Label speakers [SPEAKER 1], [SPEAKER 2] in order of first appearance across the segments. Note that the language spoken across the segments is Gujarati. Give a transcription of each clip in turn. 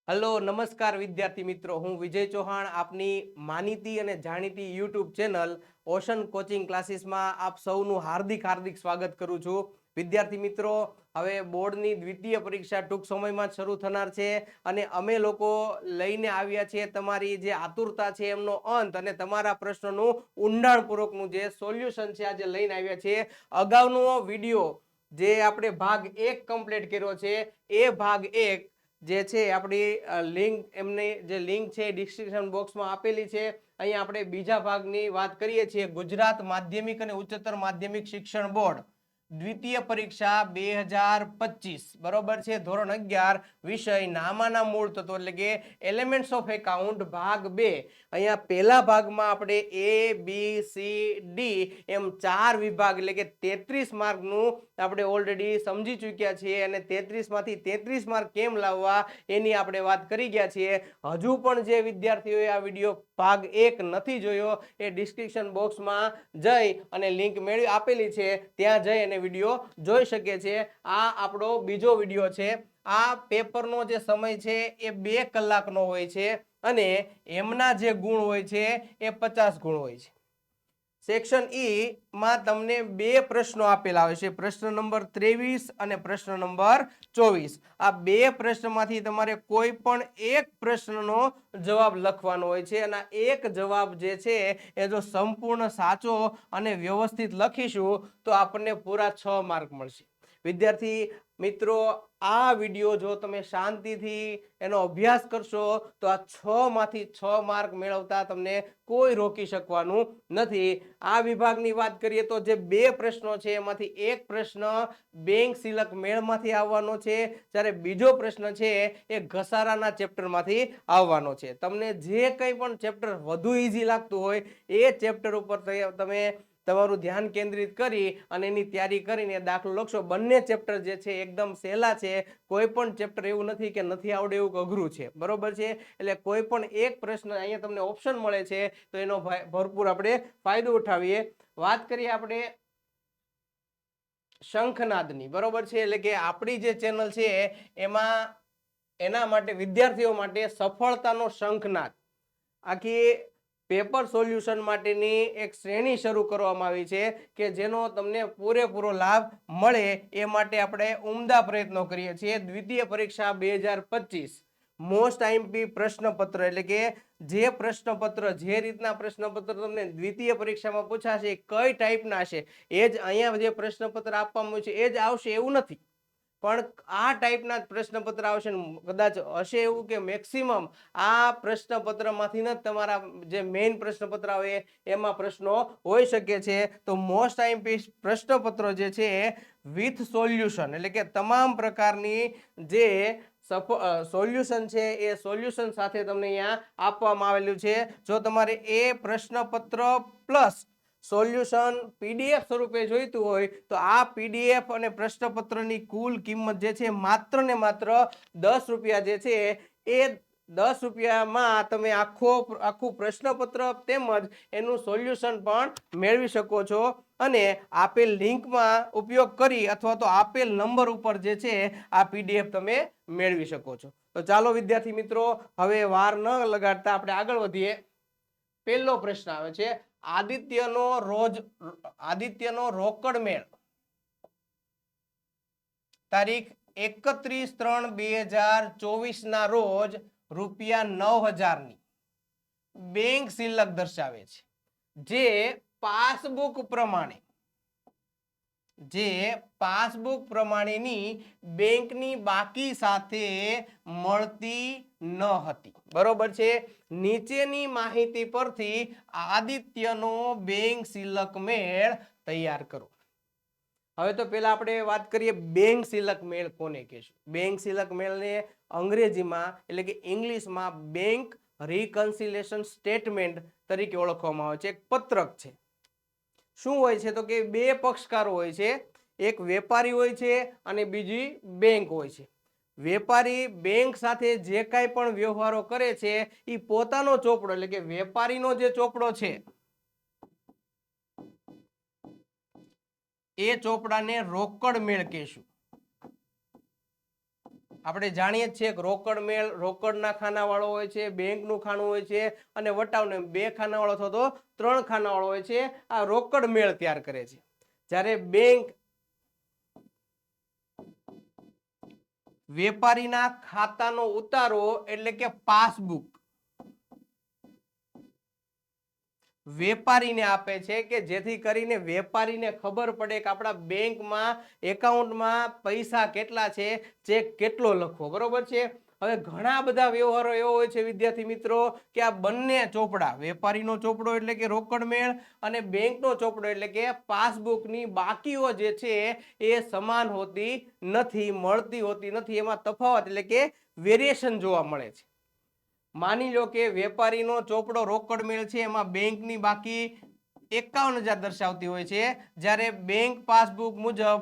[SPEAKER 1] હેલો નમસ્કાર વિદ્યાર્થી મિત્રો, હું વિજય ચૌહાણ આપની માનીતી અને જાણીતી યુટ્યુબ ચેનલ ઓશન કોચિંગ ક્લાસીસમાં આપ સૌનું હાર્દિક સ્વાગત કરું છું. વિદ્યાર્થી મિત્રો, હવે બોર્ડની દ્વિતીય પરીક્ષા ટૂંક સમયમાં શરૂ થનાર છે અને અમે લોકો લઈને આવ્યા છીએ તમારી જે આતુરતા છે એમનો અંત અને તમારા પ્રશ્નોનું ઊંડાણપૂર્વકનું જે સોલ્યુશન છે આજે લઈને આવ્યા છીએ. અગાઉનો વિડીયો જે આપણે ભાગ 1 કમ્પ્લીટ કર્યો છે એ ભાગ 1 જે છે આપણી લિંક, એમની જે લિંક છે ડિસ્ક્રિપ્શન બોક્સમાં આપેલી છે. અહીંયા આપણે બીજા ભાગની વાત કરીએ છીએ. ગુજરાત માધ્યમિક અને ઉચ્ચતર માધ્યમિક શિક્ષણ બોર્ડ દ્વિતીય પરીક્ષા 2025 બરોબર છે, ધોરણ 11 વિષય નામાના મૂળ તત્વો એટલે કે એલિમેન્ટ્સ ઓફ એકાઉન્ટ ભાગ 2. અહીંયા પહેલા ભાગમાં આપણે એ બી સી ડી એમ 4 વિભાગ એટલે કે 33 માર્કનું આપણે ઓલરેડી સમજી ચૂક્યા છીએ અને 33 માંથી 33 માર્ક કેમ લાવવા એની આપણે વાત કરી ગયા છીએ. હજુ પણ જે વિદ્યાર્થીઓએ આ વિડીયો ભાગ 1 નથી જોયો એ ડિસ્ક્રિપ્શન બોક્સમાં જઈ અને લિંક મેળવી આપેલી છે, ત્યાં જઈ અને વિડીયો જોઈ શકે છે. આ આપણો બીજો વિડીયો છે. આ પેપરનો જે સમય છે એ 2 કલાકનો હોય છે અને એમના જે ગુણ હોય છે એ 50 ગુણ હોય છે. સેક્શન ઈ માં તમને 2 પ્રશ્નો આપેલા હોય છે, પ્રશ્ન નંબર 23 અને પ્રશ્ન નંબર 24. આ 2 પ્રશ્નમાંથી તમારે કોઈ પણ એક પ્રશ્નનો જવાબ લખવાનો હોય છે અને એક જવાબ જે છે એ જો સંપૂર્ણ સાચો અને વ્યવસ્થિત લખીશું તો આપણને પૂરા 6 માર્ક મળશે. વિદ્યાર્થી મિત્રો, આ વિડીયો જો તમે શાંતિથી એનો અભ્યાસ કરશો તો આ 6 માંથી 6 માર્ક મેળવતા તમને કોઈ રોકી શકવાનું નથી. આ વિભાગની વાત કરીએ તો જે 2 પ્રશ્નો છે એમાંથી એક પ્રશ્ન બેંક સિલક મેળમાંથી આવવાનો છે, જ્યારે બીજો પ્રશ્ન છે એ ઘસારાના ચેપ્ટરમાંથી આવવાનો છે. તમને જે કંઈ પણ ચેપ્ટર વધુ ઈઝી લાગતું હોય એ ચેપ્ટર ઉપર તમે તમારું ધ્યાન કેન્દ્રિત કરી અને એની તૈયારી કરીને દાખલો લખશો. બંને ચેપ્ટર જે છે એકદમ સહેલા છે. કોઈ પણ ચેપ્ટર એવું નથી કે નથી આવડે એવું કે અઘરું છે, બરોબર છે. એટલે કોઈ પણ એક પ્રશ્ન અહીંયા તમને ઓપ્શન મળે છે તો એનો ભરપૂર આપણે ફાયદો ઉઠાવીએ. વાત કરીએ આપણે શંખનાદની, બરોબર છે. એટલે કે આપણી જે ચેનલ છે એમાં એના માટે વિદ્યાર્થીઓ માટે સફળતાનો શંખનાદ આખી પેપર સોલ્યુશન માટેની એક શ્રેણી શરૂ કરવામાં આવી છે કે જેનો તમને પૂરેપૂરો લાભ મળે એ માટે આપણે ઉમદા પ્રયત્નો કરીએ છીએ. દ્વિતીય પરીક્ષા 2025 મોસ્ટ આઈએમપી પ્રશ્નપત્ર એટલે કે જે પ્રશ્નપત્ર, જે રીતના પ્રશ્નપત્ર તમને દ્વિતીય પરીક્ષામાં પૂછાશે કઈ ટાઈપના હશે એ જ અહીંયા જે પ્રશ્નપત્ર આપવામાં છે એ જ આવશે એવું નથી, પણ આ ટાઈપના પ્રશ્નપત્ર આવશે. કદાચ હશે એવું કે મેક્સિમમ આ પ્રશ્નપત્રમાંથી જ તમારા જે મેઇન પ્રશ્નપત્ર આવે એમાં પ્રશ્નો હોઈ શકે છે. તો મોસ્ટ આઈએમપી પ્રશ્નપત્રો જે છે વિથ સોલ્યુશન એટલે કે તમામ પ્રકારની જે સોલ્યુશન છે એ સોલ્યુશન સાથે તમને અહીંયા આપવામાં આવેલું છે. જો તમારે એ પ્રશ્નપત્ર પ્લસ સોલ્યુશન પીડીએફ સ્વરૂપે જોઈતું હોય તો આ પીડીએફ અને પ્રશ્નપત્રની કુલ કિંમત જે છે માત્ર ને માત્ર 10 રૂપિયા જે છે એ 10 રૂપિયામાં તમે આખું પ્રશ્નપત્ર તેમજ એનું સોલ્યુશન પણ મેળવી શકો છો અને આપેલ લિંકમાં ઉપયોગ કરી અથવા તો આપેલ નંબર ઉપર જે છે આ પીડીએફ તમે મેળવી શકો છો. તો ચાલો વિદ્યાર્થી મિત્રો, હવે વાર ન લગાડતા આપણે આગળ વધીએ. પહેલો પ્રશ્ન આવે છે, આદિત્યનો રોકડ મેળ તારીખ 31/3/2024 ના રોજ ₹9,000 ની બેંક શિલ્લક દર્શાવે છે, જે પાસબુક પ્રમાણેની બેંકની બાકી સાથે મળતી ન હતી, બરોબર છે. નીચેની માહિતી પરથી આદિત્યનો બેંક શિલ્લક મેળ તૈયાર કરો. હવે તો પહેલા આપણે વાત કરીએ બેંક શિલ્લક મેળ કોને કહેશું. બેંક શિલ્લક મેળને અંગ્રેજીમાં એટલે કે ઇંગ્લિશમાં બેંક રિકન્સિલિએશન સ્ટેટમેન્ટ તરીકે ઓળખવામાં આવે છે. એક પત્રક છે. શું હોય છે તો કે 2 પક્ષકારો હોય છે, એક વેપારી હોય છે અને બીજી બેંક હોય છે. વેપારી બેંક સાથે જે કાંઈ પણ વ્યવહારો કરે છે એ પોતાનો ચોપડો એટલે કે વેપારીનો જે ચોપડો છે એ ચોપડાને રોકડ મેળ કહેશું. આપણે જાણીએ છીએ કે રોકડ મેળ રોકડના ખાનાવાળો હોય છે, બેંકનું ખાનું હોય છે અને વટાવનો 2 ખાનાવાળો અથવા તો 3 ખાનાવાળો હોય છે. આ રોકડ મેળ તૈયાર કરે છે. જ્યારે બેંક વેપારીના ખાતાનો ઉતારો એટલે કે પાસબુક વેપારીને આપે છે કે જેથી કરીને વેપારીને ખબર પડે કે આપણા બેંકમાં એકાઉન્ટમાં પૈસા કેટલા છે, ચેક કેટલો લખવો. બરોબર છે. હવે ઘણા બધા વ્યવહારો એવો હોય છે વિદ્યાર્થી મિત્રો કે આ બંને ચોપડા વેપારીનો ચોપડો એટલે કે રોકડ મેળ અને બેંકનો ચોપડો એટલે કે પાસબુકની બાકીઓ જે છે એ સમાન હોતી નથી, મળતી હોતી નથી. એમાં તફાવત એટલે કે વેરિએશન જોવા મળે છે. માની લો કે વેપારીનો ચોપડો રોકડ મેળ છે, એમાં બેંકની બાકી 51,000 દર્શાવતી હોય છે, જ્યારે બેંક પાસબુક મુજબ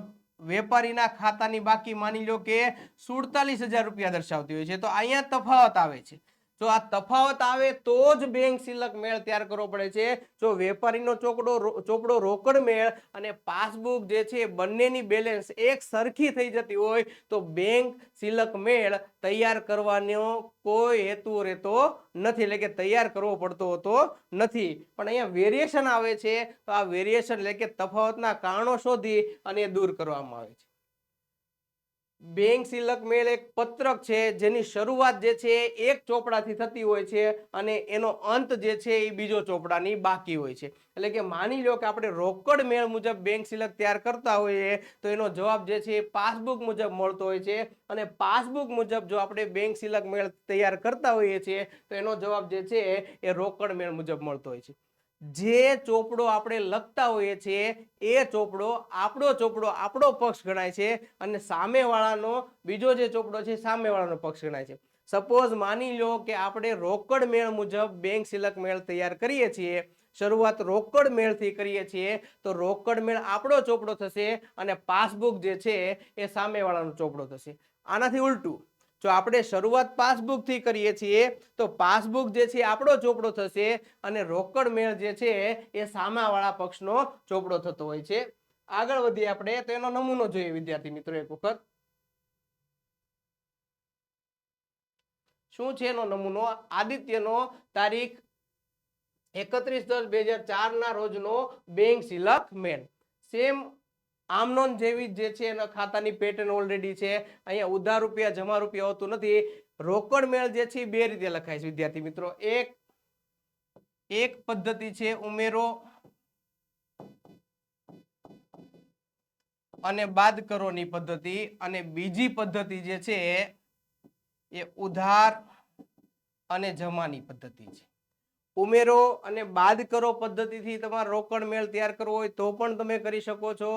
[SPEAKER 1] વેપારીના ખાતાની બાકી માની લો કે 47,000 રૂપિયા દર્શાવતી હોય છે. તો અહીંયા તફાવત આવે છે. જો આ તફાવત આવે તો જ બેંક સિલક મેળ તૈયાર કરવો પડે છે. જો વેપારીનો ચોપડો રોકડ મેળ અને પાસબુક જે છે બંનેની બેલેન્સ એક સરખી થઈ જતી હોય તો બેંક સિલક મેળ તૈયાર કરવાનો કોઈ હેતુ રહેતો નથી, એટલે કે તૈયાર કરવો પડતો હોતો નથી. પણ અહીંયા વેરિએશન આવે છે તો આ વેરિએશન એટલે કે તફાવતના કારણો શોધી અને દૂર કરવામાં આવે છે. બેંક સિલક મેળ એક પત્રક છે જેની શરૂઆત જે છે એક ચોપડાથી થતી હોય છે અને એનો અંત જે છે એ બીજો ચોપડાની બાકી હોય છે. એટલે કે માની લો કે આપણે રોકડ મેળ મુજબ બેંક સિલક તૈયાર કરતા હોઈએ તો એનો જવાબ જે છે એ પાસબુક મુજબ મળતો હોય છે અને પાસબુક મુજબ જો આપણે બેંક સિલક મેળ તૈયાર કરતા હોઈએ છીએ તો એનો જવાબ જે છે એ રોકડ મેળ મુજબ મળતો હોય છે. જે ચોપડો આપણે લખતા હોઈએ છીએ એ ચોપડો આપણો પક્ષ ગણાય છે અને સામેવાળાનો બીજો જે ચોપડો છે સામેવાળાનો પક્ષ ગણાય છે. સપોઝ માની લો કે આપણે રોકડ મેળ મુજબ બેંક સિલક મેળ તૈયાર કરીએ છીએ, શરૂઆત રોકડ મેળથી કરીએ છીએ તો રોકડ મેળ આપણો ચોપડો થશે અને પાસબુક જે છે એ સામેવાળાનો ચોપડો થશે. આનાથી ઉલટું જો આપણે શરૂઆત પાસબુક થી કરીએ છીએ તો પાસબુક જે છે આપણો ચોપડો થશે અને રોકડ મેળ જે છે એ સામેવાળા પક્ષનો ચોપડો થતો હોય છે. આગળ વધીએ આપણે તો એનો નમૂનો જોઈએ વિદ્યાર્થી મિત્રો એક વખત. શું છે એનો નમૂનો? આદિત્યનો તારીખ 31/10/2004 ના રોજનો બેંક સિલક મેળ. સેમ આમનોન જેવી જે છે એના ખાતાની પેટર્ન ઓલરેડી છે. અહીંયા ઉધાર રૂપિયા જમા રૂપિયા હોતું નથી. રોકડ મેળ જે છે બે રીતે લખાય છે વિદ્યાર્થી મિત્રો. એક પદ્ધતિ છે ઉમેરો અને બાદ કરોની પદ્ધતિ અને બીજી પદ્ધતિ જે છે એ ઉધાર અને જમાની પદ્ધતિ છે. ઉમેરો અને બાદ કરો પદ્ધતિથી તમારે રોકડ મેળ તૈયાર કરવો હોય તો પણ તમે કરી શકો છો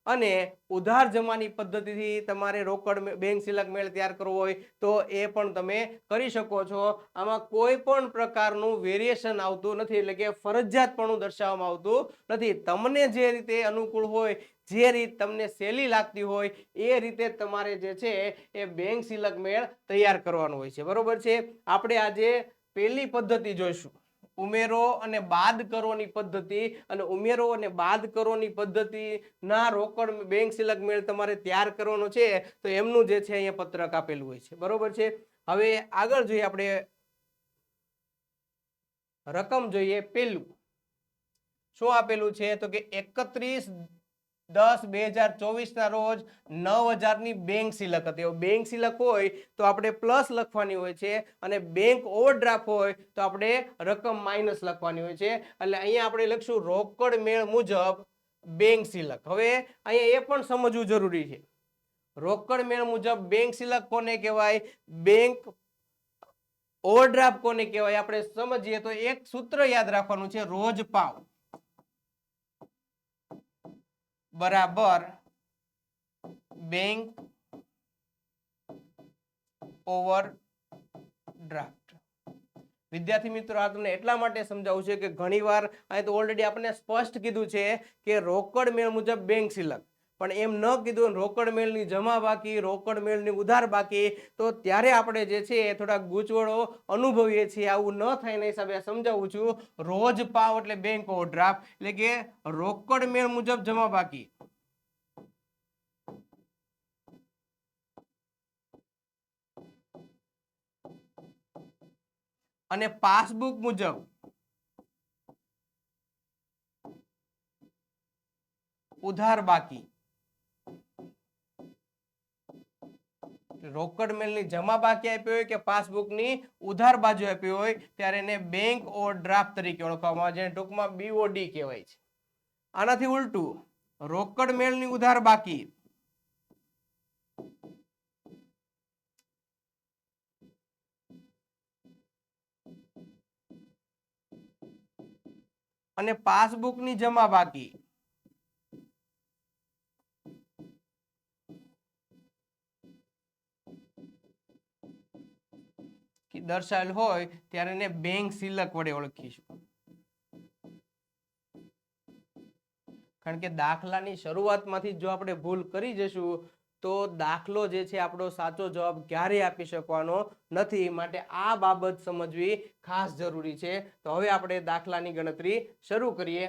[SPEAKER 1] અને ઉધાર જમાની પદ્ધતિથી તમારે રોકડ બેંક સિલક મેળ તૈયાર કરવો હોય તો એ પણ તમે કરી શકો છો. આમાં કોઈ પણ પ્રકારનું વેરિએશન આવતું નથી, એટલે કે ફરજિયાતપણું દર્શાવવામાં આવતું નથી. તમને જે રીતે અનુકૂળ હોય, જે રીત તમને સહેલી લાગતી હોય એ રીતે તમારે જે છે એ બેંક સિલક મેળ તૈયાર કરવાનો હોય છે. બરોબર છે. આપણે આજે પહેલી પદ્ધતિ જોઈશું, ઉમેરો અને બાદ કરોની પદ્ધતિ. અને ઉમેરો અને બાદ કરોની પદ્ધતિ ના રોકડ બેંક સિલક મેળ તમારે તૈયાર કરવાનો છે તો એમનું જે છે અહીંયા પત્રક આપેલું હોય છે. બરોબર છે. હવે આગળ જોઈએ આપણે રકમ જોઈએ. પેલું શું આપેલું છે તો કે 31/10/2024 ના રોજ 9,000 ની બેંક સિલક હતી. બેંક સિલક હોય તો આપણે પ્લસ લખવાની હોય છે અને બેંક ઓવરડ્રાફ્ટ હોય તો આપણે રકમ માઇનસ લખવાની હોય છે. એટલે અહીંયા આપણે લખશું રોકડ મેળ મુજબ બેંક સિલક. હવે અહીંયા એ પણ સમજવું જરૂરી છે, રોકડ મેળ મુજબ બેંક સિલક કોને કહેવાય, બેંક ઓવરડ્રાફ્ટ કોને કહેવાય, આપણે સમજીએ તો એક સૂત્ર યાદ રાખવાનું છે, રોજ પાવ બરાબર બેંક ઓવરડ્રાફ્ટ. વિદ્યાર્થી મિત્રો આ તમને એટલા માટે સમજાવું છે કે ઘણીવાર અહીં તો ઓલરેડી આપણે સ્પષ્ટ કીધું છે કે રોકડ મેળ મુજબ બેંક સિલક, પણ એમ ન કીધું રોકડ મેળની જમા બાકી, રોકડ મેળની ઉધાર બાકી, તો ત્યારે આપણે જે છે એ થોડા ગૂંચવણો અનુભવીએ છીએ. આવું ન થાય એના હિસાબે સમજાવું છું. રોજ પાવ એટલે બેંક ઓવરડ્રાફ્ટ એટલે કે રોકડ મેળ મુજબ જમા બાકી અને પાસબુક મુજબ ઉધાર બાકી, રોકડ મેળની જમા બાકી આપી હોય કે પાસબુકની ઉધાર બાજુ આપી હોય ત્યારે એને બેંક ઓવરડ્રાફ્ટ તરીકે ઓળખવામાં આવે છે, જેને ટૂંકમાં BOD કહેવાય છે. આનાથી ઉલટું રોકડ મેળની ઉધાર બાકી અને પાસબુકની જમા બાકી દર્શાવેલ હોય ત્યારે એને બેંક સિલક વડે ઓળખીશું. કારણ કે દાખલાની શરૂઆતમાંથી જો આપણે ભૂલ કરી જશું તો દાખલો જે છે આપણો સાચો જવાબ ક્યારેય આપી શકવાનો નથી. માટે આ બાબત સમજવી ખાસ જરૂરી છે. તો હવે આપણે દાખલાની ગણતરી શરૂ કરીએ.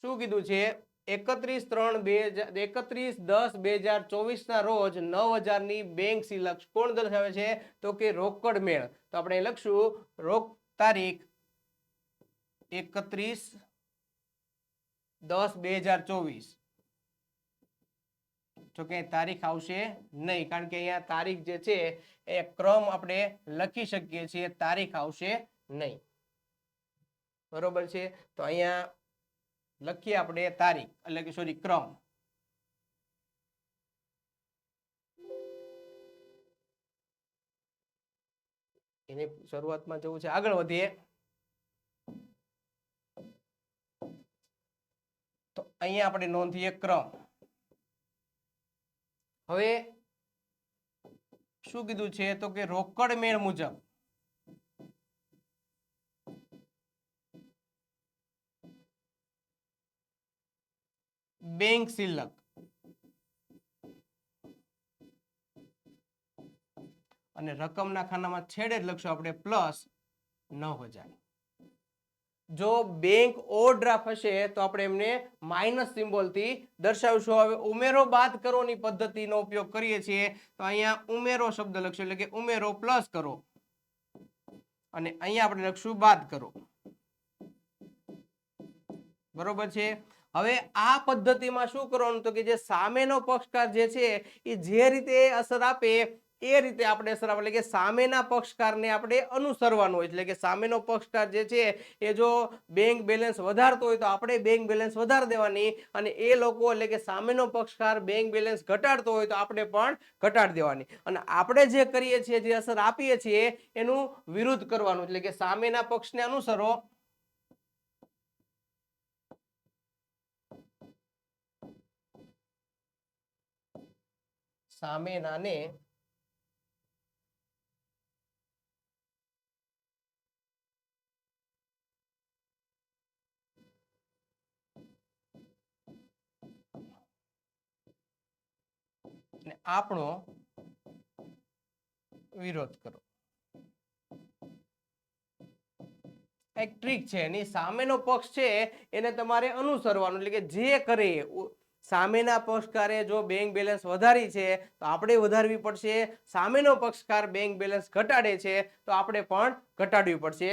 [SPEAKER 1] શું કીધું છે? 31/10/2024 ના રોજ 9,000 ની બેંક સિલક કોણ દર્શાવે છે? તો કે રોકડ મેળ. તો આપણે લખશું તારીખ 31/10/2024. તો કે તારીખ આવશે નહીં, કારણ કે અહીંયા તારીખ જે છે એ ક્રમ આપણે લખી શકીએ છીએ, તારીખ આવશે નહીં. બરોબર છે. તો અહીંયા લખીએ આપણે તારીખ, એટલે કે સોરી ક્રમ. એની શરૂઆતમાં જવું છે. આગળ વધીએ. તો અહીંયા આપણે નોંધીએ ક્રમ. હવે શું કીધું છે? તો કે રોકડ મેળ મુજબ બેંક સિલક અને રકમના ખાનામાં છેડે જ લખશું આપણે +9,000. જો બેંક ઓવરડ્રાફ્ટ હશે તો આપણે એમને માઇનસ સિમ્બોલથી દર્શાવશું. હવે ઉમેરો બાદ કરોની પદ્ધતિનો ઉપયોગ કરીએ છીએ. તો અહીંયા ઉમેરો શબ્દ લખશું, એટલે કે ઉમેરો પ્લસ કરો, અને અહીંયા આપણે લખશું બાદ કરો. બરોબર છે. હવે આ પદ્ધતિમાં શું કરવાનું? તો કે જે સામેનો પક્ષકાર જે છે એ જે રીતે અસર આપે એ રીતે આપણે અસર આપે, એટલે કે સામેના પક્ષકારને આપણે અનુસરવાનું હોય. એટલે કે સામેનો પક્ષકાર જે છે એ જો બેંક બેલેન્સ વધારતો હોય તો આપણે બેંક બેલેન્સ વધારી દેવાની, અને એ લોકો એટલે કે સામેનો પક્ષકાર બેંક બેલેન્સ ઘટાડતો હોય તો આપણે પણ ઘટાડી દેવાની. અને આપણે જે કરીએ છીએ, જે અસર આપીએ છીએ એનું વિરુદ્ધ કરવાનું, એટલે કે સામેના પક્ષને અનુસરો, સામેનાને આપણો વિરોધ કરો. એક ટ્રીક છે, એની સામેનો પક્ષ છે એને તમારે અનુસરવાનું, એટલે કે જે કરે સામેના પક્ષકારે જો બેંક બેલેન્સ વધારી છે તો આપણે વધારવી પડશે. સામેનો પક્ષકાર બેંક બેલેન્સ ઘટાડે છે તો આપણે પણ ઘટાડવી પડશે.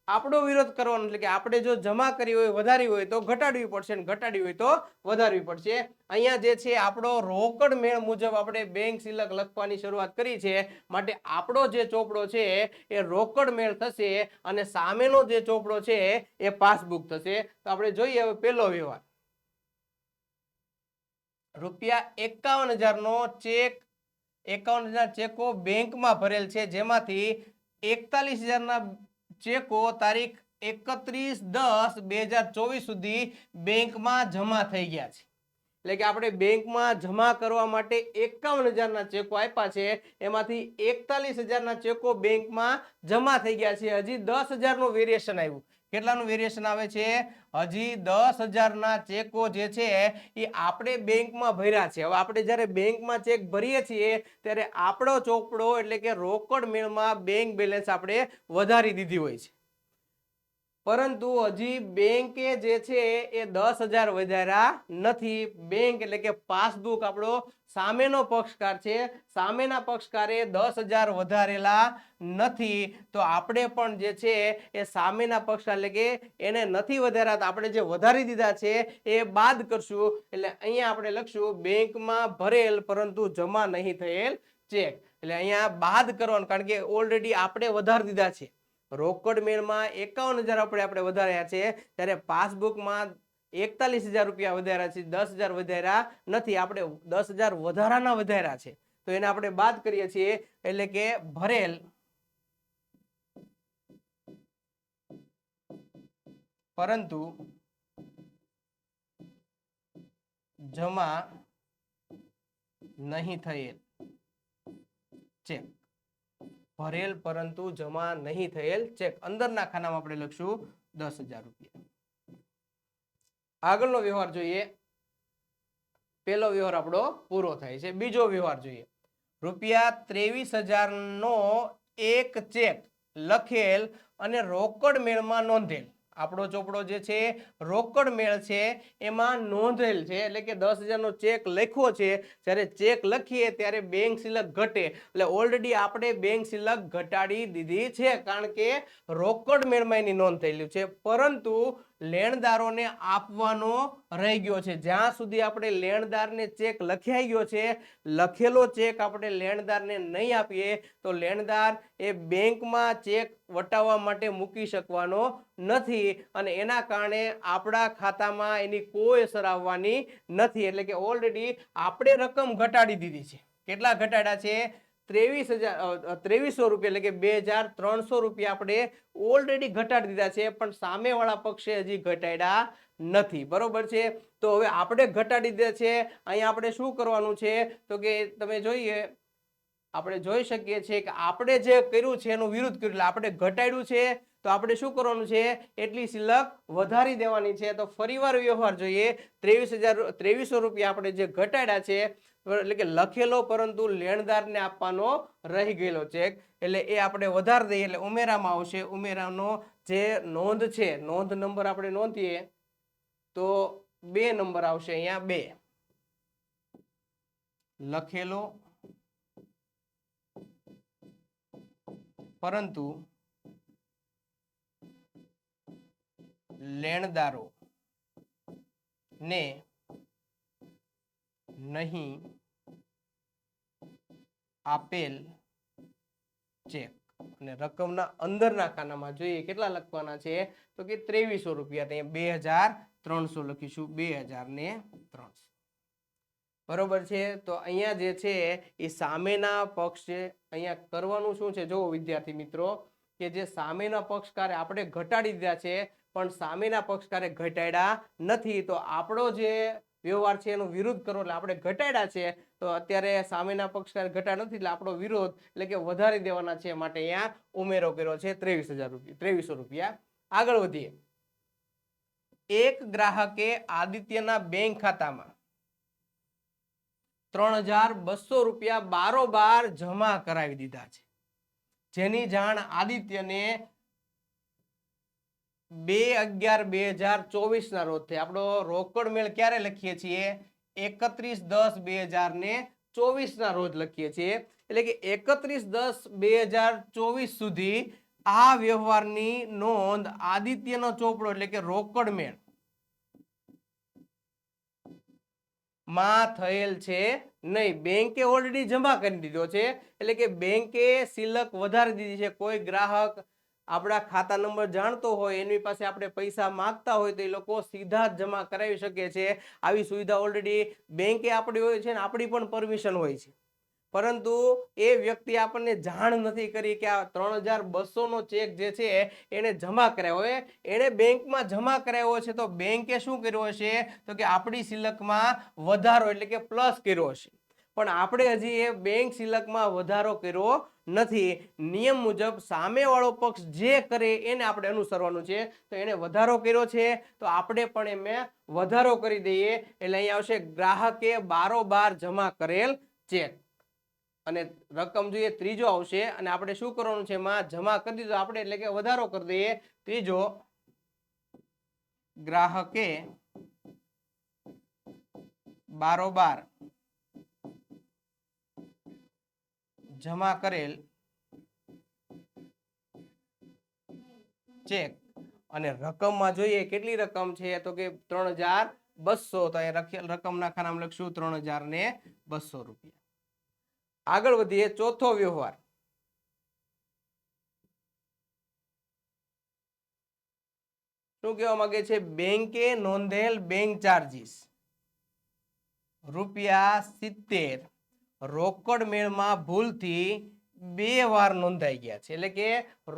[SPEAKER 1] આપણો વિરોધ કરવાનો, એટલે કે આપણે જો જમા કરી હોય વધારી હોય તો ઘટાડવી પડશે, અને ઘટાડવી હોય તો વધારવી પડશે. અહીંયા જે છે આપણો રોકડ મેળ મુજબ આપણે બેંક સિલક લખવાની શરૂઆત કરી છે. માટે આપણો જે ચોપડો છે એ રોકડ મેળ થશે, અને સામેનો જે ચોપડો છે એ પાસબુક થશે. તો આપણે જોઈએ હવે પહેલો વ્યવહાર. ₹51,000 નો ચેક, 51,000 ચેકો બેંકમાં ભરેલ છે, જેમાંથી 41,000 ના ચેકો તારીખ 31/10/2024 સુધી બેંકમાં જમા થઈ ગયા છે. એટલે કે આપણે બેંકમાં જમા કરવા માટે 51,000 ના ચેકો આપ્યા છે, એમાંથી 41,000 ના ચેકો બેંકમાં જમા થઈ ગયા છે. હજી 10,000 નું વેરિએશન આવ્યું. કેટલાનું વેરિએશન આવે છે? હજી 10,000 ના ચેકો જે છે એ આપણે બેંકમાં ભર્યા છે. હવે આપણે જ્યારે બેંકમાં ચેક ભરીએ છીએ ત્યારે આપણો ચોપડો એટલે કે રોકડ મેળમાં બેંક બેલેન્સ આપણે વધારી દીધી હોય છે. પરંતુ હજી બેંકે જે છે એ 10,000 વધાર્યા નથી. બેંક એટલે કે પાસબુક આપણો સામેનો પક્ષકાર છે, સામેના પક્ષકારે 10,000 વધારેલા નથી. તો આપણે પણ જે છે એ સામેના પક્ષકાર એટલે કે એને નથી વધાર્યા, તો આપણે જે વધારી દીધા છે એ બાદ કરશું. એટલે અહીંયા આપણે લખશું બેંકમાં ભરેલ પરંતુ જમા નહીં થયેલ ચેક. એટલે અહીંયા બાદ કરવાનું, કારણ કે ઓલરેડી આપણે વધારી દીધા છે. રોકડ મેળમાં 51,000 આપણે વધાર્યા છે, ત્યારે પાસબુકમાં 41,000 રૂપિયા વધાર્યા છે, 10,000 વધાર્યા નથી. આપણે 10,000 વધારાના વધાર્યા છે, તો એને આપણે બાદ કરીએ છીએ. એટલે કે ભરેલ પરંતુ જમા નહીં થયેલ ચેક. ભરેલ પરંતુ જમા નહીં થયેલ ચેક. અંદરના ખાનામાં આપણે લખશું 10,000 રૂપિયા. આગળનો વ્યવહાર જોઈએ. પહેલો વ્યવહાર આપણો પૂરો થાય છે. બીજો વ્યવહાર જોઈએ. રૂપિયા 23,000 નો એક ચેક લખેલ અને રોકડ મેળમાં નોંધેલ. આપણો ચોપડો જે છે રોકડ મેળ છે એમાં નોંધેલ છે, એટલે કે 10,000 નો ચેક લખ્યો છે. જ્યારે ચેક લખીએ ત્યારે બેંક શિલક ઘટે, એટલે ઓલરેડી આપણે બેંક શિલક ઘટાડી દીધી છે, કારણ કે રોકડ મેળમાં એની નોંધ થયેલી છે. પરંતુ લેણદારોને આપવાનો રહી ગયો છે. જ્યાં સુધી આપણે લેણદારને ચેક લખાઈ ગયો છે, લખેલો ચેક આપણે લેણદારને નહીં આપીએ તો લેણદાર એ બેંકમાં ચેક વટાવવા માટે મૂકી શકવાનો નથી, અને એના કારણે આપણા ખાતામાં એની કોઈ અસર આવવાની નથી. એટલે કે ઓલરેડી આપણે રકમ ઘટાડી દીધી છે. કેટલા ઘટાડ્યા છે? 23,000 રૂપિયા, એટલે કે 2,300 રૂપિયા આપણે ઓલરેડી ઘટાડી દીધા છે, પણ સામેવાળા પક્ષે હજી ઘટાડ્યા નથી. બરોબર છે? તો હવે આપણે ઘટાડી દીધા છે. અહીંયા આપણે શું કરવાનું છે? તો કે તમે જોઈએ, આપણે જોઈ શકીએ છીએ કે આપણે જે કર્યું છે એનું વિરુદ્ધ કર્યું. એટલે આપણે ઘટાડ્યું છે, તો આપણે શું કરવાનું છે? એટલી શિલક વધારી દેવાની છે. તો ફરીવાર વ્યવહાર જોઈએ. 23,000 રૂપિયા આપણે જે ઘટાડ્યા છે, એટલે કે લખેલો પરંતુ લેણદારને આપવાનો રહી ગયેલો ચેક, એટલે એ આપણે વધારી દઈએ એટલે ઉમેરામાં આવશે. ઉમેરાનો જે નોંધ છે, નોંધ નંબર આપણે નોંધીએ તો 2 નંબર આવશે. અહીંયા 2 લખેલો પરંતુ લેણદારો ને નહીં આપેલ ચેક. અને રકમના અંદરના ખાનામાં જોઈએ કેટલા લખવાના છે, તો કે 2300 રૂપિયા. અહીંયા 2,300 લખીશું. 2,300. બરોબર છે? તો અહીંયા જે છે એ સામેના પક્ષે અહીંયા કરવાનું શું છે? જો વિદ્યાર્થી મિત્રો, કે જે સામેના પક્ષકારે આપણે ઘટાડી દીધા છે, પણ સામેના પક્ષકારે ઘટાડ્યા નથી. તો આપણો જે વ્યવહાર છે એનો વિરોધ કરો, એટલે આપણે ઘટાડ્યા છે, તો અત્યારે સામેના પક્ષકારે ઘટાડ્યા નથી, એટલે આપણો વિરોધ એટલે કે વધારી દેવાના છે, માટે અહીંયા ઉમેરો કર્યો છે 23,000 રૂપિયા. આગળ વધીએ. એક ગ્રાહકે આદિત્યના બેંક ખાતામાં 3,200 રૂપિયા બારોબાર જમા કરાવી દીધા છે, જેની જાણ આદિત્યને 2/11/2024 ના રોજ થઈ. આપણો રોકડ મેળ ક્યારે લખીએ છીએ? 31/10/2024 ના રોજ લખીએ છીએ. એટલે કે 31/10/2024 સુધી આ વ્યવહારની નોંધ આદિત્યનો ચોપડો એટલે કે રોકડ મેળ માં થયેલ છે નહીં. બેંકે ઓલરેડી જમા કરી દીધો છે, એટલે કે બેંકે શિલક વધારી દીધી છે. કોઈ ગ્રાહક આપણા ખાતા નંબર જાણતો હોય, એની પાસે આપણે પૈસા માંગતા હોય, તો એ લોકો સીધા જ જમા કરાવી શકે છે. આવી સુવિધા ઓલરેડી બેંકે આપણી હોય છે, ને આપણી પણ પરમિશન હોય છે. પરંતુ એ વ્યક્તિ આપણને જાણ નથી કરી કે આ 3,200 નો ચેક જે છે એને જમા કરાવ્યો હોય. એને બેંકમાં જમા કરાવ્યો છે, તો બેંકે શું કર્યું હશે? તો કે આપણી શિલકમાં વધારો એટલે કે પ્લસ કર્યો હશે, પણ આપણે હજી એ બેંક શિલકમાં વધારો કર્યો નથી. નિયમ મુજબ સામેવાળો પક્ષ જે કરે એને આપણે અનુસરવાનું છે. તો એને વધારો કર્યો છે, તો આપણે પણ એમાં વધારો કરી દઈએ. એટલે અહીંયા આવશે ગ્રાહકે બારોબાર જમા કરેલ ચેક. અને રકમ જોઈએ ત્રીજો આવશે, અને આપણે શું કરવાનું છે? એમાં જમા કરી દીધો આપણે, એટલે કે વધારો કરી દઈએ ત્રીજો. ગ્રાહકે બારોબાર જમા કરેલ ચેક અને રકમમાં જોઈએ કેટલી રકમ છે તો કે 3200, તો અહીંયા રકમના ખાનામાં લખશું 3200 રૂપિયા. આગળ વધીએ ચોથો વ્યવહાર. શું કહેવા માંગે છે? બેંકે નોંધેલ બેંક ચાર્જીસ ₹70 રોકડ મેળમાં ભૂલથી 2 વાર નોંધાઈ ગયા છે. એટલે કે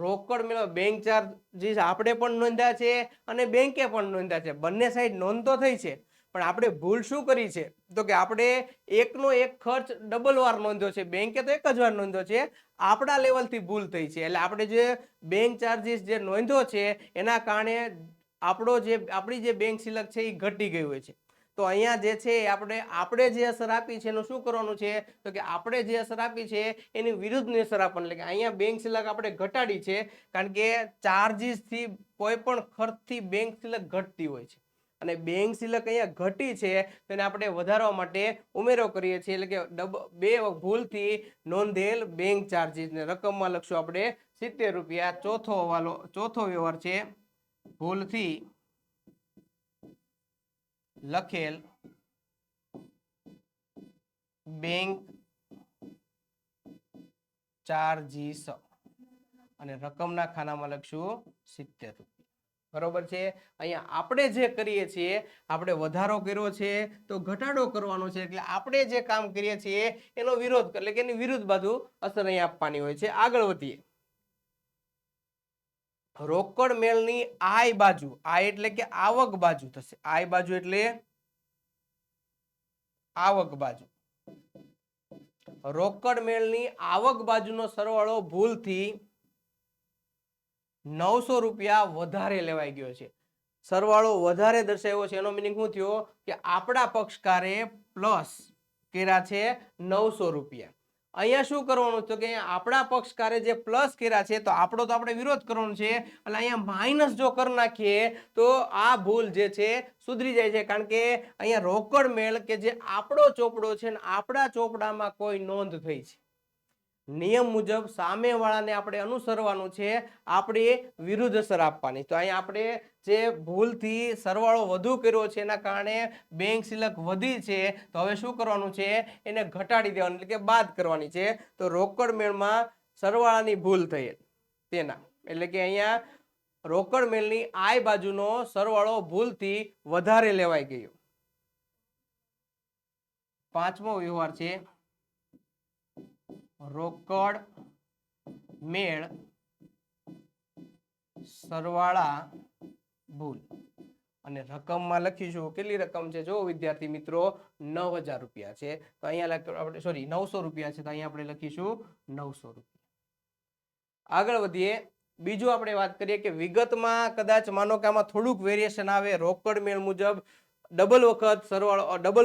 [SPEAKER 1] રોકડ મેળમાં બેંક ચાર્જીસ આપણે પણ નોંધ્યા છે અને બેંકે પણ નોંધ્યા છે. બંને સાઈડ નોંધ તો થઈ છે, પણ આપણે ભૂલ શું કરી છે તો કે આપણે એકનો એક ખર્ચ ડબલ વાર નોંધ્યો છે. બેંકે તો એક જ વાર નોંધ્યો છે, આપણા લેવલથી ભૂલ થઈ છે. એટલે આપણે જે બેંક ચાર્જીસ જે નોંધ્યો છે એના કારણે આપણી જે બેંક સિલક છે એ ઘટી ગઈ હોય છે. તો અહીંયા જે છે આપણે જે અસર આપી છે એનું શું કરવાનું છે તો કે આપણે જે અસર આપી છે એની વિરુદ્ધની અસર આપવાની. એટલે કે અહીંયા બેંક સિલક આપણે ઘટાડી છે, કારણ કે ચાર્જીસથી કોઈ પણ ખર્ચથી બેંક સિલક ઘટતી હોય છે અને બેંક સિલક અહીંયા ઘટી છે તો એને આપણે વધારવા માટે ઉમેરો કરીએ છીએ. એટલે કે બે ભૂલથી નોંધેલ બેંક ચાર્જીસ ને રકમમાં લખશું આપણે 70 રૂપિયા. ચોથો વ્યવહાર છે ભૂલથી લખેલ બેંક ચાર્જીસ અને રકમના ખાનામાં લખશું 70 રૂપિયા. બરોબર છે. અહીંયા આપણે જે કરીએ છીએ આપણે વધારો કર્યો છે તો ઘટાડો કરવાનો છે. એટલે આપણે જે કામ કરીએ છીએ એનો વિરોધ, એટલે કે એની વિરુદ્ધ બાજુ અસર અહીંયા આપવાની હોય છે. આગળ વધીએ. રોકડ મેળની આય બાજુ, આય એટલે કે આવક બાજુ થશે. આય બાજુ એટલે આવક બાજુ. રોકડ મેળની આવક બાજુનો સરવાળો ભૂલથી 900 રૂપિયા વધારે લેવાઈ ગયો છે. સરવાળો વધારે દર્શાવ્યો છે એનો મિનિંગ શું થયો કે આપણા પક્ષકારે પ્લસ કર્યા છે 900 રૂપિયા. અહીંયા શું કરવાનું તો કે આપણા પક્ષકારે જે પ્લસ કર્યા છે તો આપણે વિરોધ કરવાનો છે. એટલે અહીંયા માઇનસ જો કરી નાખીએ તો આ ભૂલ જે છે સુધરી જાય છે, કારણ કે અહીંયા રોકડ મેળ કે જે આપણો ચોપડો છે ને આપણા ચોપડામાં કોઈ નોંધ થઈ છે. નિયમ મુજબ સામેવાળાને આપણે અનુસરવાનું છે, આપણી વિરુદ્ધ અસર આપવાની. તો અહીંયા આપણે જે ભૂલથી સરવાળો વધુ કર્યો છે એના કારણે બેંક સિલક વધી છે, તો હવે શું કરવાનું છે એને ઘટાડી દેવાનું, એટલે કે બાદ કરવાની છે. તો રોકડ મેળમાં સરવાળાની ભૂલ થઈ તેના, એટલે કે અહીંયા રોકડ મેળની આય બાજુનો સરવાળો ભૂલથી વધારે લેવાઈ ગયો. પાંચમો વ્યવહાર છે રોકડ મેળ સરવાળા ભૂલ અને રકમમાં લખીશું કેટલી રકમ છે જો વિદ્યાર્થી મિત્રો 9000 રૂપિયા છે. તો અહીંયા આપણે 900 રૂપિયા છે, તો અહીંયા આપણે લખીશું 900 રૂપિયા. આગળ વધીએ. બીજું આપણે વાત કરીએ કે વિગતમાં કદાચ માનો કે આમાં થોડુંક વેરિએશન આવે, રોકડ મેળ મુજબ ડબલ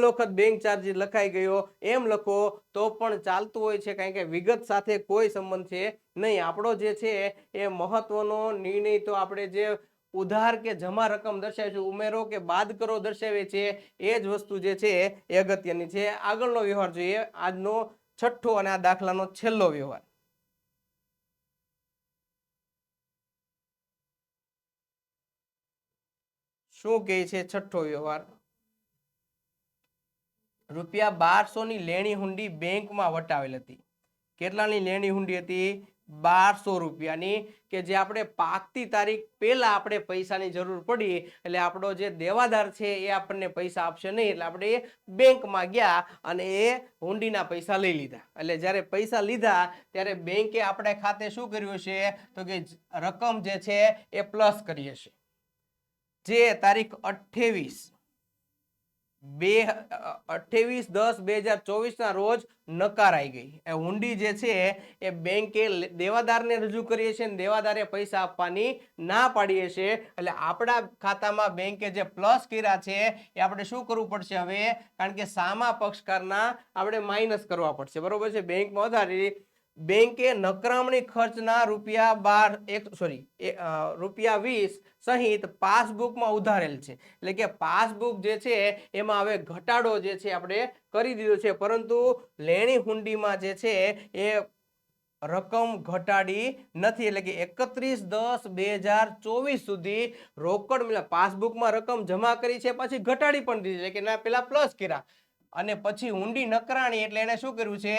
[SPEAKER 1] વખત બેંક ચાર્જીસ લખાઈ ગયો એમ લખો તો પણ ચાલતું હોય છે, કારણ કે વિગત સાથે કોઈ સંબંધ છે નહીં. આપણો જે છે એ મહત્વનો નિર્ણય તો આપણે જે ઉધાર કે જમા રકમ દર્શાવે છે, ઉમેરો કે બાદ કરો દર્શાવે છે, એ જ વસ્તુ જે છે એ અગત્યની છે. આગળનો વ્યવહાર જોઈએ, આજનો છઠ્ઠો અને આ દાખલાનો છેલ્લો વ્યવહાર. શું કહે છે છઠ્ઠો વ્યવહાર? ₹1200 ની લેણી હુંડી બેંકમાં વટાવેલ હતી. કેટલાની લેણી હુંડી હતી? 1200 રૂપિયાની, કે જે આપણે પાકતી તારીખ પહેલા આપણે પૈસાની જરૂર પડી, એટલે આપણો જે દેવાદાર છે એ આપણને પૈસા આપશે નહીં, એટલે આપણે બેંકમાં ગયા અને એ હુંડીના પૈસા લઈ લીધા. એટલે જ્યારે પૈસા લીધા ત્યારે બેંકે આપણે ખાતે શું કર્યું છે તો કે રકમ જે છે એ પ્લસ કરી હશે, જે તારીખ 28/10/2024 ના રોજ નકારાઈ ગઈ. એ હુંડી જે છે એ બેંકે દેવાદારને રજૂ કરી છે અને દેવાદારે પૈસા આપવાની ના પાડી છે. એટલે આપણા ખાતામાં બેંકે જે પ્લસ કર્યા છે એ આપણે શું કરવું પડશે હવે, કારણ કે સામા પક્ષકારના આપણે માઇનસ કરવા પડશે. બરોબર છે. બેંકમાં વધારી બેંકે નકરામણી ખર્ચના રૂપિયા 20 સહિત પાસબુકમાં ઉધારેલ છે. એટલે કે પાસબુક જે છે એમાં હવે ઘટાડો જે છે આપણે કરી દીધો છે, પરંતુ લેણી હુંડીમાં જે છે એ રકમ ઘટાડી નથી. એટલે કે 31/10/2024 સુધી રોકડ પાસબુકમાં રકમ જમા કરી છે, પછી ઘટાડી પણ દીધી છે કે ના પેલા પ્લસ કર્યા અને પછી હુંડી નકરાણી એટલે એને શું કર્યું છે,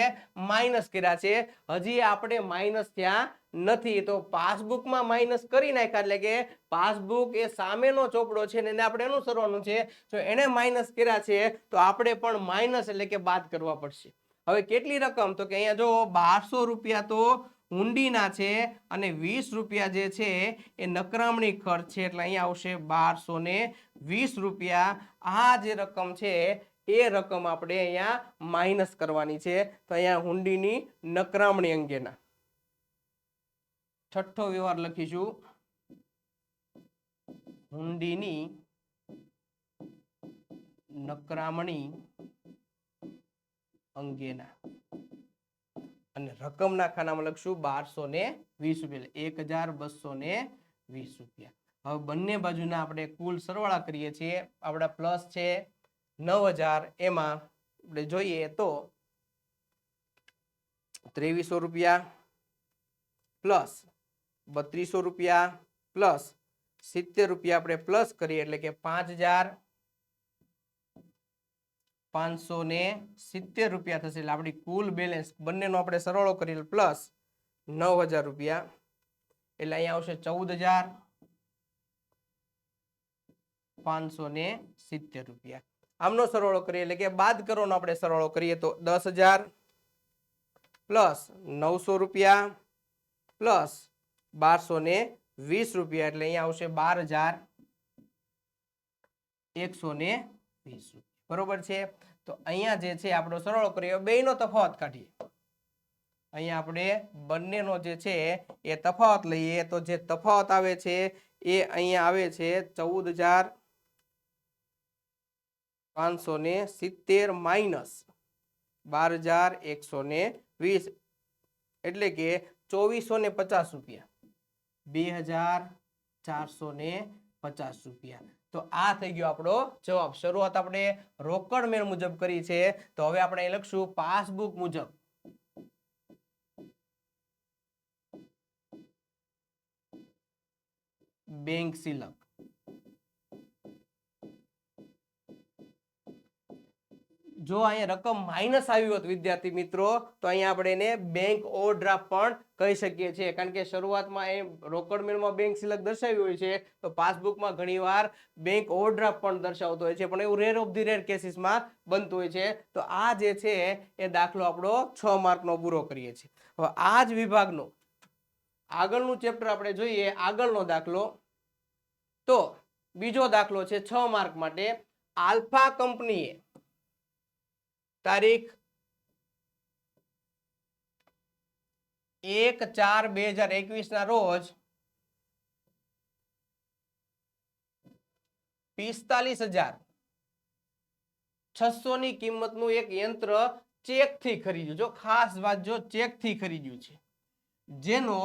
[SPEAKER 1] માઇનસ કર્યા છે. હજી આપણે માઇનસ ત્યાં નથી, તો પાસબુકમાં માઇનસ કરી નાખ્યા. એટલે કે પાસબુક એ સામેનો ચોપડો છે ને એને આપણે અનુસરવાનું છે. જો એને માઇનસ કર્યા છે તો આપણે પણ માઇનસ એટલે કે બાદ કરવા પડશે. હવે કેટલી રકમ, તો કે અહીંયા જો 1200 રૂપિયા તો હુંડીના છે અને 20 રૂપિયા જે છે એ નકરામણી ખર્ચ છે, એટલે અહીંયા આવશે 1220 રૂપિયા. આ જે રકમ છે એ રકમ આપણે અહીંયા માઇનસ કરવાની છે. તો અહીંયા હુંડીની નકરામણી અંગેના છઠ્ઠો વ્યવહાર લખીશું, હુંડીની નકરામણી અંગેના, અને રકમના ખાનામાં લખશું 1220 રૂપિયા, 1220 રૂપિયા. હવે બંને બાજુના આપણે કુલ સરવાળા કરીએ છીએ. આપણા પ્લસ છે 9000, એમાં આપણે જોઈએ તો 2300 રૂપિયા પ્લસ 3200 રૂપિયા પ્લસ 70 રૂપિયા આપણે પ્લસ કરીએ એટલે કે 5570 રૂપિયા થશે. એટલે આપણી કુલ બેલેન્સ બંનેનો આપણે સરવાળો કરીએ પ્લસ 9000 રૂપિયા, એટલે અહીંયા આવશે 14570 રૂપિયા. આમનો સરવાળો કરીએ એટલે કે બાદ કરવાનો આપણે સરવાળો કરીએ તો 10000 પ્લસ 900 રૂપિયા પ્લસ 1220 રૂપિયા, એટલે અહીંયા આવશે 12120 રૂપિયા. બરોબર છે. તો અહીંયા જે છે આપણો સરવાળો કરીએ, બેયનો તફાવત કાઢીએ. અહીંયા આપણે બંનેનો જે છે એ તફાવત લઈએ, તો જે તફાવત આવે છે એ અહીંયા આવે છે 14570 માઇનસ 12120, એટલે કે 2450 રૂપિયા, 2450 રૂપિયા. તો આ થઈ ગયો આપણો જવાબ. શરૂઆત આપણે રોકડ મેળ મુજબ કરી છે, તો હવે આપણે અહીં લખશું પાસબુક મુજબ. બેંક સિલક. જો અહીંયા રકમ માઇનસ આવી હોત વિદ્યાર્થી મિત્રો, તો અહીંયા આપણે એને બેંક ઓવરડ્રાફ્ટ પણ કહી શકીએ છીએ, કારણ કે શરૂઆતમાં એ રોકડ મેળમાં બેંક સિલક દર્શાવી હોય છે, તો પાસબુકમાં ઘણીવાર બેંક ઓવરડ્રાફ્ટ પણ દર્શાવતો હોય છે, પણ એવું રેર ઓફ ધી રેર કેસીસમાં બનતું હોય છે. તો આ જે છે એ દાખલો આપણો 6 માર્કનો પૂરો કરીએ છીએ. હવે આ જ વિભાગનો આગળનું ચેપ્ટર આપણે જોઈએ, આગળનો દાખલો. તો બીજો દાખલો છે 6 માર્ક માટે. આલ્ફા કંપનીએ તારીખ 1/4/2021 ના રોજ 45600 ની કિંમતનું એક યંત્ર ચેકથી ખરીદ્યું. જો ખાસ વાત, જો ચેકથી ખરીદ્યું છે, જેનો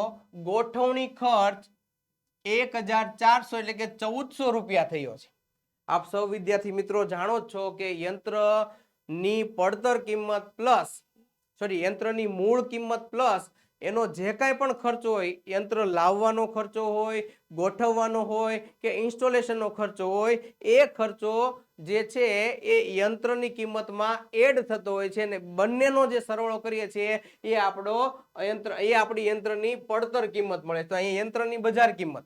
[SPEAKER 1] ગોઠવણી ખર્ચ 1400 એટલે કે 1400 રૂપિયા થયો છે. આપ સૌ વિદ્યાર્થી મિત્રો જાણો છો કે યંત્રની પડતર કિંમત પ્લસ યંત્રની મૂળ કિંમત પ્લસ એનો જે કાંઈ પણ ખર્ચો હોય, યંત્ર લાવવાનો ખર્ચો હોય, ગોઠવવાનો હોય કે ઇન્સ્ટોલેશનનો ખર્ચો હોય, એ ખર્ચો જે છે એ યંત્રની કિંમતમાં એડ થતો હોય છે, અને બંનેનો જે સરવાળો કરીએ છીએ એ આપણી યંત્રની પડતર કિંમત મળે. તો અહીંયા યંત્રની બજાર કિંમત,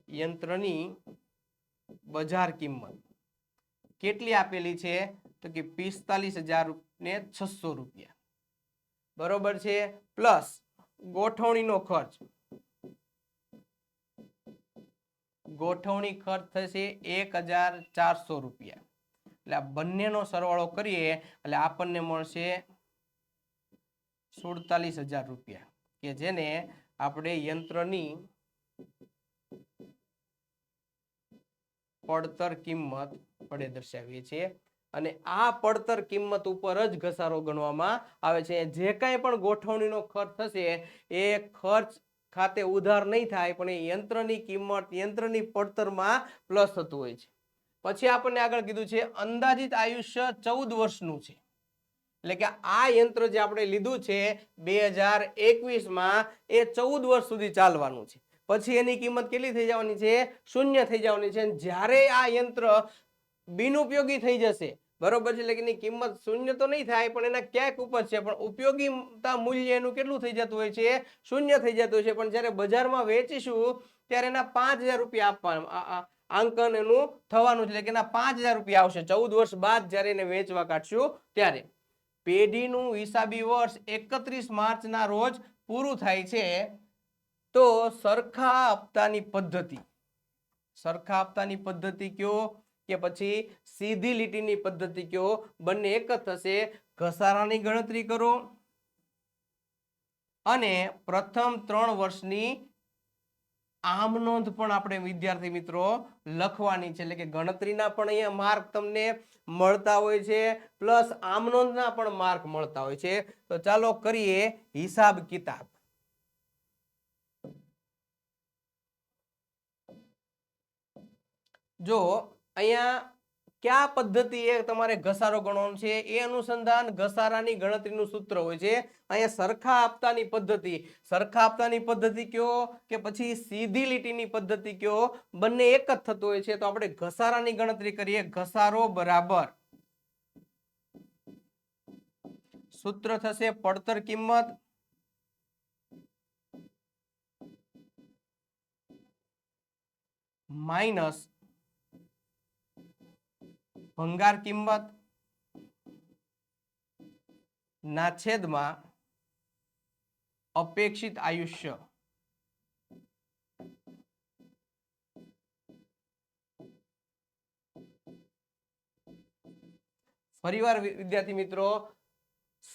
[SPEAKER 1] યંત્રની બજાર કિંમત કેટલી આપેલી છે, તો કે 45600 રૂપિયા. બરોબર છે. પ્લસ ગોઠવણીનો ખર્ચ, ગોઠવણી ખર્ચ થશે 1400 રૂપિયા. એટલે આ બંનેનો સરવાળો કરીએ એટલે આપણને મળશે 47000 રૂપિયા, કે જેને આપણે યંત્રની પડતર કિંમત વડે દર્શાવીએ છીએ. અને આ પડતર કિંમત ઉપર જ ઘસારો ગણવામાં આવે છે. જે કાંઈ પણ ગોઠવણીનો ખર્ચ થશે એ ખર્ચ ખાતે ઉધાર નહીં થાય, પણ એ યંત્રની કિંમત યંત્રની પડતરમાં પ્લસ થતું હોય છે. પછી આપણને આગળ કીધું છે અંદાજિત આયુષ્ય 14 વર્ષનું છે. એટલે કે આ યંત્ર જે આપણે લીધું છે 2021માં એ 14 વર્ષ સુધી ચાલવાનું છે. પછી એની કિંમત કેટલી થઈ જવાની છે? શૂન્ય થઈ જવાની છે. જ્યારે આ યંત્ર બિનઉપયોગી થઈ જશે, બરોબર છે, એટલે કે એની કિંમત શૂન્ય તો નહીં થાય, પણ એના ક્યાંક ઉપર છે, પણ ઉપયોગીતા મૂલ્ય એનું કેટલું થઈ જતું હોય છે? શૂન્ય થઈ જતું હોય છે. પણ જ્યારે બજારમાં વેચીશું ત્યારે એના 5000 રૂપિયા આપવાના આંકન એનું થવાનું છે, એટલે કે એના 5000 રૂપિયા આવશે 14 વર્ષ બાદ જ્યારે એને વેચવા કાઢશું ત્યારે. પેઢીનું હિસાબી વર્ષ 31 માર્ચના રોજ પૂરું થાય છે. તો સરખા હપ્તાની પદ્ધતિ કયો કે પછી સીધી લીટીની પદ્ધતિ કયો? બંને એક જ થશે. ઘસારાની ગણતરી કરો અને પ્રથમ 3 વર્ષની આમ નોંધ પણ આપણે વિદ્યાર્થી મિત્રો લખવાની છે. એટલે કે ગણતરીના પણ અહીંયા માર્ક તમને મળતા હોય છે, પ્લસ આમ નોંધના પણ માર્ક મળતા હોય છે. તો ચાલો કરીએ હિસાબ કિતાબ. જો અહીંયા કયા પદ્ધતિએ તમારે ઘસારો ગણવાનો છે એ અનુસંધાન ઘસારાની ગણતરીનું સૂત્ર હોય છે. અહીંયા સરખા હપ્તાની પદ્ધતિ કયો કે પછી સીધી લીટીની પદ્ધતિ કયો? બંને એક જ થતું હોય છે. તો આપણે ઘસારાની ગણતરી કરીએ. ઘસારો બરાબર સૂત્ર થશે પડતર કિંમત માઇનસ ભંગાર કિંમત ના છેદમાં અપેક્ષિત આયુષ્ય. ફરીવાર વિદ્યાર્થી મિત્રો,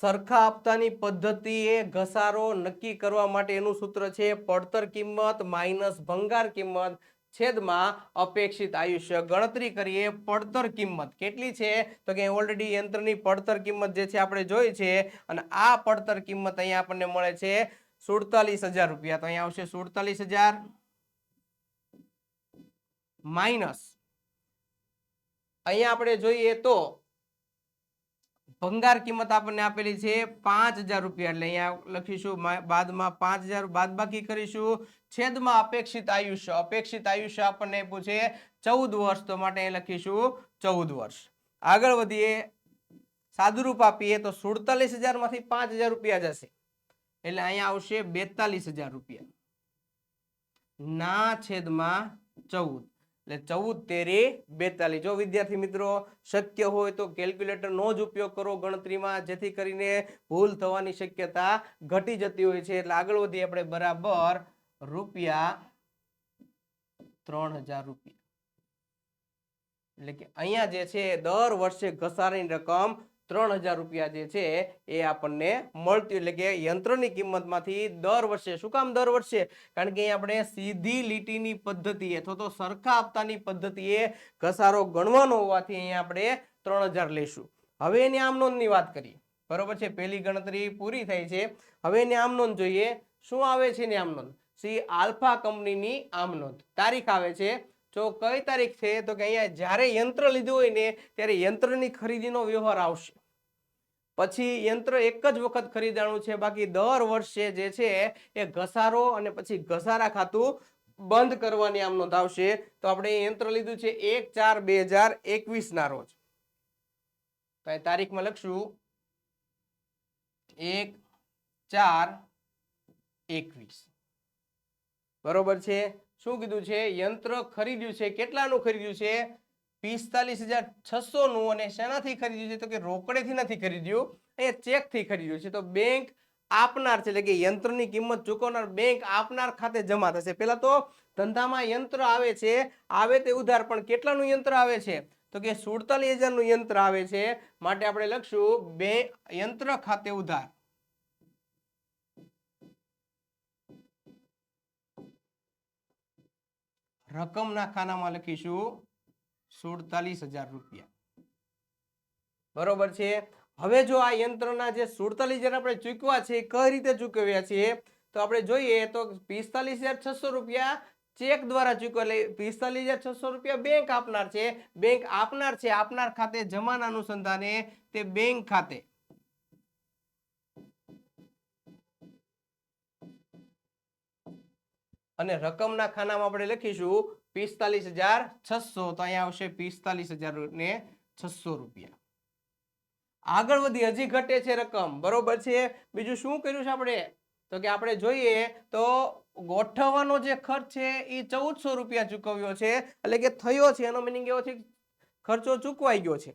[SPEAKER 1] સરખા હપ્તાની પદ્ધતિએ ઘસારો નક્કી કરવા માટે એનું સૂત્ર છે પડતર કિંમત માઇનસ ભંગાર કિંમત છેદમાં અપેક્ષિત આયુષ્ય. ગણતરી કરીએ. પડતર કિંમત કેટલી છે? તો કે ઓલરેડી યંત્રની પડતર કિંમત જે છે આપણે જોઈ છે, અને આ પડતર કિંમત અહીંયા આપણને મળે છે 47000 રૂપિયા. તો અહીંયા આવશે 47000 માઇનસ અહીંયા આપણે જોઈએ તો ભંગાર કિંમત આપણને આપેલી છે 5000 રૂપિયા. એટલે અહીંયા લખીશું બાદમાં 5000 બાદબાકી કરીશું છેદમાં અપેક્ષિત આયુષ્ય આપણને પૂછે 14 વર્ષ, તો માટે લખીશું 14 વર્ષ. આગળ વધીએ. સાદુરૂપ આપીએ તો 47000 માંથી 5000 રૂપિયા જશે, એટલે અહીંયા આવશે 42000 રૂપિયા ના છેદમાં 14. એટલે 14 તેરી 42. જો વિદ્યાર્થી મિત્રો શક્ય હોય તો કેલ્ક્યુલેટરનો જ ઉપયોગ કરો ગણતરીમાં, જેથી કરીને ભૂલ થવાની શક્યતા ઘટી જતી હોય છે. એટલે આગળ વધીએ આપણે. બરાબર રૂપિયા 3000 રૂપિયા. એટલે કે અહીંયા જે છે દર વર્ષે ઘસારાની રકમ 3000 રૂપિયા જે છે એ આપણને મળતી. એટલે કે યંત્રની કિંમતમાંથી દર વર્ષે. શું કામ દર વર્ષે? કારણ કે અહીંયા આપણે સીધી લીટીની પદ્ધતિ અથવા તો સરખા હપ્તાની પદ્ધતિએ ઘસારો ગણવાનો હોવાથી અહીંયા આપણે 3000 લઈશું. હવે એની આમ નોંધની વાત કરીએ. બરોબર છે, પહેલી ગણતરી પૂરી થઈ છે. હવે એની આમ નોંધ જોઈએ. શું આવે છે એની આમ નોંધ? સી આલ્ફા કંપનીની આમ નોંધ. તારીખ આવે છે. જો કઈ તારીખ છે? તો કે અહીંયા જ્યારે યંત્ર લીધું હોય ને ત્યારે યંત્રની ખરીદીનો વ્યવહાર આવશે. પછી યંત્ર એક જ વખત ખરીદાણું છે, બાકી દર વર્ષે જે છે એ ઘસારો અને પછી ઘસારા ખાતું બંધ કરવાની આમ નોંધ આવશે. તો આપણે યંત્ર લીધું છે 1/4/2021 ના રોજ. તો એ તારીખમાં લખશું 1/4/21. બરોબર છે. શું કીધું છે? યંત્ર ખરીદ્યું છે. કેટલાનું ખરીદ્યું છે? 45600 નું. અને શેનાથી ખરીદ્યું છે? તો કે રોકડેથી નથી ખરીદ્યું, અહીંયા ચેકથી ખરીદ્યું છે. તો બેંક આપનાર છે, એટલે કે યંત્રની કિંમત ચૂકવનાર બેંક આપનાર ખાતે જમા થશે. પહેલા તો ધંધામાં યંત્ર આવે છે, આવે તે ઉધાર, પણ કેટલાનું યંત્ર આવે છે? તો કે 47000 નું યંત્ર આવે છે. માટે આપણે લખશું યંત્ર ખાતે ઉધાર. રકમના ખાનામાં લખીશું 47000 રૂપિયા. બરોબર છે। હવે જો આ યંત્રના જે 47,000 આપણે ચૂકવા છે કઈ રીતે ચૂકવ્યા છે તો આપણે જોઈએ તો 45,600 રૂપિયા ચેક દ્વારા ચૂકવ્યા, એટલે 45,600 રૂપિયા બેંક આપનાર છે, બેંક આપનાર છે, આપનાર ખાતે જમાના અનુસંધાને તે બેંક ખાતે અને રકમના ખાનામાં આપણે લખીશું 45,600, તો અહીંયા આવશે 45,600 રૂપિયા। આગળ વધી, હજી ઘટે છે રકમ, બરોબર છે। બીજું શું કર્યું છે આપણે તો કે આપણે જોઈએ તો ગોઠવવાનો જે ખર્ચ છે એ 1400 રૂપિયા ચૂકવ્યો છે, એટલે કે થયો છે, એનો મિનિંગ એવો છે ખર્ચો ચૂકવાઈ ગયો છે।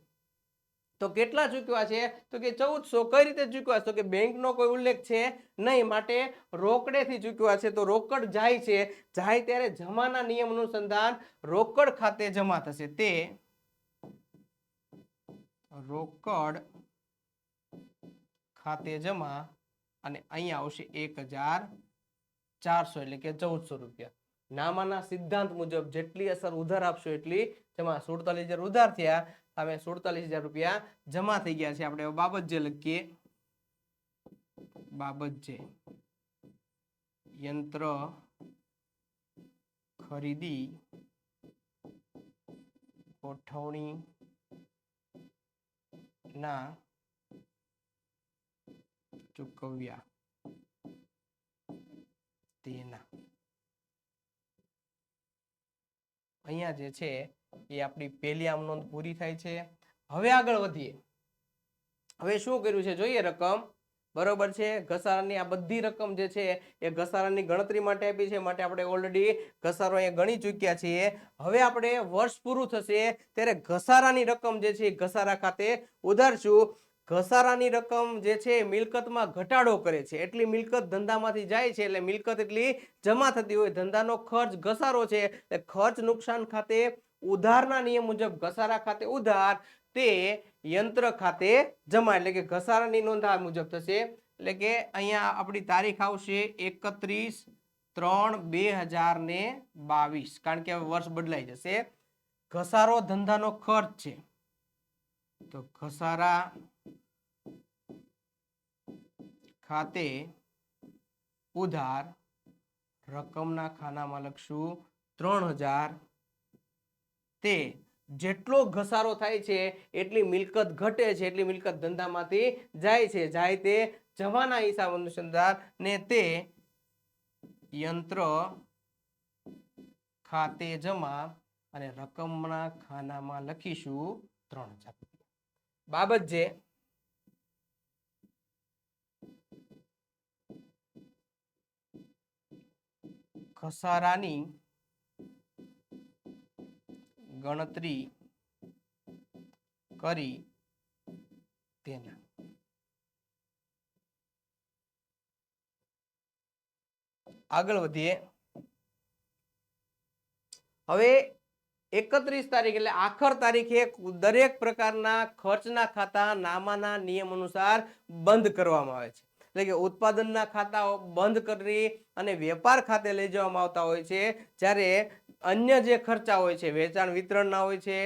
[SPEAKER 1] તો કેટલા ચૂકવ્યા છે તો કે 1400। કઈ રીતે ચૂકવ્યા તો કે બેંકનો કોઈ ઉલ્લેખ છે નહીં, માટે રોકડેથી ચૂકવ્યા છે। તો રોકડ જાય છે, જાય ત્યારે જમાના નિયમ અનુસંધાન રોકડ ખાતે જમા થશે, તે રોકડ ખાતે જમા અને અહીંયા આવશે 1,400 એટલે કે 1400 રૂપિયા। નામાના સિદ્ધાંત મુજબ જેટલી અસર ઉધાર આપશો એટલી જમા। 47,000 ઉધાર થયા, સામે 47,000 રૂપિયા જમા થઈ ગયા છે। આપણે બાબત જે લખીએ, બાબત જે યંત્ર ખરીદી ગોઠવણી ના ચૂકવ્યા તેના, અહીંયા જે છે એ આપણી પહેલી આમ નોંધ પૂરી થાય છે। હવે આગળ વધીએ, હવે શું કર્યું છે જોઈએ રકમ, બરોબર છે। ઘસારાની આ બધી રકમ જે છે એ ઘસારાની ગણતરી માટે આપી છે, માટે આપણે ઓલરેડી ઘસારો અહીંયા ગણી ચૂક્યા છીએ। હવે આપણે વર્ષ પૂરું થશે ત્યારે ઘસારાની રકમ જે છે ઘસારા ખાતે ઉધારશું। ઘસારાની રકમ જે છે મિલકતમાં ઘટાડો કરે છે, એટલી મિલકત ધંધામાંથી જાય છે, એટલે મિલકત એટલી જમા થતી હોય, ધંધાનો ખર્ચ ઘસારો છે, એટલે ખર્ચ નુકસાન ખાતે ઉધારના નિયમ મુજબ ઘસારા ખાતે ઉધાર, તે યંત્ર ખાતે જમા, એટલે કે ઘસારાની નોંધ આ મુજબ થશે। એટલે કે અહીંયા આપણી તારીખ આવશે 31/3/2022, કારણ કે હવે વર્ષ બદલાઈ જશે। ઘસારો ધંધાનો ખર્ચ છે, તો ઘસારા ખાતે ઉધાર, રકમના ખાનામાં લખશું 3,000, તે જેટલો ઘસારો થાય છે એટલી મિલકત ઘટે છે, એટલી મિલકત ધંધામાંથી જાય છે, જાય તે જમાના હિસાબ અનુસંધાન ને તે યંત્ર ખાતે જમા અને રકમના ખાનામાં લખીશું 3,000। બાબત જે ઘસારાની ગણતરી કરી તેના, આગળ વધીએ। હવે 31 તારીખ એટલે આખર તારીખે દરેક પ્રકારના ખર્ચના ખાતા નામાના નિયમ અનુસાર બંધ કરવામાં આવે છે, એટલે કે ઉત્પાદનના ખાતાઓ બંધ કરી અને વેપાર ખાતે લઈ જવામાં આવતા હોય છે, જ્યારે અન્ય જે ખર્ચા હોય છે, વેચાણ વિતરણના હોય છે,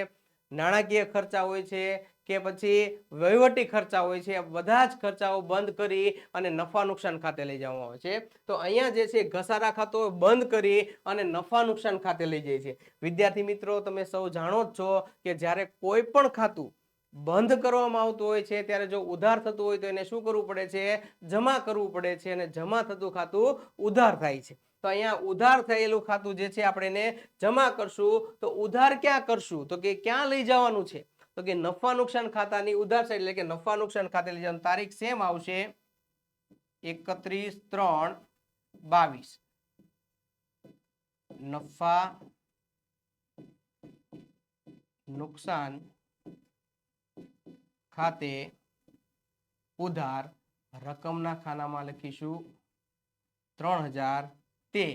[SPEAKER 1] નાણાકીય ખર્ચા હોય છે કે પછી વહીવટી ખર્ચા હોય છે, બધા જ ખર્ચાઓ બંધ કરી અને નફા નુકસાન ખાતે લઈ જવામાં આવે છે। તો અહીંયા જે છે ઘસારા ખાતો બંધ કરી અને નફા નુકસાન ખાતે લઈ જાય છે। વિદ્યાર્થી મિત્રો, તમે સૌ જાણો જ છો કે જ્યારે કોઈ પણ ખાતું બંધ કરવામાં આવતું હોય છે ત્યારે જો ઉધાર થતું હોય તો એને શું કરવું પડે છે, જમા કરવું પડે છે, અને જમા થતું ખાતું ઉધાર થાય છે। તો અહીંયા ઉધાર થયેલું ખાતું જે છે આપણે એને જમા કરશું, તો ઉધાર ક્યાં કરશું તો કે ક્યાં લઈ જવાનું છે તો કે નફા નુકસાન ખાતાની ઉધાર સાઈડ, એટલે કે નફા નુકસાન ખાતે લઈ જવાનું। તારીખ સેમ આવશે 31/3/22, નફા નુકસાન ખાતે ઉધાર, રકમના ખાનામાં લખીશું 3,000, તે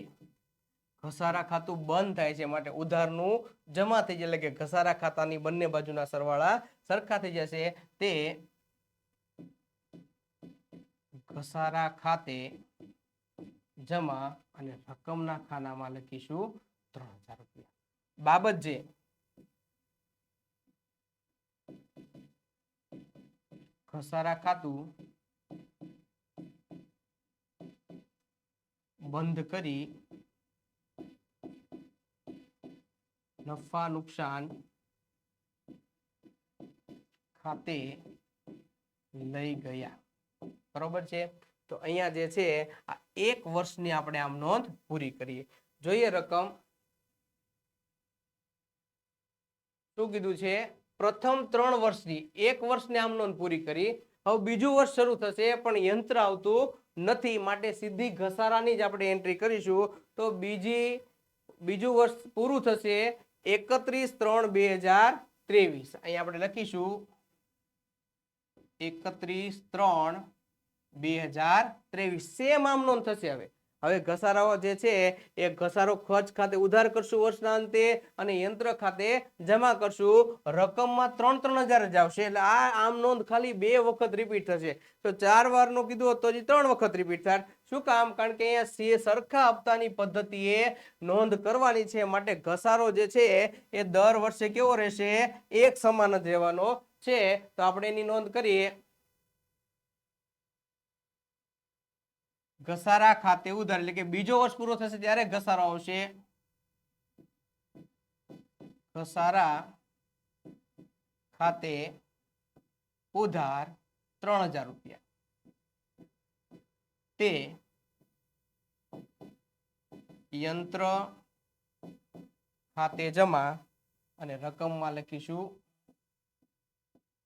[SPEAKER 1] ઘસારા ખાતું બંધ થાય છે, માટે ઉધારનું જમા થઈ જાય, એટલે કે ઘસારા ખાતાની બંને બાજુના સરવાળા સરખા થઈ જશે, તે ઘસારા ખાતે જમા અને રકમના ખાનામાં લખીશું 3,000 રૂપિયા। બાબત જે ઘસારા ખાતું બંધ કરી નફા નુકસાન ખાતે લઈ ગયા. બરોબર છે. તો અહીંયા જે છે આ 1 વર્ષની આપણે આમ નોંધ પૂરી કરીએ. જોઈએ રકમ શું કીધું છે, પ્રથમ 3 વર્ષની 1 વર્ષની આમ નોંધ પૂરી કરી. હવે બીજું વર્ષ શરૂ થશે પણ યંત્ર આવતું નથી, માટે સીધી ઘસારાની જ આપણે એન્ટ્રી કરીશું. તો બીજું વર્ષ પૂરું થશે 31/3/2023. અહીંયા આપણે લખીશું 31/3/2023. સેમ આમ નોંધ થશે. હવે ઘસારાઓ જે છે એ ઘસારો ખર્ચ ખાતે ઉધાર કરશું વર્ષના અંતે અને યંત્ર ખાતે જમા કરશું. રકમમાં 3,000 જ આવશે. એટલે આ આમ નોંધ ખાલી 2 વખત રિપીટ થશે. તો 4 વારનું કીધું હોત તો 3 વખત રિપીટ થાય. શું કામ? કારણ કે અહીંયા સરખા હપ્તાની પદ્ધતિએ નોંધ કરવાની છે, માટે ઘસારો જે છે એ દર વર્ષે કેવો રહેશે, એક સમાન જ રહેવાનો છે. તો આપણે એની નોંધ કરીએ. ઘસારા ખાતે ઉધાર એટલે કે બીજો વર્ષ પૂરો થશે ત્યારે ઘસારો આવશે. ઘસારા ખાતે ઉધાર 3,000 રૂપિયા. તે યંત્ર ખાતે જમા અને રકમમાં લખીશું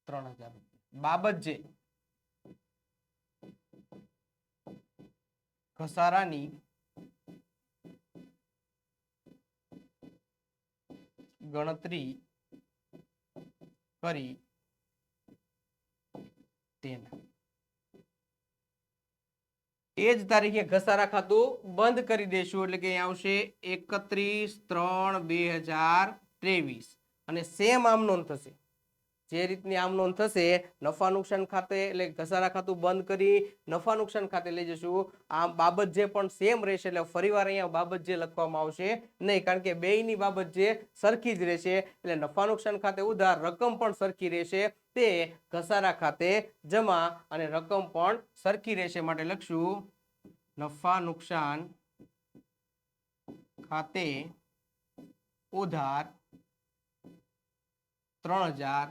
[SPEAKER 1] 3,000 રૂપિયા. બાબત જે ઘસારાની ગણતરી કરી તેના એ જ તારીખે ઘસારા ખાતું બંધ કરી દેશું. એટલે કે અહીંયા આવશે 31/3/2023 અને સેમ આમ નોંધ થશે. જે રીતની આમ નોંધ થશે, નફા નુકસાન ખાતે એટલે ઘસારા ખાતું બંધ કરી નફા નુકસાન ખાતે લઈ જશું. આમ બાબત જે પણ સેમ રહેશે. એટલે ફરીવાર અહીંયા બાબત જે લખવામાં આવશે નહીં, કારણ કે બેયની બાબત જે સરખી જ રહેશે. એટલે નફા નુકસાન ખાતે ઉધાર, રકમ પણ સરખી રહેશે. તે ઘસારા ખાતે જમા અને રકમ પણ સરખી રહેશે. માટે લખશું નફા નુકસાન ખાતે ઉધાર 3,000.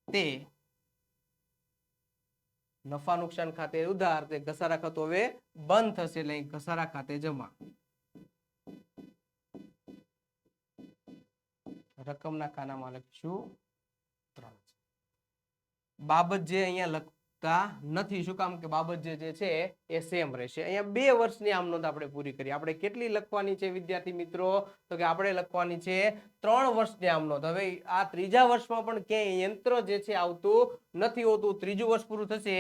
[SPEAKER 1] તે નફા નુકસાન ખાતે ઉધાર, તે ઘસારા ખાતું હવે બંધ થશે. એટલે ઘસારા ખાતે જમા. રકમના ખાનામાં લખીશું 3,000. બાબત જે અહીંયા લખતા નથી. શું કામ? કે બાબત જે છે એ સેમ રહેશે. અહીંયા 2 વર્ષની આમ નોંધ આપણે પૂરી કરી. આપણે કેટલી લખવાની છે વિદ્યાર્થી મિત્રો? તો કે આપણે લખવાની છે 3 વર્ષની આમ નોંધ. હવે આ ત્રીજા વર્ષમાં પણ ક્યાંય યંત્ર જે છે આવતું નથી હોતું. ત્રીજું વર્ષ પૂરું થશે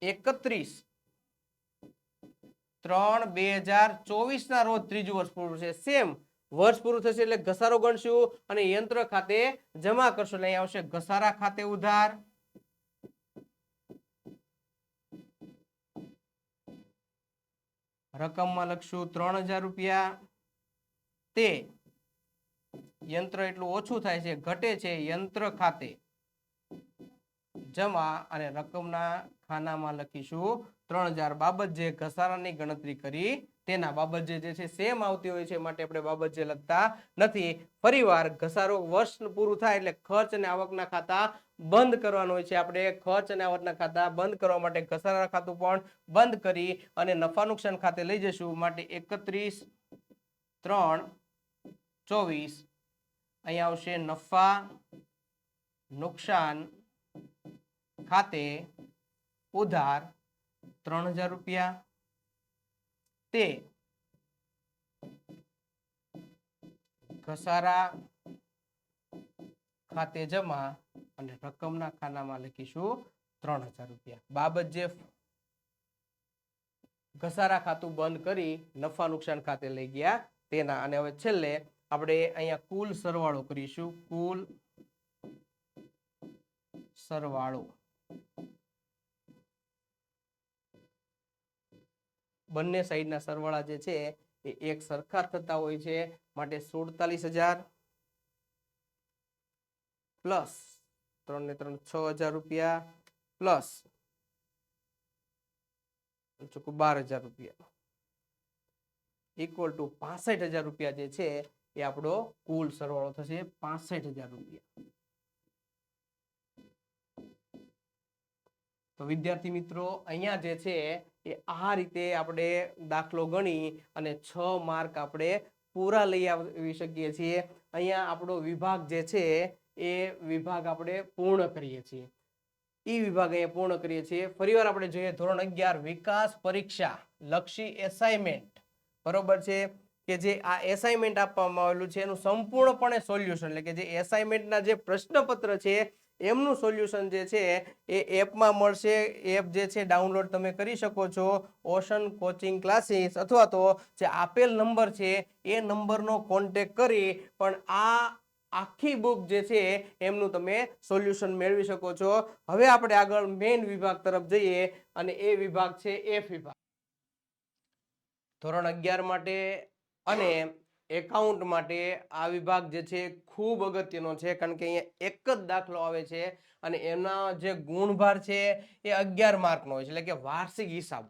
[SPEAKER 1] 31/3/2024 ના રોજ ત્રીજું વર્ષ પૂરું છે. સેમ વર્ષ પૂરું થશે એટલે ઘસારો ગણશું અને યંત્ર ખાતે જમા કરશું. એટલે અહીં આવશે ઘસારા ખાતે ઉધાર રકમમાં લખશું 3,000 રૂપિયા. તે યંત્ર એટલું ઓછું થાય છે, ઘટે છે, યંત્ર ખાતે જમા અને રકમના ખાનામાં લખીશું 3,000. બાબત જે ઘસારાની ગણતરી કરી તેના. બાબત જે છે સેમ આવતી હોય છે, માટે આપણે બાબત જે લખતા નથી. ફરીવાર ઘસારો વર્ષ પૂરું થાય એટલે ખર્ચ અને આવકના ખાતા બંધ કરવાનું હોય છે. આપણે ખર્ચ અને આવકના ખાતા બંધ કરવા માટે ઘસારા ખાતું પણ બંધ કરી અને નફા નુકસાન ખાતે લઈ જશું. માટે 31/3/24 અહીંયા આવશે નફા નુકસાન ખાતે ઉધાર 3,000 રૂપિયા. તે ઘસારા ખાતે જમા અને રકમના ખાનામાં લખીશું 3,000 રૂપિયા. બાબત જે ઘસારા ખાતું બંધ કરી નફા નુકસાન ખાતે લઈ ગયા તેના. અને હવે છેલ્લે આપણે અહીંયા કુલ સરવાળો કરીશું. કુલ સરવાળો બંને સાઈડના સરવાળા જે છે એ એક સરખા થતા હોય છે, માટે 47,000 પ્લસ 3 ને 3 6000 રૂપિયા પ્લસ 12000 રૂપિયા ઇક્વલ ટુ 65000 રૂપિયા જે છે એ આપણો કુલ સરવાળો થશે 65000 રૂપિયા. તો વિદ્યાર્થી મિત્રો અહીંયા જે છે એ આ રીતે આપણે દાખલો ગણી અને 6 માર્ક આપણે પૂરા લઈ આવી શકીએ છીએ. અહીંયા આપણો વિભાગ જે છે એ વિભાગ આપણે પૂર્ણ કરીએ છીએ. ઈ વિભાગ અહીંયા પૂર્ણ કરીએ છીએ. ફરીવાર આપણે જોઈએ ધોરણ 11 વિકાસ પરીક્ષા લક્ષી એસાઇનમેન્ટ, બરોબર છે, કે જે આ એસાઇનમેન્ટ આપવામાં આવેલું છે એનું સંપૂર્ણપણે સોલ્યુશન એટલે કે જે એસાઇનમેન્ટના જે પ્રશ્નપત્ર છે એમનું સોલ્યુશન જે છે એ એપમાં મળશે. એપ જે છે ડાઉનલોડ તમે કરી શકો છો ઓશન કોચિંગ ક્લાસીસ, અથવા તો જે આપેલ નંબર છે એ નંબરનો કોન્ટેક્ટ કરી પણ આ આખી બુક જે છે એમનું તમે સોલ્યુશન મેળવી શકો છો. હવે આપણે આગળ મેઇન વિભાગ તરફ જઈએ અને એ વિભાગ છે એફ વિભાગ. ધોરણ 11 માટે અને એકાઉન્ટ માટે આ વિભાગ જે છે ખૂબ અગત્યનો છે, કારણ કે અહીંયા એક જ દાખલો આવે છે અને એના જે ગુણભાર છે એ 11 માર્કનો હોય છે, એટલે કે વાર્ષિક હિસાબ.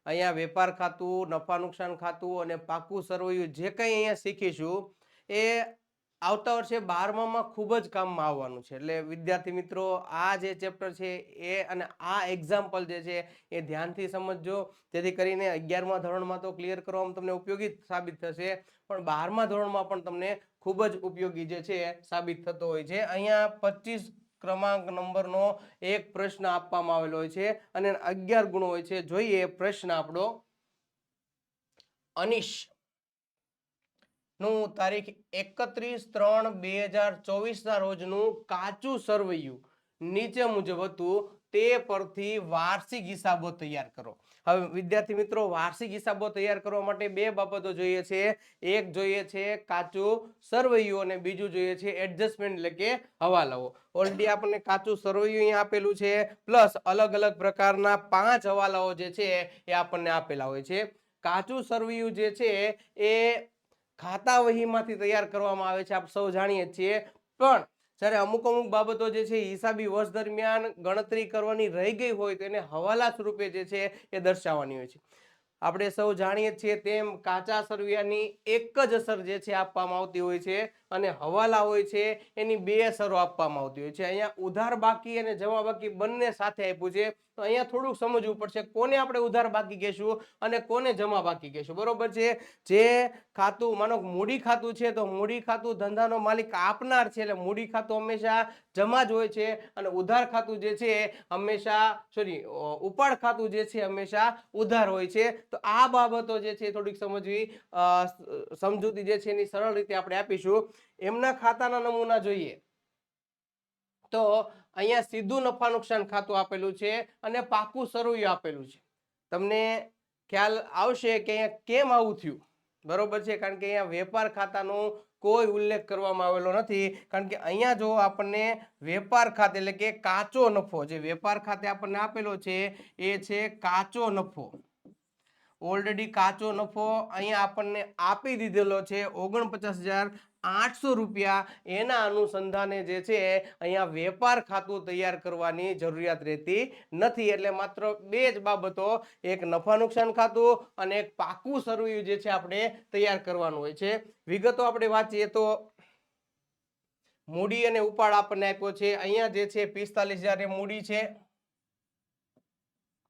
[SPEAKER 1] અહીંયા વેપાર ખાતું, નફા નુકસાન ખાતું અને પાકું સરવૈયું જે કંઈ અહીંયા શીખીશું એ આવતા વર્ષે 12માં ખૂબ જ કામમાં આવવાનું છે. એટલે વિદ્યાર્થી મિત્રો આ જે ચેપ્ટર છે એ અને આ એક્ઝામ્પલ જે છે એ ધ્યાનથી સમજજો, જેથી કરીને 11મા ધોરણમાં તો ક્લિયર કરવામાં તમને ઉપયોગી સાબિત થશે, પણ 12મા ધોરણમાં પણ તમને ખૂબ જ ઉપયોગી જે છે સાબિત થતો હોય છે. અહીંયા 25 ક્રમાંક નંબરનો એક પ્રશ્ન આપવામાં આવેલો હોય છે અને 11 ગુણો હોય છે. જોઈએ પ્રશ્ન આપણો. અનિશ નું તારીખ 31/3/2024 ના રોજનું કાચું સરવૈયું નીચે મુજબ હતું, તે પરથી વાર્ષિક હિસાબો તૈયાર કરો. હવે વિદ્યાર્થી મિત્રો વાર્ષિક હિસાબો તૈયાર કરવા માટે બે બાબતો જોઈએ છે. એક જોઈએ છે કાચું સરવૈયું અને બીજું જોઈએ છે એડજસ્ટમેન્ટ એટલે કે હવાલાઓ. ઓલરેડી આપણને કાચું સરવૈયું અહીંયા આપેલું છે, પ્લસ અલગ અલગ પ્રકારના 5 હવાલાઓ જે છે એ આપણને આપેલા હોય છે. કાચું સરવૈયું જે છે એ ખાતા વહીમાંથી તૈયાર કરવામાં આવે છે, આપ સૌ જાણીએ છીએ, પણ જ્યારે અમુક બાબતો જે છે હિસાબી વર્ષ દરમિયાન ગણતરી કરવાની રહી ગઈ હોય તો એને હવાલા સ્વરૂપે જે છે એ દર્શાવવાની હોય છે. આપણે સૌ જાણીએ છીએ તેમ કાચા સરવૈયાની એક જ અસર જે છે આપવામાં આવતી હોય છે અને હવાલા હોય છે એની બે અસરો આપવામાં આવતી હોય છે. અહીંયા ઉધાર બાકી અને જમા બાકી બંને સાથે આપ્યું છે, તો અહીંયા થોડુંક સમજવું પડશે કોને આપણે ઉધાર બાકી કહેશું અને કોને જમા બાકી કહેશું, બરોબર છે. જે ખાતું માનો મૂડી ખાતું છે તો મૂડી ખાતું ધંધાનો માલિક આપનાર છે, એટલે મૂડી ખાતું હંમેશા જમા જ હોય છે અને ઉધાર ખાતું જે છે હંમેશા ઉપાડ ખાતું જે છે હંમેશા ઉધાર હોય છે. તો આ બાબતો જે છે થોડીક સમજવી, સમજૂતી જે છે એની સરળ રીતે આપણે આપીશું. એમના ખાતાના નમૂના જોઈએ તો અહીંયા સીધું નફા નુકસાન ખાતું આપેલું છે અને પાકું સરવૈયું આપેલું છે. તમને ખ્યાલ આવશે કે અહીંયા કેમ આવું થયું, બરોબર છે, કારણ કે અહીંયા વેપાર ખાતાનો કોઈ ઉલ્લેખ કરવામાં આવેલો નથી. કારણ કે અહીંયા જો આપણને વેપાર ખાતે એટલે કે કાચો નફો જે વેપાર ખાતે આપણને આપેલો છે એ છે કાચો નફો. ઓલરેડી કાચો નફો અહીંયા આપણને આપી દીધેલો છે 49,800 રૂપિયા. એના અનુસંધાને જે છે અહીંયા વેપાર ખાતું તૈયાર કરવાની જરૂરિયાત રહેતી નથી. એટલે માત્ર બે જ બાબતો, એક નફા નુકસાન ખાતું અને એક પાકું સરવૈયું જે છે આપણે તૈયાર કરવાનું હોય છે. વિગતો આપણે વાંચીએ તો મૂડી અને ઉપાડ આપણને આપ્યો છે. અહીંયા જે છે 45,000 એ મૂડી છે,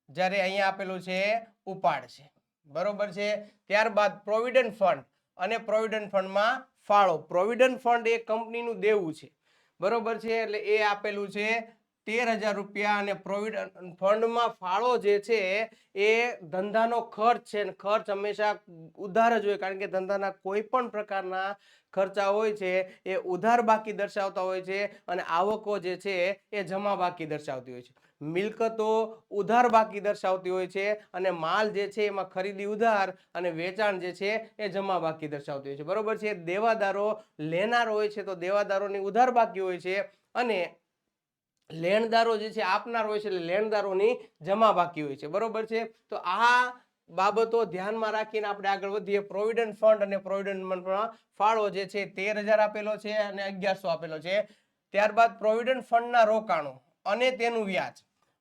[SPEAKER 1] જ્યારે અહીંયા આપેલું છે ઉપાડ છે, બરોબર છે. ત્યારબાદ પ્રોવિડન્ટ ફંડ અને પ્રોવિડન્ટ ફંડમાં ફાળો. પ્રોવિડન્ટ ફંડ એ કંપનીનું દેવું છે, બરોબર છે, એટલે એ આપેલું છે 13,000 રૂપિયા અને પ્રોવિડન્ટ ફંડમાં ફાળો જે છે એ ધંધાનો ખર્ચ છે. ખર્ચ હંમેશા ઉધાર જ હોય, કારણ કે ધંધાના કોઈ પણ પ્રકારના ખર્ચા હોય છે એ ઉધાર બાકી દર્શાવતા હોય છે અને આવકો જે છે એ જમા બાકી દર્શાવતી હોય છે. મિલકતો ઉધાર બાકી દર્શાવતી હોય છે અને માલ જે છે એમાં ખરીદી ઉધાર અને વેચાણ જે છે એ જમા બાકી દર્શાવતી હોય છે, બરોબર છે. દેવાદારો લેનાર હોય છે તો દેવાદારોની ઉધાર બાકી હોય છે અને લેણદારો જે છે આપનાર હોય છે એટલે લેણદારોની જમા બાકી હોય છે, બરોબર છે. તો આ બાબતો ધ્યાનમાં રાખીને આપણે આગળ વધીએ. પ્રોવિડન્ટ ફંડ અને પ્રોવિડન્ટ ફંડમાં ફાળો જે છે 13,000 આપેલો છે અને 1100 આપેલો છે. ત્યારબાદ પ્રોવિડન્ટ ફંડના રોકાણો અને તેનું વ્યાજ.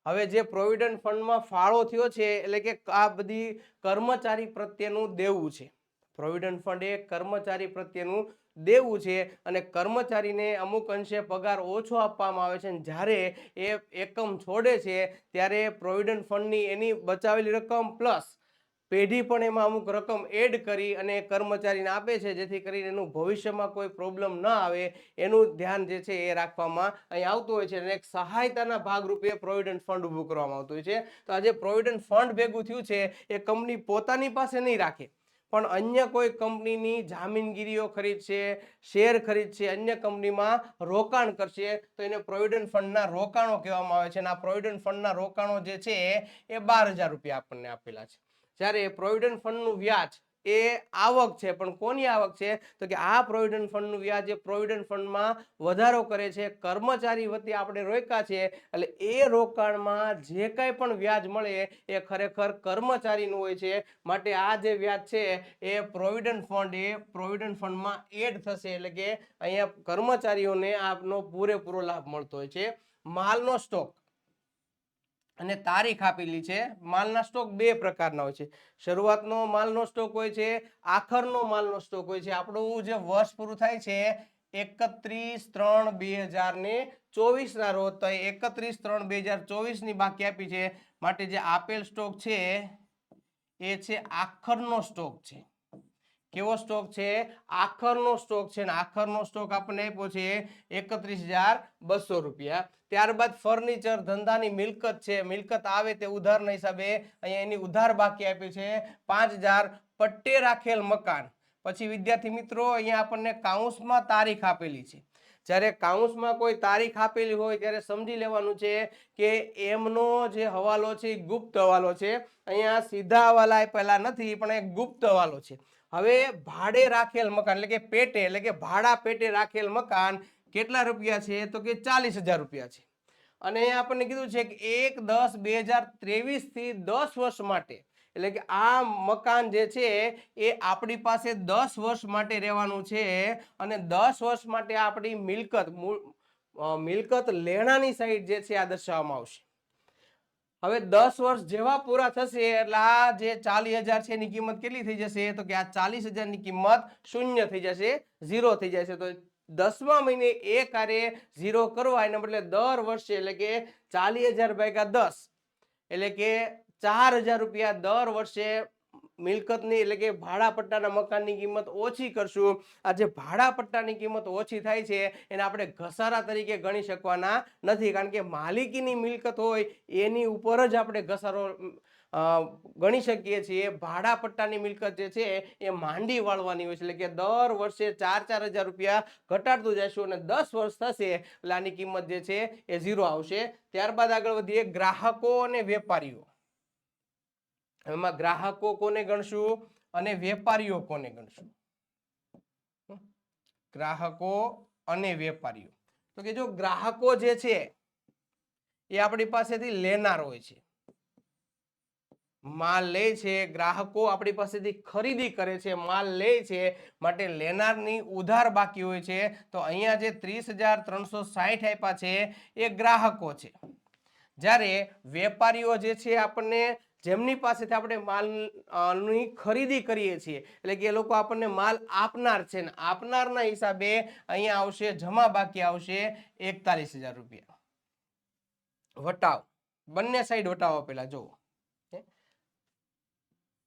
[SPEAKER 1] હવે જે પ્રોવિડન્ટ ફંડમાં ફાળો થયો છે એટલે કે આ બધી કર્મચારી પ્રત્યેનું દેવું છે. પ્રોવિડન્ટ ફંડ એ કર્મચારી પ્રત્યેનું દેવું છે અને કર્મચારીને અમુક અંશે પગાર ઓછો આપવામાં આવે છે અને જ્યારે એ એકમ છોડે છે ત્યારે પ્રોવિડન્ટ ફંડની એની બચાવેલી રકમ પ્લસ પેઢી પણ એમાં અમુક રકમ એડ કરી અને કર્મચારીને આપે છે, જેથી કરીને એનું ભવિષ્યમાં કોઈ પ્રોબ્લેમ ન આવે એનું ધ્યાન જે છે એ રાખવામાં અહીં આવતું હોય છે અને એક સહાયતાના ભાગરૂપે પ્રોવિડન્ટ ફંડ ઊભું કરવામાં આવતું હોય છે. તો આ જે પ્રોવિડન્ટ ફંડ ભેગું થયું છે એ કંપની પોતાની પાસે નહીં રાખે, પણ અન્ય કોઈ કંપનીની જામીનગીરીઓ ખરીદશે, શેર ખરીદશે, અન્ય કંપનીમાં રોકાણ કરશે તો એને પ્રોવિડન્ટ ફંડના રોકાણો કહેવામાં આવે છે. અને આ પ્રોવિડન્ટ ફંડના રોકાણો જે છે એ 12,000 રૂપિયા આપણને આપેલા છે. જ્યારે પ્રોવિડન્ટ ફંડનું વ્યાજ એ આવક છે, પણ કોની આવક છે તો કે આ પ્રોવિડન્ટ ફંડનું વ્યાજ એ પ્રોવિડન્ટ ફંડમાં વધારો કરે છે, કર્મચારી વતી આપણે રોક્યા છે એટલે એ રોકાણમાં જે કાંઈ પણ વ્યાજ મળે એ ખરેખર કર્મચારીનું હોય છે. માટે આ જે વ્યાજ છે એ પ્રોવિડન્ટ ફંડમાં એડ થશે એટલે કે અહીંયા કર્મચારીઓને આપનો પૂરેપૂરો લાભ મળતો હોય છે. માલનો સ્ટોક અને તારીખ આપેલી છે. માલના સ્ટોક બે પ્રકારના હોય છે. શરૂઆતનો માલનો સ્ટોક હોય છે, આખરનો માલનો સ્ટોક હોય છે. આપણું જે વર્ષ પૂરું થાય છે 31/3/2024 ના રોજ, તો 31/3/2024 ની બાકી આપી છે. માટે જે આપેલ સ્ટોક છે એ છે આખરનો સ્ટોક છે. કેવો સ્ટોક છે? આખરનો સ્ટોક છે. અને આખરનો સ્ટોક આપણને આપ્યો છે 31,200 રૂપિયા. ત્યારબાદ ફર્નિચર ધંધાની મિલકત છે. મિલકત આવે તે ઉધારના હિસાબે અહીંયા એની ઉધાર બાકી આપી છે 5,000. પટ્ટે રાખેલ મકાન. પછી વિદ્યાર્થી મિત્રો અહીંયા આપણને કાઉન્સમાં તારીખ આપેલી છે. જ્યારે કાઉન્સમાં કોઈ તારીખ આપેલી હોય ત્યારે સમજી લેવાનું છે કે એમનો જે હવાલો છે એ ગુપ્ત હવાલો છે. અહીંયા સીધા હવાલા આપેલા નથી, પણ એક ગુપ્ત હવાલો છે. હવે ભાડે રાખેલ મકાન એટલે કે પેટે એટલે કે ભાડા પેટે રાખેલ મકાન કેટલા રૂપિયા છે તો કે 40,000 રૂપિયા છે. અને આપણને કીધું છે કે 1/10/2023 થી 10 વર્ષ માટે એટલે કે આ મકાન જે છે એ આપણી પાસે 10 વર્ષ માટે રહેવાનું છે અને 10 વર્ષ માટે આપણી મિલકત લેણાની સાઈડ જે છે આ દર્શાવવામાં આવશે. હવે 10 વર્ષ જેવા પૂરા થશે એટલે આ જે 40,000 છે એની કિંમત કેટલી થઈ જશે તો કે આ 40,000 ની કિંમત શૂન્ય થઈ જશે, ઝીરો થઈ જશે. તો 10મા મહિને એ કાર્ય ઝીરો કરવા એના બદલે દર વર્ષે એટલે કે 40,000 ભાગ્યા 10 એટલે કે 4,000 રૂપિયા દર વર્ષે મિલકતની એટલે કે ભાડા પટ્ટાના મકાનની કિંમત ઓછી કરશું. આ જે ભાડા પટ્ટાની કિંમત ઓછી થાય છે એને આપણે ઘસારા તરીકે ગણી શકવાના નથી, કારણ કે માલિકીની મિલકત હોય એની ઉપર જ આપણે ઘસારો ગણી શકીએ છીએ. ભાડા પટ્ટાની મિલકત જે છે એ માંડી વાળવાની હોય છે એટલે કે દર વર્ષે 4,000 રૂપિયા ઘટાડતું જઈશું અને 10 વર્ષ થશે એટલે આની કિંમત જે છે એ ઝીરો આવશે. ત્યારબાદ આગળ વધીએ ગ્રાહકો અને વેપારીઓ. એમાં ગ્રાહકો કોને ગણશું અને વેપારીઓ કોને ગણશું? ગ્રાહકો અને વેપારીઓ. તો કે જો ગ્રાહકો જે છે એ આપણી પાસેથી લેનાર હોય છે, માલ લે છે. ગ્રાહકો આપણી પાસેથી ખરીદી કરે છે, માલ લે છે, માટે લેનારની ઉધાર બાકી હોય છે. તો અહીંયા જે 30,360 આપ્યા છે એ ગ્રાહકો છે. જ્યારે વેપારીઓ જે છે આપણને જેમની પાસેથી આપણે માલની ખરીદી કરીએ છીએ એટલે કે એ લોકો આપણને માલ આપનાર છે ને આપનારના હિસાબે અહીંયા આવશે જમા બાકી આવશે 41,000 રૂપિયા. વટાવ બંને સાઈડ વટાવ આપેલા જુઓ,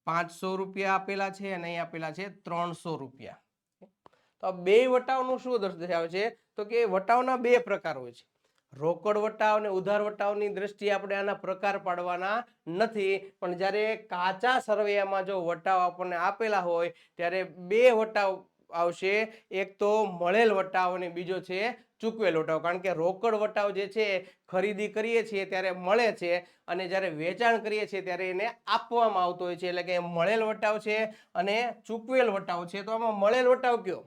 [SPEAKER 1] 500 રૂપિયા આપેલા છે અને અહીં આપેલા છે 300 રૂપિયા. તો બે વટાવનું શું દર્શાવે છે તો કે વટાવના બે પ્રકાર હોય છે. રોકડ વટાવ અને ઉધાર વટાવની દ્રષ્ટિએ આપણે આના પ્રકાર પાડવાના નથી, પણ જ્યારે કાચા સરવૈયામાં જો વટાવ આપણને આપેલા હોય ત્યારે બે વટાવ આવશે. એક તો મળેલ વટાવ અને બીજો છે ચૂકવેલ વટાવ. કારણ કે રોકડ વટાવ જે છે ખરીદી કરીએ છીએ ત્યારે મળે છે અને જ્યારે વેચાણ કરીએ છીએ ત્યારે એને આપવામાં આવતો હોય છે, એટલે કે મળેલ વટાવ છે અને ચૂકવેલ વટાવ છે. તો આમાં મળેલ વટાવ કયો?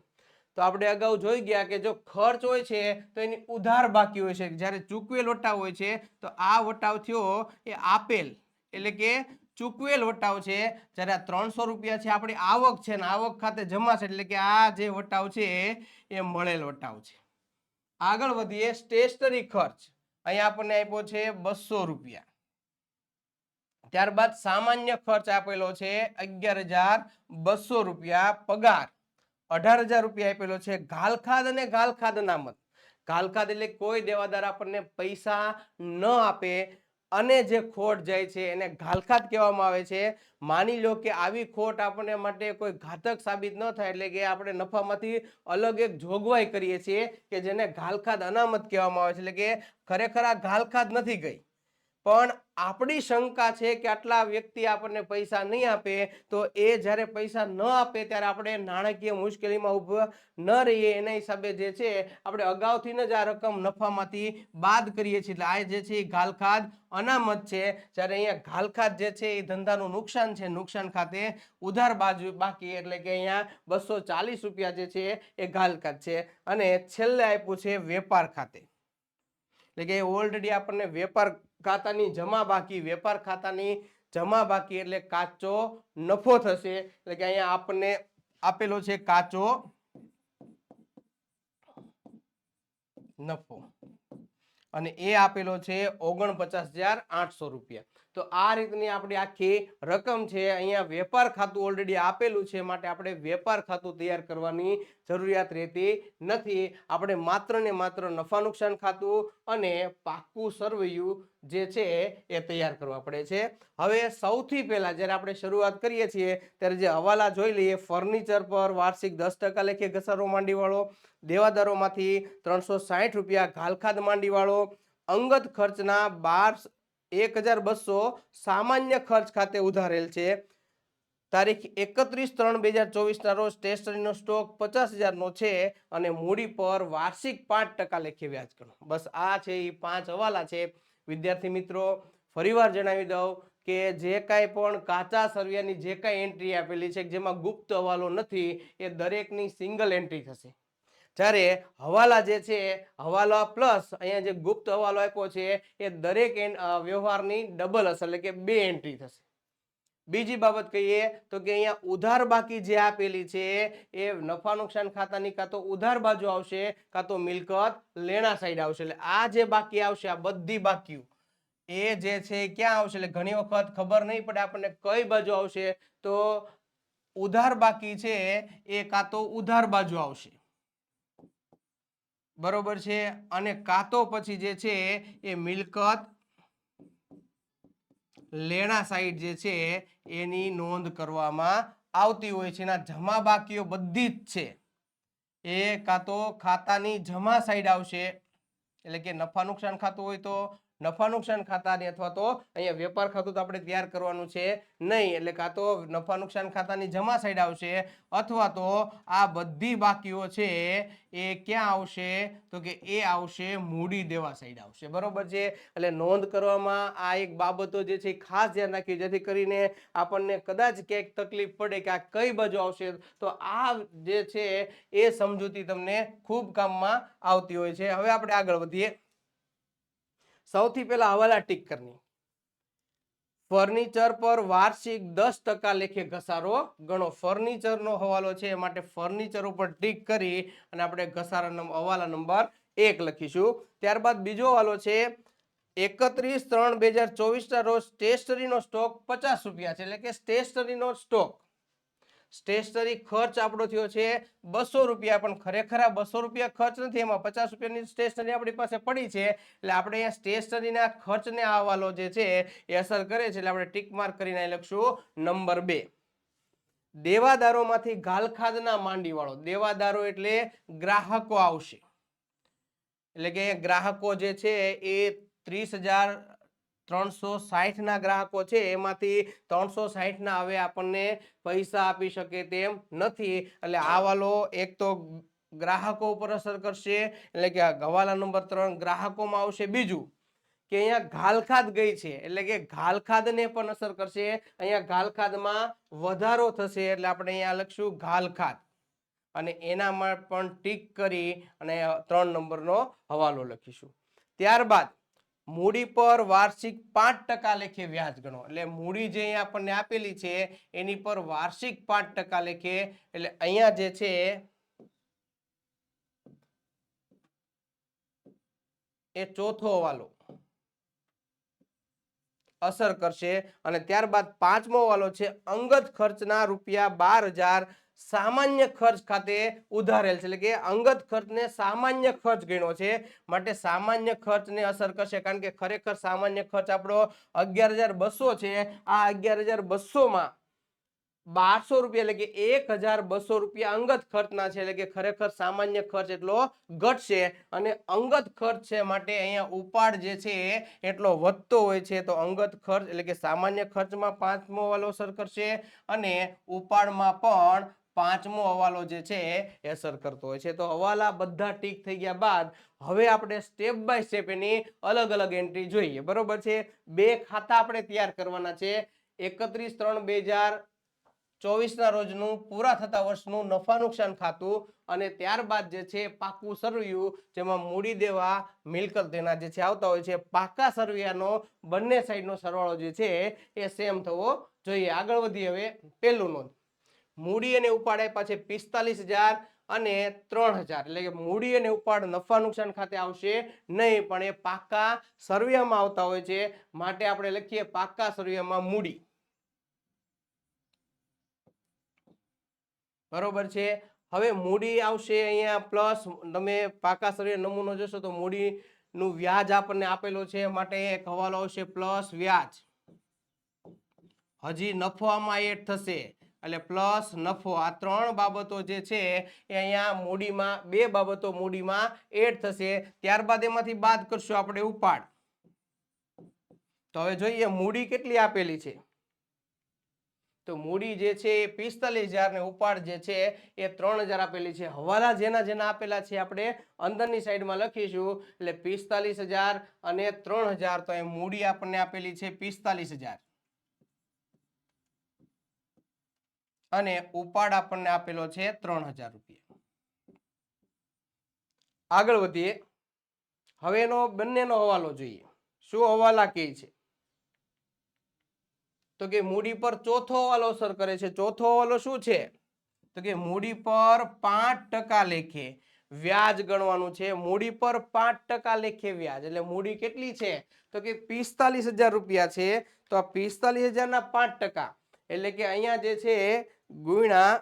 [SPEAKER 1] તો આપણે અગાઉ જોઈ ગયા કે જો ખર્ચ હોય છે તો એની ઉધાર બાકી હોય છે, જ્યારે ચૂકવેલ વટાવ હોય છે તો આ વટાવ થયો એ આપેલ એટલે કે ચૂકવેલ વટાવ છે. જ્યારે આ 300 રૂપિયા છે આપણી આવક છે ને આવક ખાતે જમા છે એટલે કે આ જે વટાવ છે એ મળેલ વટાવ છે. આગળ વધીએ સ્ટેશનરી ખર્ચ, અહીંયા આપણને આપ્યો છે 200 રૂપિયા. ત્યારબાદ સામાન્ય ખર્ચ આપેલો છે 11,200 રૂપિયા. પગાર 18,000 રૂપિયા આપેલો છે. ઘાલખાદ અને ઘાલખાદ અનામત, ઘાલખાદ એટલે કોઈ દેવાદાર આપણને પૈસા ન આપે અને જે ખોટ જાય છે એને ઘાલખાદ કહેવામાં આવે છે. માની લો કે આવી ખોટ આપણને માટે કોઈ ઘાતક સાબિત ન થાય એટલે કે આપણે નફામાંથી અલગ એક જોગવાઈ કરીએ છીએ કે જેને ઘાલખાદ અનામત કહેવામાં આવે છે. એટલે કે ખરેખર આ ઘાલખાદ નથી ગઈ, પણ આપણી શંકા છે કે આટલા વ્યક્તિ આપણને પૈસા નહીં આપે, તો એ જ્યારે પૈસા ન આપે ત્યારે આપણે નાણાકીય મુશ્કેલીમાં ઊભા ન રહીએ એના હિસાબે જે છે આપણે અગાઉથી જ આ રકમ નફામાંથી બાદ કરીએ છીએ. એટલે આ જે છે એ ઘાલખાદ અનામત છે. જ્યારે અહીંયા ઘાલખાદ જે છે એ ધંધાનું નુકસાન છે, નુકસાન ખાતે ઉધાર બાજુ બાકી, એટલે કે અહીંયા 240 રૂપિયા જે છે એ ઘાલખાદ છે. અને છેલ્લે આપ્યું છે વેપાર ખાતે, એટલે કે ઓલરેડી આપણને વેપાર ખાતાની જમા બાકી, વેપાર ખાતાની જમા બાકી એટલે કાચો નફો થશે. એટલે કે અહીંયા આપણને આપેલો છે કાચો નફો અને એ આપેલો છે 49,800 રૂપિયા. તો આ રીતની આપણી આખી રકમ છે. અહીંયા વેપાર ખાતું ઓલરેડી આપેલું છે, માટે આપણે વેપાર ખાતું તૈયાર કરવાની જરૂરિયાત રહેતી નથી. આપણે માત્ર ને માત્ર નફા નુકસાન ખાતું અને પાકું સરવૈયું જે છે એ તૈયાર કરવા પડે છે. હવે સૌથી પહેલા જ્યારે આપણે શરૂઆત કરીએ છીએ ત્યારે જે હવાલા જોઈ લઈએ. ફર્નિચર પર વાર્ષિક 10% લેખે ઘસારો માંડીવાળો, દેવાદારોમાંથી 360 રૂપિયા ઘાલખાદ માંડીવાળો, અંગત ખર્ચના 1,200 સામાન્ય ખર્ચ ખાતે ઉધારેલ છે. તારીખ 31/3/2024 ના રોજ સ્ટેશનરીનો સ્ટોક 50,000 નો છે અને મૂડી પર વાર્ષિક 5% લેખે વ્યાજ ગણો. બસ આ છે એ 5 હવાલા છે. વિદ્યાર્થી મિત્રો, ફરીવાર જણાવી દઉં કે જે કાંઈ પણ કાચા સરવૈયાની જે કાંઈ એન્ટ્રી આપેલી છે જેમાં ગુપ્ત હવાલો નથી, એ દરેકની સિંગલ એન્ટ્રી થશે. જ્યારે હવાલા જે છે, હવાલા પ્લસ અહીંયા જે ગુપ્ત હવાલો આપ્યો છે એ દરેક વ્યવહારની ડબલ હશે, એટલે કે 2 એન્ટ્રી થશે. બીજી બાબત કહીએ તો કે અહીંયા ઉધાર બાકી જે આપેલી છે એ નફા નુકસાન ખાતાની કાં તો ઉધાર બાજુ આવશે કાં તો મિલકત લેણા સાઈડ આવશે. એટલે આ જે બાકી આવશે, આ બધી બાકીઓ એ જે છે ક્યાં આવશે? એટલે ઘણી વખત ખબર નહીં પડે આપણને કઈ બાજુ આવશે. તો ઉધાર બાકી છે એ કાં તો ઉધાર બાજુ આવશે, બરોબર છે, અને કાં તો પછી જે છે એ મિલકત લેણા સાઈડ જે છે એની નોંધ કરવામાં આવતી હોય છે. એના જમા બાકીઓ બધી જ છે એ કાં તો ખાતાની જમા સાઈડ આવશે, એટલે કે નફા નુકસાન ખાતું હોય તો નફા નુકસાન ખાતાની, અથવા તો અહીંયા વેપાર ખાતું તો આપણે તૈયાર કરવાનું છે નહીં, એટલે કાં તો નફા નુકસાન ખાતાની જમા સાઈડ આવશે, અથવા તો આ બધી બાકીઓ છે એ ક્યાં આવશે? તો કે એ આવશે મૂડી દેવા સાઈડ આવશે, બરોબર છે. એટલે નોંધ કરવામાં આ એક બાબતો જે છે ખાસ ધ્યાન રાખવી, જેથી કરીને આપણને કદાચ ક્યાંક તકલીફ પડે કે આ કઈ બાજુ આવશે, તો આ જે છે એ સમજૂતી તમને ખૂબ કામમાં આવતી હોય છે. હવે આપણે આગળ વધીએ. સૌથી પહેલા હવાલા ટીક કરની. ફર્નિચર પર વાર્ષિક 10% લેખે ઘસારો ગણો. ફર્નિચરનો હવાલો છે માટે ફર્નિચર ઉપર ટીક કરી અને આપણે ઘસારા હવાલા નંબર 1 લખીશું. ત્યારબાદ બીજો હવાલો છે 31/3/2024 ના રોજ સ્ટેશનરીનો સ્ટોક 50 રૂપિયા છે, એટલે કે સ્ટેશનરીનો સ્ટોક, સ્ટેશનરી ખર્ચ આપણો થયો છે 200 રૂપિયા, પણ ખરેખર આ 200 રૂપિયા ખર્ચ નથી, એમાં 50 રૂપિયાની સ્ટેશનરી આપણી પાસે પડી છે. એટલે આપણે અહીંયા સ્ટેશનરીના ખર્ચને આ હવાલો જે છે એ અસર કરે છે, એટલે આપણે ટીક માર્ક કરીને લખશું નંબર 2. દેવાદારોમાંથી ઘાલખાદના માંડીવાળો, દેવાદારો એટલે ગ્રાહકો આવશે, એટલે કે ગ્રાહકો જે છે એ 30,360 ના ગ્રાહકો છે, એમાંથી 360 ના હવે આપણને પૈસા આપી શકે તેમ નથી. એટલે આ હવાલો એક તો ગ્રાહકો ઉપર અસર કરશે, એટલે કે હવાલા નંબર 3 ગ્રાહકોમાં આવશે. બીજું કે અહીંયા ઘાલખાદ ગઈ છે, એટલે કે ઘાલખાદને પણ અસર કરશે. અહીંયા ઘાલખાદમાં વધારો થશે, એટલે આપણે અહીંયા લખશું ઘાલખાદ, અને એનામાં પણ ટીક કરી અને 3 નંબરનો હવાલો લખીશું. ત્યારબાદ મૂડી પર વાર્ષિક 5% લેખે વ્યાજ ગણો. એટલે મૂડી જે અહીંયા આપણને આપેલી છે એની પર વાર્ષિક 5% લેખે, એટલે અહીંયા જે છે એ ચોથો હવાલો અસર કરશે અને ત્યારબાદ પાંચમો હવાલો છે અંગત ખર્ચના રૂપિયા 12,000 સામાન્ય ખર્ચ ખાતે ઉધારેલ છે, એટલે કે અંગત ખર્ચને સામાન્ય ખર્ચ ગણ્યો છે માટે સામાન્ય ખર્ચને અસર કરશે, કારણ કે ખરેખર સામાન્ય ખર્ચ આપણો 11,200 છે. આ 11,200 માં 1200 રૂપિયા એટલે કે 1,200 રૂપિયા અંગત ખર્ચના છે, એટલે કે ખરેખર સામાન્ય ખર્ચ એટલો ઘટશે અને અંગત ખર્ચ છે માટે અહીંયા ઉપાડ જે છે એટલો વધતો હોય છે. તો અંગત ખર્ચ એટલે કે સામાન્ય ખર્ચમાં પાંચમો હવાલો અસર કરશે અને ઉપાડમાં પણ પાંચમો હવાલો જે છે એ અસર કરતો હોય છે. તો હવાલા બધા ટીક થઈ ગયા બાદ હવે આપણે સ્ટેપ બાય સ્ટેપ એની અલગ અલગ એન્ટ્રી જોઈએ, બરોબર છે. બે ખાતા આપણે તૈયાર કરવાના છે. 31/3/2024 ના રોજનું પૂરા થતા વર્ષનું નફા નુકસાન ખાતું અને ત્યારબાદ જે છે પાકું સરવૈયું, જેમાં મૂડી દેવા મિલકત દેના જે છે આવતા હોય છે. પાકા સરવૈયાનો બંને સાઈડનો સરવાળો જે છે એ સેમ થવો જોઈએ. આગળ વધીએ. હવે પહેલું નોંધ, મૂડી અને ઉપાડ આપ્યા છે 45,000 અને 3,000, એટલે કે મૂડી અને ઉપાડ નફા નુકસાન ખાતે આવશે નહીં, પણ એ પાકા સરવૈયામાં આવતા હોય છે માટે આપણે લખીએ પાકા સરવૈયામાં મૂડી, બરોબર છે. હવે મૂડી આવશે અહીંયા પ્લસ, તમે પાકા સરવૈયા નમૂનો જોશો તો મૂડીનું વ્યાજ આપણને આપેલો છે માટે એક હવાલો આવશે પ્લસ વ્યાજ. હજી નફો આમાં એડ થશે એટલે પ્લસ નફો. આ ત્રણ બાબતો જે છે એ અહીંયા મૂડીમાં, બે બાબતો મૂડીમાં એડ થશે. ત્યારબાદ એમાંથી બાદ કરશું આપણે ઉપાડ. તો હવે જોઈએ મૂડી કેટલી આપેલી છે. તો મૂડી જે છે એ 45,000 ને ઉપાડ જે છે એ 3,000 આપેલી છે. હવાલા જેના જેના આપેલા છે આપણે અંદરની સાઈડમાં લખીશું, એટલે 45,000 અને 3,000. તો એ મૂડી આપણને આપેલી છે 45,000 અને ઉપાડ આપણને આપેલો છે 3,000 રૂપિયા. આગળ વધીએ. હવે એનો બંનેનો હવાલો જોઈએ. શું હવાલા કહે છે? તો કે મૂડી પર ચોથો હવાલો અસર કરે છે. ચોથો હવાલો શું છે? તો કે મૂડી પર 5% લેખે વ્યાજ ગણવાનું છે. મૂડી પર 5% લેખે વ્યાજ, એટલે મૂડી કેટલી છે? તો કે 45,000 રૂપિયા છે. તો આ 45,000 ના 5%, એટલે કે અહીંયા જે છે ગુણ્યા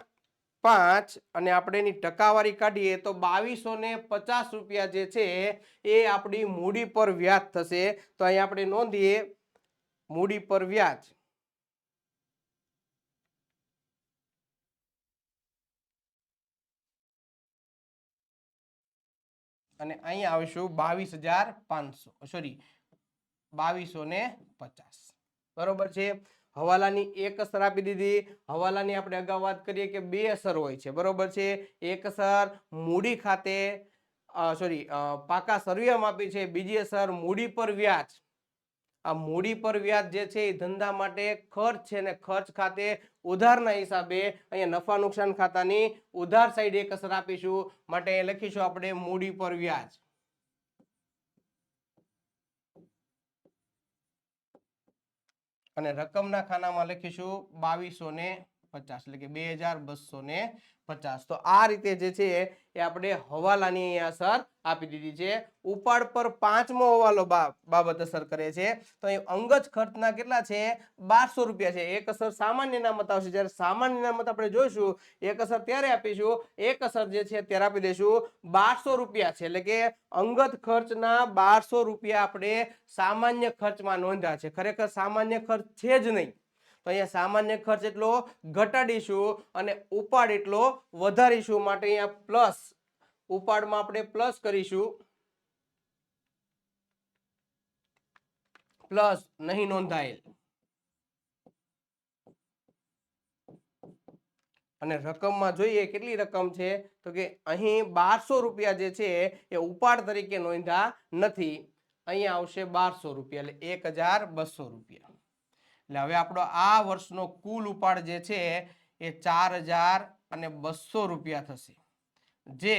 [SPEAKER 1] 5 અને આપણે એની ટકાવારી કાઢીએ તો 2,250 રૂપિયા જે છે એ આપણી મૂડી પર વ્યાજ થશે. તો અહીંયા આપણે નોંધીએ મૂડી પર વ્યાજ, અને અહીંયા આવીશું 22,500, સોરી 2,250, બરોબર છે. હવાલાની એક અસર આપી દીધી. હવાલાની આપણે અગાઉ વાત કરીએ કે બે અસર હોય છે, બરોબર છે. એક અસર મૂડી ખાતે પાકા સરવૈયામાં આપી છે. બીજી અસર મૂડી પર વ્યાજ. આ મૂડી પર વ્યાજ જે છે એ ધંધા માટે ખર્ચ છે ને ખર્ચ ખાતે ઉધારના હિસાબે અહીંયા નફા નુકસાન ખાતાની ઉધાર સાઈડ એક અસર આપીશું માટે લખીશું આપણે મૂડી પર વ્યાજ. અને રકમના ખાનામાં લખીશું 2,250, એટલે કે 2,250. તો આ રીતે જે છે એ આપણે હવાલાની અસર આપી દીધી છે. ઉપાડ પર પાંચમો હવાલો બાબત અસર કરે છે. તો અહીં અંગત ખર્ચના કેટલા છે? 1,200 રૂપિયા છે. એક અસર સામાન્ય અનામત આવશે. જ્યારે સામાન્ય અનામત આપણે જોઈશું એક અસર ત્યારે આપીશું, એક અસર જે છે ત્યારે આપી દઈશું 1,200 રૂપિયા છે, એટલે કે અંગત ખર્ચના 1,200 રૂપિયા આપણે સામાન્ય ખર્ચમાં નોંધ્યા છે. ખરેખર સામાન્ય ખર્ચ છે જ નહીં, તો અહીંયા સામાન્ય ખર્ચ એટલો ઘટાડીશું અને ઉપાડ એટલો વધારીશું માટે અહીંયા પ્લસ, ઉપાડમાં આપણે પ્લસ કરીશું, પ્લસ નહીં નોંધાયેલ. અને રકમમાં જોઈએ કેટલી રકમ છે? તો કે અહીં 1,200 રૂપિયા જે છે એ ઉપાડ તરીકે નોંધ્યા નથી. અહીંયા આવશે 1,200 રૂપિયા, એટલે 1,200 રૂપિયા. એટલે હવે આપણો આ વર્ષનો કુલ ઉપાડ જે છે એ 4,200 રૂપિયા થશે, જે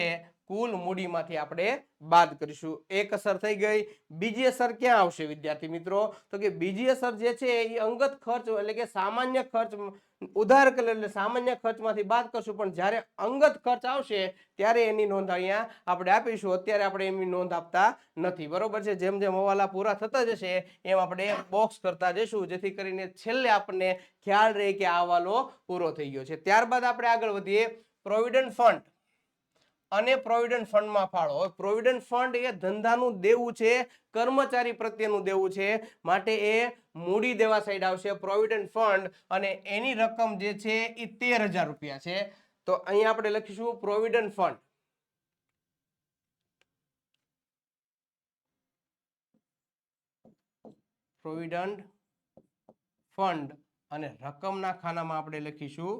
[SPEAKER 1] કુલ મૂડીમાંથી આપણે બાદ કરીશું. એક અસર થઈ ગઈ. બીજી અસર ક્યાં આવશે વિદ્યાર્થી મિત્રો? તો કે બીજી અસર જે છે એ અંગત ખર્ચ એટલે કે સામાન્ય ખર્ચ ઉધાર કરેલ એટલે સામાન્ય ખર્ચમાંથી બાદ કરશું, પણ જ્યારે અંગત ખર્ચ આવશે ત્યારે એની નોંધ અહીંયા આપણે આપીશું. અત્યારે આપણે એની નોંધ આપતા નથી. બરોબર છે. જેમ જેમ હવાલા પૂરા થતા જશે એમ આપણે બોક્સ કરતા જઈશું, જેથી કરીને છેલ્લે આપણને ખ્યાલ રહે કે આ હવાલો પૂરો થઈ ગયો છે. ત્યારબાદ આપણે આગળ વધીએ. પ્રોવિડન્ટ ફંડ અને પ્રોવિડન્ટ ફંડમાં ફાળો. પ્રોવિડન્ટ ફંડ એ ધંધાનું દેવું છે, કર્મચારી પ્રત્યેનું દેવું છે, માટે એ મૂડી દેવા સાઈડ આવશે. પ્રોવિડન્ટ ફંડ અને એની રકમ જે છે એ 13,000 રૂપિયા છે. તો અહીંયા આપણે લખીશું પ્રોવિડન્ટ ફંડ. પ્રોવિડન્ટ ફંડ અને રકમના ખાનામાં આપણે લખીશું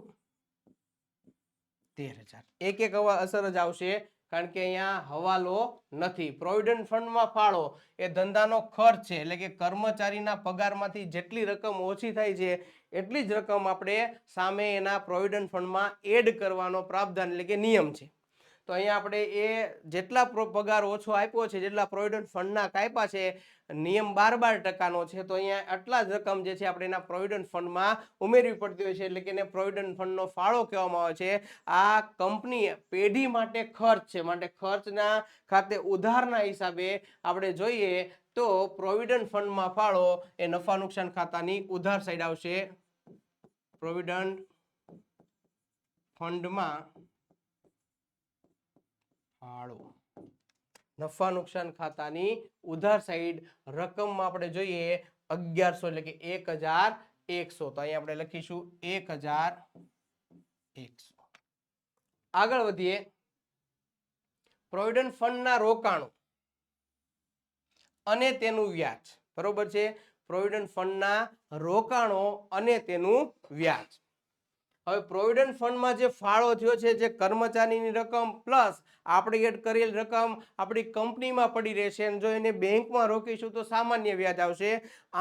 [SPEAKER 1] 13,000. એક એક અસર જ આવશે, કારણ કે અહીંયા હવાલો નથી. પ્રોવિડન્ટ ફંડમાં ફાળો એ ધંધાનો ખર્ચ છે, એટલે કે કર્મચારીના પગારમાંથી જેટલી રકમ ઓછી થાય છે એટલી જ રકમ આપણે સામે એના પ્રોવિડન્ટ ફંડમાં એડ કરવાનો પ્રાવધાન એટલે કે નિયમ છે. તો અહીંયા આપણે એ જેટલા પગાર ઓછો આપ્યો છે, જેટલા પ્રોવિડન્ટ ફંડના કાપ્યા છે, નિયમ 12% છે, તો અહીંયા આટલા જ રકમ જે છે આપણે એના પ્રોવિડન્ટ ફંડમાં ઉમેરવી પડતી હોય છે, એટલે કે એને પ્રોવિડન્ટ ફંડનો ફાળો કહેવામાં આવે છે. આ કંપની પેઢી માટે ખર્ચ છે, માટે ખર્ચના ખાતે ઉધારના હિસાબે આપણે જોઈએ તો પ્રોવિડન્ટ ફંડમાં ફાળો એ નફા નુકસાન ખાતાની ઉધાર સાઈડ આવશે. પ્રોવિડન્ટ ફંડમાં ફાળો નફા નુકસાન ખાતાની ઉધાર સાઈડ રકમમાં આપણે જોઈએ 1100 એટલે કે 1,100. તો અહીંયા આપણે લખીશું 1,100. આગળ વધીએ. પ્રોવિડન્ટ ફંડના રોકાણો અને તેનું વ્યાજ. બરોબર છે. પ્રોવિડન્ટ ફંડના રોકાણો અને તેનું વ્યાજ. હવે પ્રોવિડન્ટ ફંડમાં જે ફાળો થયો છે, જે કર્મચારીની રકમ પ્લસ આપણે એડ કરેલ રકમ આપણી કંપનીમાં પડી રહેશે, અને જો એને બેંકમાં રોકીશું તો સામાન્ય વ્યાજ આવશે.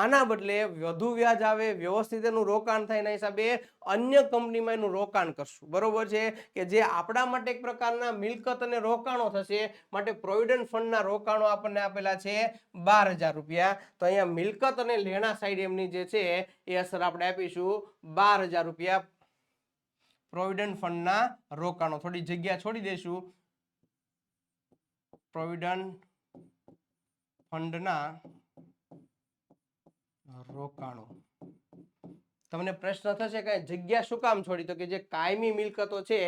[SPEAKER 1] આના બદલે વધુ વ્યાજ આવે, વ્યવસ્થિત એનું રોકાણ થાય, એના હિસાબે અન્ય કંપનીમાં એનું રોકાણ કરશું. બરોબર છે, કે જે આપણા માટે એક પ્રકારના મિલકત અને રોકાણો થશે. માટે પ્રોવિડન્ટ ફંડના રોકાણો આપણને આપેલા છે 12,000 રૂપિયા. તો અહીંયા મિલકત અને લેણા સાઈડ એમની જે છે એ અસર આપણે આપીશું 12,000 રૂપિયા. પ્રોવિડન્ટ ફંડના રોકાણો, થોડી જગ્યા છોડી દઈશું. પ્રોવિડન્ટ ફંડના રોકાણો. તમને પ્રશ્ન થશે કે જગ્યા શું કામ છોડી? તો કે જે કાયમી મિલકતો છે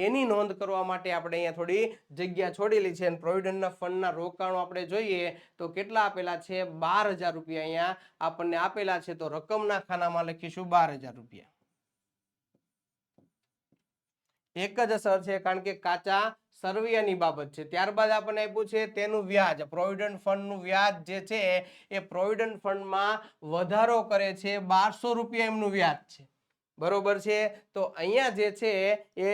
[SPEAKER 1] એની નોંધ કરવા માટે આપણે અહીંયા થોડી જગ્યા છોડેલી છે. પ્રોવિડન્ટના ફંડના રોકાણો આપણે જોઈએ તો કેટલા આપેલા છે? 12,000 રૂપિયા અહીંયા આપણને આપેલા છે. તો રકમના ખાનામાં લખીશું 12,000 રૂપિયા. એક જ અસર છે, કારણ કે કાચા સરવૈયાની બાબત છે. ત્યારબાદ આપણને આપ્યું છે તેનું વ્યાજ. પ્રોવિડન્ટ ફંડનું વ્યાજ જે છે એ પ્રોવિડન્ટ ફંડમાં વધારો કરે છે. 1200 રૂપિયા એમનું વ્યાજ છે. બરોબર છે. તો અહીંયા જે છે એ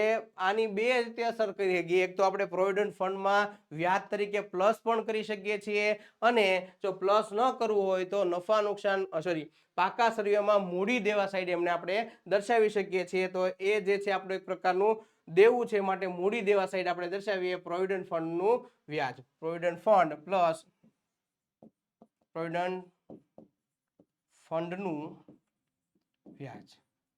[SPEAKER 1] આની બે રીતે અસર કરી શકીએ. એક તો આપણે પ્રોવિડન્ટ ફંડમાં વ્યાજ તરીકે પ્લસ પણ કરી શકીએ છીએ, અને જો પ્લસ ન કરવું હોય તો નફા નુકસાન પાકા સરવૈયામાં મૂડી દેવા સાઈડ એમને આપણે દર્શાવી શકીએ છીએ. તો એ જે છે આપણું એક પ્રકારનું દેવું છે, માટે મૂડી દેવા સાઈડ આપણે દર્શાવીએ પ્રોવિડન્ટ ફંડનું વ્યાજ. પ્રોવિડન્ટ ફંડ પ્લસ પ્રોવિડન્ટ ફંડનું વ્યાજ,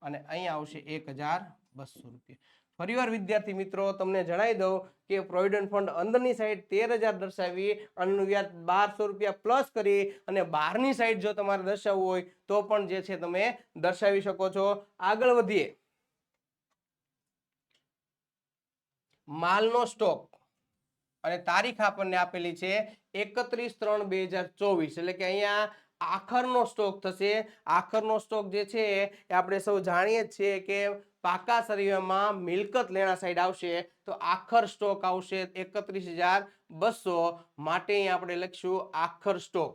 [SPEAKER 1] અને અહીંયા આવશે 1,200 રૂપિયા. ફરીવાર વિદ્યાર્થી મિત્રો તમને જણાવી દઉં કે પ્રોવિડન્ટ ફંડ અંદરની સાઈડ 13,000 દર્શાવી, આનું વ્યાજ 1200 રૂપિયા પ્લસ કરી, અને બહારની સાઈડ જો તમારે દર્શાવવું હોય તો પણ જે છે તમે દર્શાવી શકો છો. આગળ વધીએ. માલનો સ્ટોક અને તારીખ આપણને આપેલી છે 31/3/2024, એટલે કે અહીંયા આખરનો સ્ટોક થશે. આખરનો સ્ટોક જે છે એ આપણે સૌ જાણીએ જ છીએ કે પાકા સરવૈયામાં મિલકત લેણા સાઈડ આવશે, તો આખર સ્ટોક આવશે 31,200. માટે અહીંયા આપણે લખીશું આખર સ્ટોક.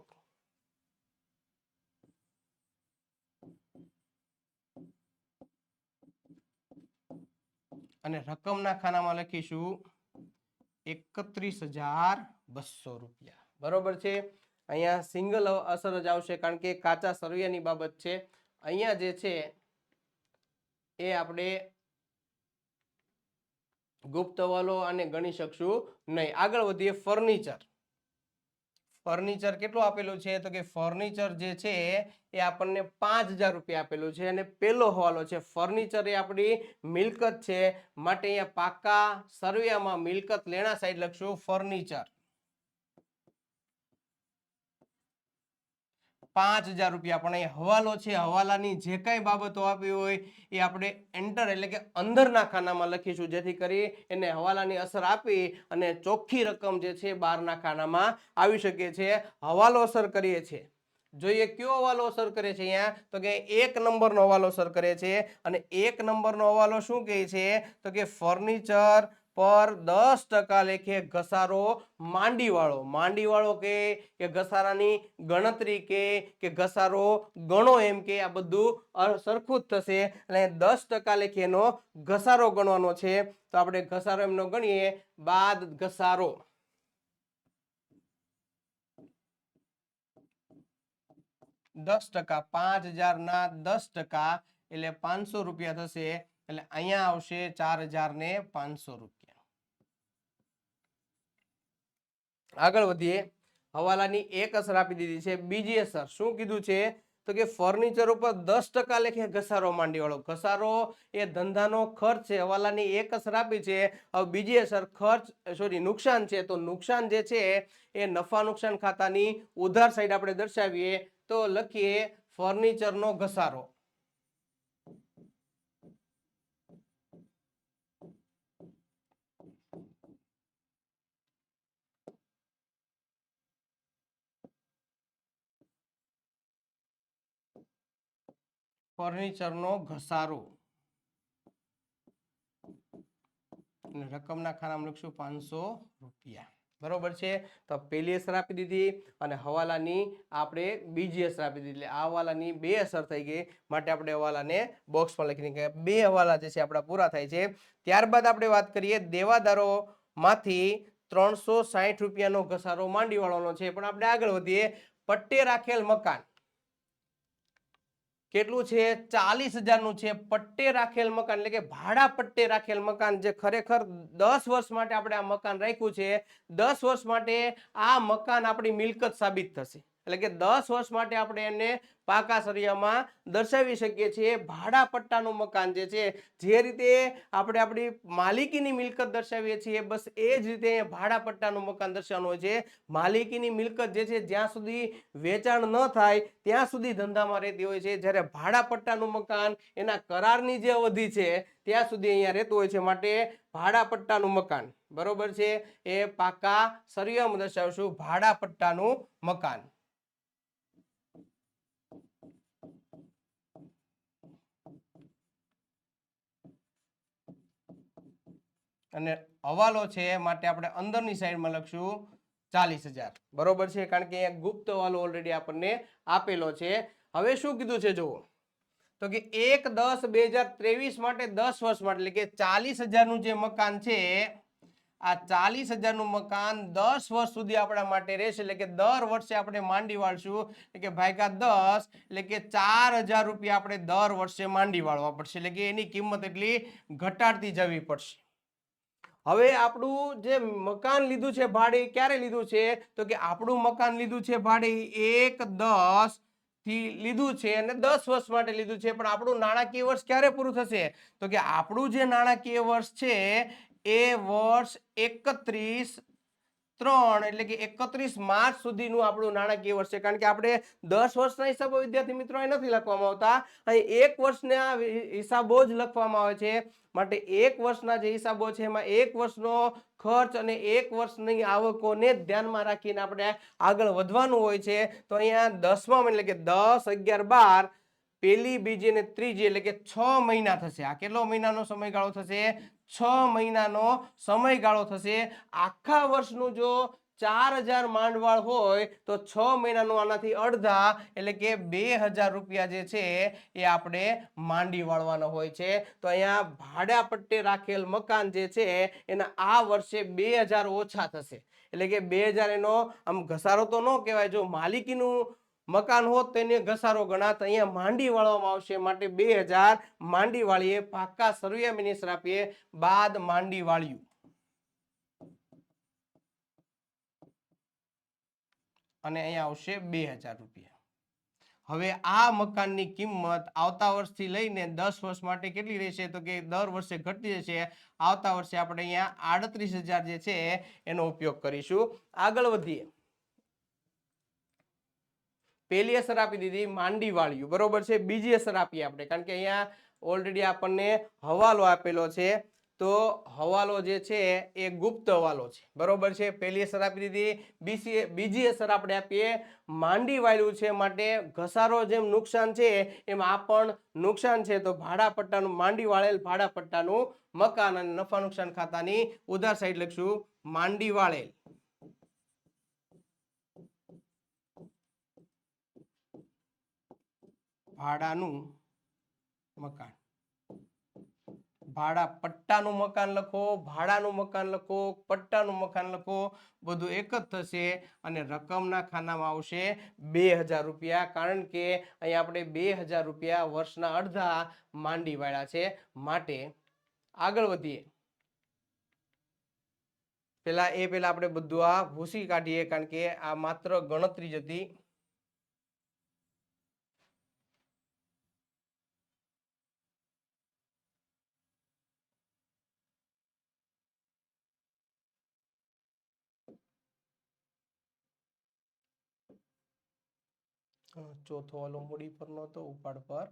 [SPEAKER 1] અને રકમના ખાનામાં લખીશું 31,200 રૂપિયા. બરોબર છે. અહીંયા સિંગલ અસર જ આવશે, કારણ કે કાચા સરવૈયાની બાબત છે. અહીંયા જે છે એ આપણે ગુપ્ત હવાલો આને ગણી શકશું નહીં. આગળ વધીએ. ફર્નિચર. ફર્નિચર કેટલું આપેલું છે? તો કે ફર્નિચર જે છે એ આપણને 5000 રૂપિયા આપેલું છે અને પહેલો હવાલો છે ફર્નિચર એ આપણી મિલકત છે માટે અહીંયા પાકા સરવૈયામાં મિલકત લેણા સાઈડ લખશું ફર્નિચર. 5000 રૂપિયા. પણ એ હવાલો છે, હવાલાની જે કાંઈ બાબતો આપી હોય એ આપણે એન્ટર એટલે કે અંદરના ખાનામાં લખીશું જેથી કરી એને હવાલાની અસર આપી અને ચોખ્ખી રકમ જે છે બહારના ખાનામાં આવી શકે છે. હવાલો અસર કરીએ છીએ. જોઈએ કયો હવાલો અસર કરે છે અહીંયા? તો કે 1 નંબરનો હવાલો અસર કરે છે અને 1 નંબરનો હવાલો શું કહે છે? તો કે ફર્નિચર પર 10% લેખે ઘસારો માંડીવાળો. માંડીવાળો કે ઘસારાની ગણતરી કે ઘસારો ગણો એમ કે આ બધું સરખું જ થશે એટલે 10% લેખે એનો ઘસારો ગણવાનો છે. તો આપણે ઘસારો એમનો ગણીએ બાદ ઘસારો. 10%, 5000 ના 10% એટલે 500 રૂપિયા થશે. એટલે અહીંયા આવશે 4500 રૂપિયા. આગળ વધીએ. હવાલાની એક અસર આપી દીધી છે. બીજી અસર શું કીધું છે? તો કે ફર્નિચર ઉપર 10% લેખે ઘસારો માંડીવાળો. ઘસારો એ ધંધાનો ખર્ચ છે. હવાલાની એક અસર આપી છે. હવે બીજી અસર નુકસાન છે. તો નુકસાન જે છે એ નફા નુકસાન ખાતાની ઉધાર સાઈડ આપણે દર્શાવીએ તો લખીએ ફર્નિચરનો ઘસારો. ફર્નિચરનો ઘસારો અને રકમના ખાનામાં લખશું 500 રૂપિયા. બરોબર છે. તો પહેલી અસર આપી દીધી અને હવાલાની આપણે બીજી અસર આપી દીધી. એટલે આ હવાલાની બે અસર થઈ ગઈ માટે આપણે હવાલાને બોક્સમાં લખી કે બે હવાલા જે છે આપણા પૂરા થાય છે. ત્યારબાદ આપણે વાત કરીએ દેવાદારોમાંથી 360 રૂપિયાનો ઘસારો માંડીવાળાનો છે. પણ આપણે આગળ વધીએ. પટ્ટે રાખેલ મકાન કેટલું છે? 40000 નું છે. પટ્ટે રાખેલ મકાન એટલે કે ભાડા પટ્ટે રાખેલ મકાન જે ખરેખર 10 વર્ષ માટે આપણે આ મકાન રાખ્યું છે. 10 વર્ષ માટે આ મકાન આપણી મિલકત સાબિત થશે. એટલે કે 10 વર્ષ માટે આપણે એને પાકા સરિયામાં દર્શાવી શકીએ છીએ. ભાડા પટ્ટાનું મકાન જે છે જે રીતે આપણે આપણી માલિકીની મિલકત દર્શાવીએ છીએ બસ એ જ રીતે ભાડા પટ્ટાનું મકાન દર્શાવવાનું હોય છે. માલિકીની મિલકત જે છે જ્યાં સુધી વેચાણ ન થાય ત્યાં સુધી ધંધામાં રહેતી હોય છે. જ્યારે ભાડા પટ્ટાનું મકાન એના કરારની જે અવધિ છે ત્યાં સુધી અહીંયા રહેતું હોય છે માટે ભાડા પટ્ટાનું મકાન. બરોબર છે. એ પાકા સરિયામાં દર્શાવશું ભાડા પટ્ટાનું મકાન. અને હવાલો છે માટે આપણે અંદરની સાઈડમાં લખશું 40000. બરોબર છે. કારણ કે અહીંયા ગુપ્ત હવાલો ઓલરેડી આપણને આપેલો છે. હવે શું કીધું છે જુઓ તો કે 1/10/2023 માટે 10 વર્ષ માટે એટલે કે 40000 નું જે મકાન છે આ 40000 નું મકાન 10 વર્ષ સુધી આપણા માટે રહેશે. એટલે કે દર વર્ષે આપણે માંડી વાળશું એટલે કે ભાગ્યા 10 એટલે કે 4000 રૂપિયા આપણે દર વર્ષે માંડી વાળવા પડશે. એટલે કે એની કિંમત એટલી ઘટાડતી જવી પડશે. હવે આપણું જે મકાન લીધું છે ભાડે ક્યારે લીધું છે? તો કે આપણું મકાન લીધું છે ભાડે 1/10 થી લીધું છે અને 10 વર્ષ માટે લીધું છે. પણ આપણું નાણાકીય વર્ષ ક્યારે પૂરું થશે? તો કે આપણું જે નાણાકીય વર્ષ છે એ વર્ષ 31/3 એટલે કે 31 માર્ચ સુધીનું આપણું નાણાકીય વર્ષ છે. કારણ કે આપણે 10 વર્ષના હિસાબો વિદ્યાર્થી મિત્રો અહીં નથી લખવામાં આવતા. અહીં 1 વર્ષના હિસાબો જ લખવામાં આવે છે. માટે 1 વર્ષના જે હિસાબો છે એમાં 1 વર્ષનો ખર્ચ અને 1 વર્ષની આવકોને ધ્યાનમાં રાખીને આપણે આગળ વધવાનું હોય છે. તો અહીંયા 10મા એટલે કે 10, 11, 12 પહેલી, બીજી અને ત્રીજી એટલે કે 6 મહિના થશે. આ કેટલો મહિનાનો સમયગાળો થશે? 6 મહિનાનો સમયગાળો થશે. આખા વર્ષનું જો 4000 માંડવાળ હોય તો 6 મહિનાનું આનાથી અડધા એટલે કે 2000 રૂપિયા જે છે એ આપણે માંડી વાળવાનો હોય છે. તો અહીંયા ભાડા પટ્ટે રાખેલ મકાન જે છે એના આ વર્ષે 2000 ઓછા થશે. એટલે કે 2000 એનો આમ ઘસારો તો ન કહેવાય. જો મકાન હોત તેને ઘસારો ગણાત, અહીંયા માંડી વાળવામાં આવશે માટે 2000 માંડી વાળીએ, પાકા સરવૈયા મિનિસ્ટર આપીએ બાદ માંડી વાળ્યું અને અહીંયા આવશે 2000 રૂપિયા. હવે આ મકાનની કિંમત આવતા વર્ષથી લઈને 10 વર્ષ માટે કેટલી રહેશે તો કે દર વર્ષે ઘટતી જશે. આવતા વર્ષે આપણે અહીંયા 38,000 જે છે એનો ઉપયોગ કરીશું. આગળ વધીએ. પહેલી અસર આપી દીધી માંડી વાળ્યું, બરોબર છે. બીજી અસર આપીએ આપણે, કારણ કે અહીંયા ઓલરેડી આપણને હવાલો આપેલો છે, તો હવાલો જે છે એ ગુપ્ત હવાલો છે, બરોબર છે. પહેલી અસર આપી દીધી. બીજી અસર આપણે આપીએ માંડી વાળ્યું છે માટે ઘસારો જેમ નુકસાન છે એમ આ પણ નુકસાન છે, તો ભાડા પટ્ટાનું માંડી વાળેલ ભાડા પટ્ટાનું મકાન, અને નફા નુકસાન ખાતાની ઉધાર સાઈડ લખશું માંડી વાળેલ ભાડાનું મકાન. ભાડા પટ્ટાનું મકાન લખો, ભાડાનું મકાન લખો, પટ્ટાનું મકાન લખો, બધું એક જ થશે. અને રકમના ખાનામાં આવશે 2000 રૂપિયા, કારણ કે અહીંયા આપણે 2000 રૂપિયા વર્ષના અડધા માંડી વાળા છે માટે. આગળ વધીએ. પેલા આપણે બધું આ ભૂસી કાઢીએ, કારણ કે આ માત્ર ગણતરી જ હતી. ચોથો વાલો મૂડી પર નહોતો, ઉપાડ પર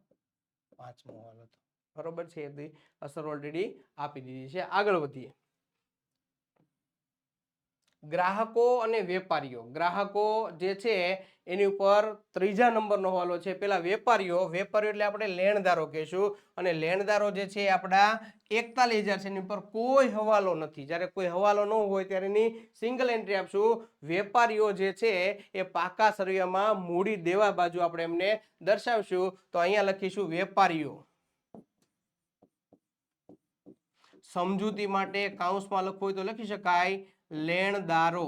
[SPEAKER 1] પાંચમો વાલો હતો, બરોબર છે. એ અસર ઓલરેડી આપી દીધી છે. આગળ વધીએ. ગ્રાહકો અને વેપારીઓ. ગ્રાહકો જે છે એની ઉપર ત્રીજા નંબરનો હવાલો છે. પેલા વેપારીઓ એટલે આપણે લેણદારો કહેશું, અને લેણદારો જે છે આપણા 41,000 છે, એની ઉપર કોઈ હવાલો નથી. જ્યારે કોઈ હવાલો ન હોય ત્યારે એની સિંગલ એન્ટ્રી આપશું. વેપારીઓ જે છે એ પાકા સરવૈયામાં મૂડી દેવા બાજુ આપણે એમને દર્શાવશું, તો અહીંયા લખીશું વેપારીઓ. સમજૂતી માટે કૌંસમાં લખવું હોય તો લખી શકાય લેણદારો.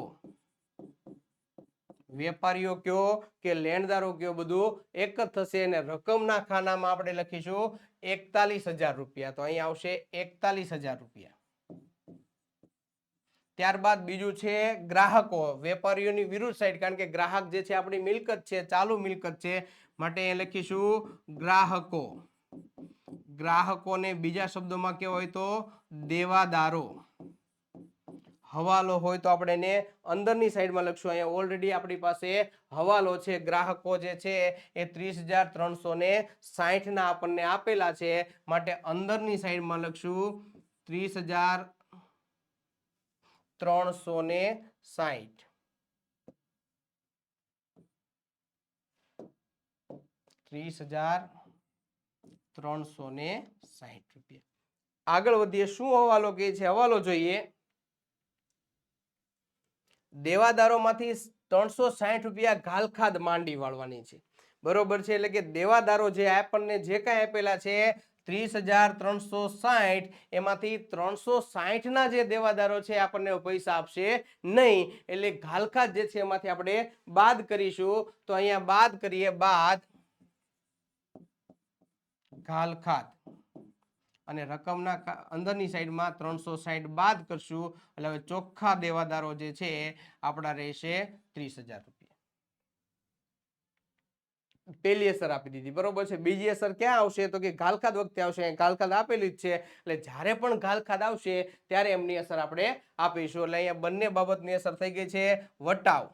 [SPEAKER 1] વેપારીઓ કયો કે લેણદારો કયો, બધું એક જ થશે. અને રકમના ખાનામાં આપણે લખીશું 41,000 રૂપિયા, તો અહીં આવશે 41,000 રૂપિયા. ત્યારબાદ બીજું છે ગ્રાહકો. વેપારીઓની વિરુદ્ધ સાઈડ, કારણ કે ગ્રાહક જે છે આપણી મિલકત છે, ચાલુ મિલકત છે, માટે લખીશું ગ્રાહકો. ગ્રાહકોને બીજા શબ્દોમાં કેવો હોય તો દેવાદારો. હવાલો હોય તો આપણે એને અંદરની સાઈડમાં લખશું. અહીંયા ઓલરેડી આપણી પાસે હવાલો છે. ગ્રાહકો જે છે એ 30,360 ના આપણને આપેલા છે, માટે અંદરની સાઈડમાં લખશું 30,360. 30,360 રૂપિયા. આગળ વધીએ. શું હવાલો કહે છે? હવાલો જોઈએ. દેવાદારોમાંથી 360 રૂપિયા ઘાલખાદ માંડી વાળવાની છે, બરોબર છે. એટલે કે દેવાદારો જે આપણને જે કાંઈ આપેલા છે 30,360, એમાંથી 360 ના જે દેવાદારો છે આપણને પૈસા આપશે નહીં. એટલે ઘાલખાદ જે છે એમાંથી આપણે બાદ કરીશું. તો અહીંયા બાદ કરીએ, બાદ ઘાલખાદ, અને રકમના અંદરની સાઈડમાં 360 બાદ કરશું. એટલે હવે ચોખ્ખા દેવાદારો જે છે આપણા રહેશે 30,000 રૂપિયા. પહેલી અસર આપી દીધી, બરોબર છે. બીજી અસર ક્યાં આવશે તો કે ઘાલખાદ વખતે આવશે. ઘાલખાદ આપેલી જ છે, એટલે જ્યારે પણ ઘાલખાદ આવશે ત્યારે એમની અસર આપણે આપીશું. એટલે અહીંયા બંને બાબતની અસર થઈ ગઈ છે. વટાવ,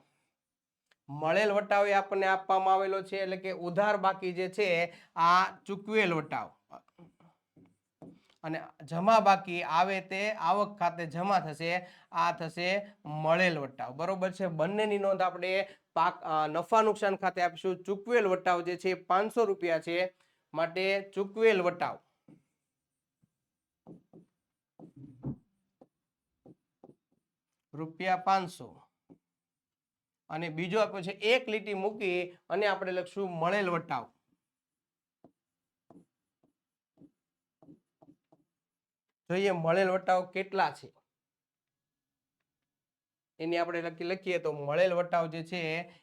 [SPEAKER 1] મળેલ વટાવ એ આપણને આપવામાં આવેલો છે, એટલે કે ઉધાર બાકી જે છે આ ચૂકવેલ વટાવ, અને જમા બાકી આવે તે આવક ખાતે જમા થશે, આ થશે મળેલ વટાવ, બરોબર છે. બંનેની નોંધ આપણે નફા નુકસાન ખાતે આપીશું. ચૂકવેલ વટાવ જે છે 500 રૂપિયા છે, માટે ચૂકવેલ વટાવ ₹500, અને બીજો આપ્યો છે એક લીટી મૂકી અને આપણે લખશું મળેલ વટાવ. જોઈએ મળેલ વટાવ કેટલા છે એની આપણે લખીએ તો મળેલ વટાવ જે છે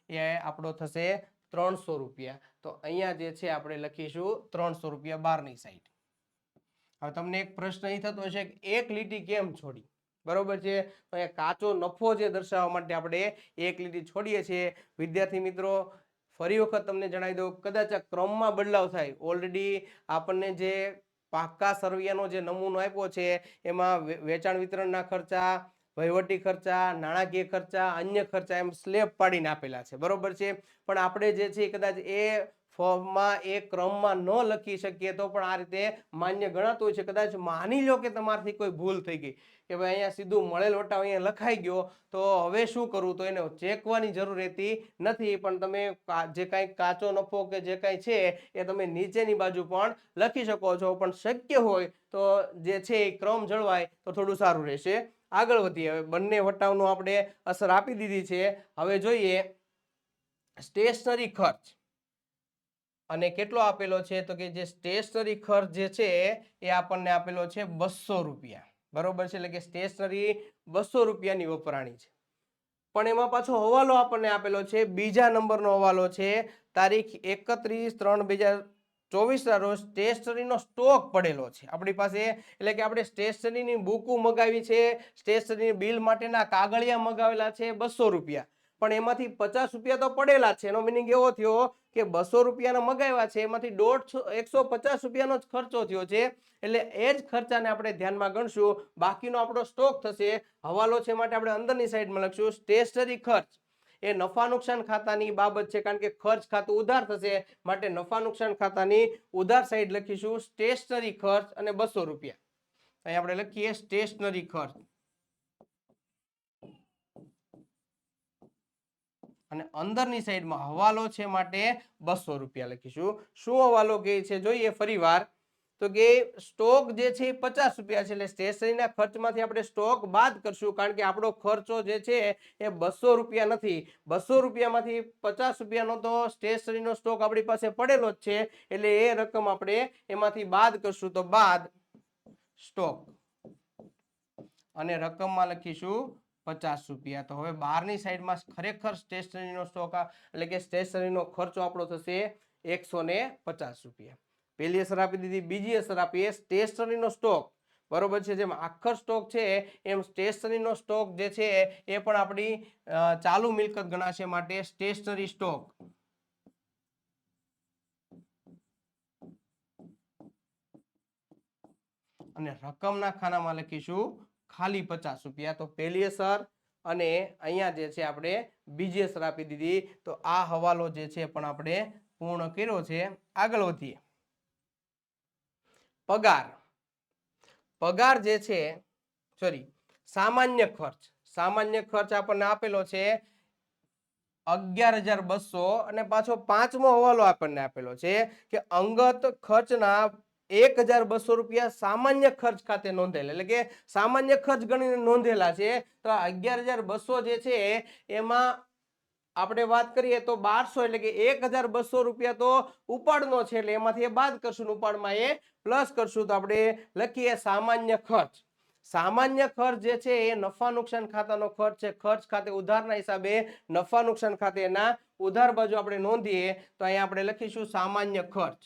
[SPEAKER 1] એ આપણો થશે 300 રૂપિયા. તો અહીંયા જે છે આપણે લખીશું 300 રૂપિયા બહારની સાઈડ. હવે તમને એક પ્રશ્ન એ થતો હશે કે એક લીટી કેમ છોડી, બરોબર છે. તો અહીંયા કાચો નફો જે દર્શાવવા માટે આપણે એક લીટી છોડીએ છીએ. વિદ્યાર્થી મિત્રો ફરી વખત તમને જણાવી દઉં, કદાચ આ ક્રમમાં બદલાવ થાય. ઓલરેડી આપણને જે પાક્કા સરવૈયાનો જે નમૂનો આપ્યો છે એમાં વેચાણ વિતરણના ખર્ચા, વહીવટી ખર્ચા, નાણાકીય ખર્ચા, અન્ય ખર્ચા એમ સ્લેબ પાડીને આપેલા છે, બરોબર છે. પણ આપણે જે છે કદાચ એ ફોર્મમાં એ ક્રમમાં ન લખી શકીએ તો પણ આ રીતે માન્ય ગણાતું હોય છે. કદાચ માની લો કે તમારાથી કોઈ ભૂલ થઈ ગઈ કે ભાઈ અહીંયા સીધું મળેલ વટાવ અહીંયા લખાઈ ગયો, તો હવે શું કરવું, તો એને ચેકવાની જરૂર રહેતી નથી. પણ તમે જે કાંઈ કાચો નફો કે જે કાંઈ છે એ તમે નીચેની બાજુ પણ લખી શકો છો. પણ શક્ય હોય તો જે છે એ ક્રમ જળવાય તો થોડું સારું રહેશે. આગળ વધીએ. હવે બંને વટાવનો આપણે અસર આપી દીધી છે. હવે જોઈએ સ્ટેશનરી ખર્ચ. અને કેટલો આપેલો છે, તો કે જે સ્ટેશનરી ખર્ચ જે છે એ આપણને આપેલો છે 200 રૂપિયા, બરોબર છે. એટલે કે સ્ટેશનરી 200 રૂપિયાની વપરાણી છે. પણ એમાં પાછો હવાલો આપણને આપેલો છે, બીજા નંબરનો હવાલો છે, તારીખ 31/3/2024 ના રોજ સ્ટેશનરીનો સ્ટોક પડેલો છે આપણી પાસે. એટલે કે આપણે સ્ટેશનરીની બુકો મગાવી છે, સ્ટેશનરી બિલ માટેના કાગળિયા મગાવેલા છે 200 રૂપિયા, પણ એમાંથી 50 રૂપિયા તો પડેલા છે. એનો મિનિંગ એવો થયો કે 200 રૂપિયાના મગાવ્યા છે, એમાંથી 150 રૂપિયાનો જ ખર્ચો થયો છે. એટલે એ જ ખર્ચાને આપણે ધ્યાનમાં ગણશું. બાકીનો આપણો સ્ટોક થશે. હવાલો છે માટે આપણે અંદરની સાઈડમાં લખશું સ્ટેશનરી ખર્ચ એ નફા નુકસાન ખાતાની બાબત છે, કારણ કે ખર્ચ ખાતું ઉધાર થશે માટે નફા નુકસાન ખાતાની ઉધાર સાઈડ લખીશું સ્ટેશનરી ખર્ચ અને 200 રૂપિયા. અહીં આપણે લખીએ સ્ટેશનરી ખર્ચ અને અંદરની સાઈડમાં હવાલો છે માટે 200 રૂપિયા લખીશું. શું હવાલો કહે છે જોઈએ ફરીવાર, તો કે સ્ટોક જે છે 50 રૂપિયા છે. એટલે સ્ટેશનરીના ખર્ચમાંથી આપણે સ્ટોક બાદ કરશું, કારણ કે આપણો ખર્ચો જે છે એ 200 રૂપિયા નથી. 200 રૂપિયામાંથી 50 રૂપિયાનો તો સ્ટેશનરીનો સ્ટોક આપણી પાસે પડેલો જ છે. એટલે એ રકમ આપણે એમાંથી બાદ કરશું, તો બાદ સ્ટોક અને રકમમાં લખીશું 50 રૂપિયા. તો હવે બહારની સાઈડમાં ખરેખર સ્ટેશનરીનો સ્ટોક એટલે કે સ્ટેશનરીનો ખર્ચો આપણો થશે 150 રૂપિયા. પહેલી અસર આપી દીધી. બીજી અસર આપીએ સ્ટેશનરીનો સ્ટોક, બરોબર છે. જેમ આખર સ્ટોક છે એમ સ્ટેશનરીનો સ્ટોક જે છે એ પણ આપણી ચાલુ મિલકત ગણાશે માટે સ્ટેશનરી સ્ટોક અને રકમના ખાનામાં લખીશું ખાલી 50 રૂપિયા. તો પહેલી અસર અને અહીંયા જે છે આપણે બીજી અસર આપી દીધી. તો આ હવાલો જે છે પણ આપણે પૂર્ણ કર્યો છે. આગળ વધીએ. પગાર. પગાર જે છે સામાન્ય ખર્ચ. સામાન્ય ખર્ચ આપણને આપેલો છે 11,200 અને પાછો પાંચમો હવાલો આપણને આપેલો છે કે અંગત ખર્ચના 1,200 રૂપિયા સામાન્ય ખર્ચ ખાતે નોંધેલા, એટલે કે સામાન્ય ખર્ચ ગણીને નોંધેલા છે. તો 11,200 જે છે એમાં આપણે વાત કરીએ તો 1200 એટલે કે 1,200 રૂપિયા તો ઉપાડનો છે, એટલે એમાંથી એ બાદ કરશું, ઉપાડમાં એ પ્લસ કરશું. તો આપણે લખીએ સામાન્ય ખર્ચ. સામાન્ય ખર્ચ જે છે એ નફા નુકસાન ખાતાનો ખર્ચ છે. ખર્ચ ખાતે ઉધારના હિસાબે નફા નુકસાન ખાતેના ઉધાર બાજુ આપણે નોંધીએ. તો અહીંયા આપણે લખીશું સામાન્ય ખર્ચ.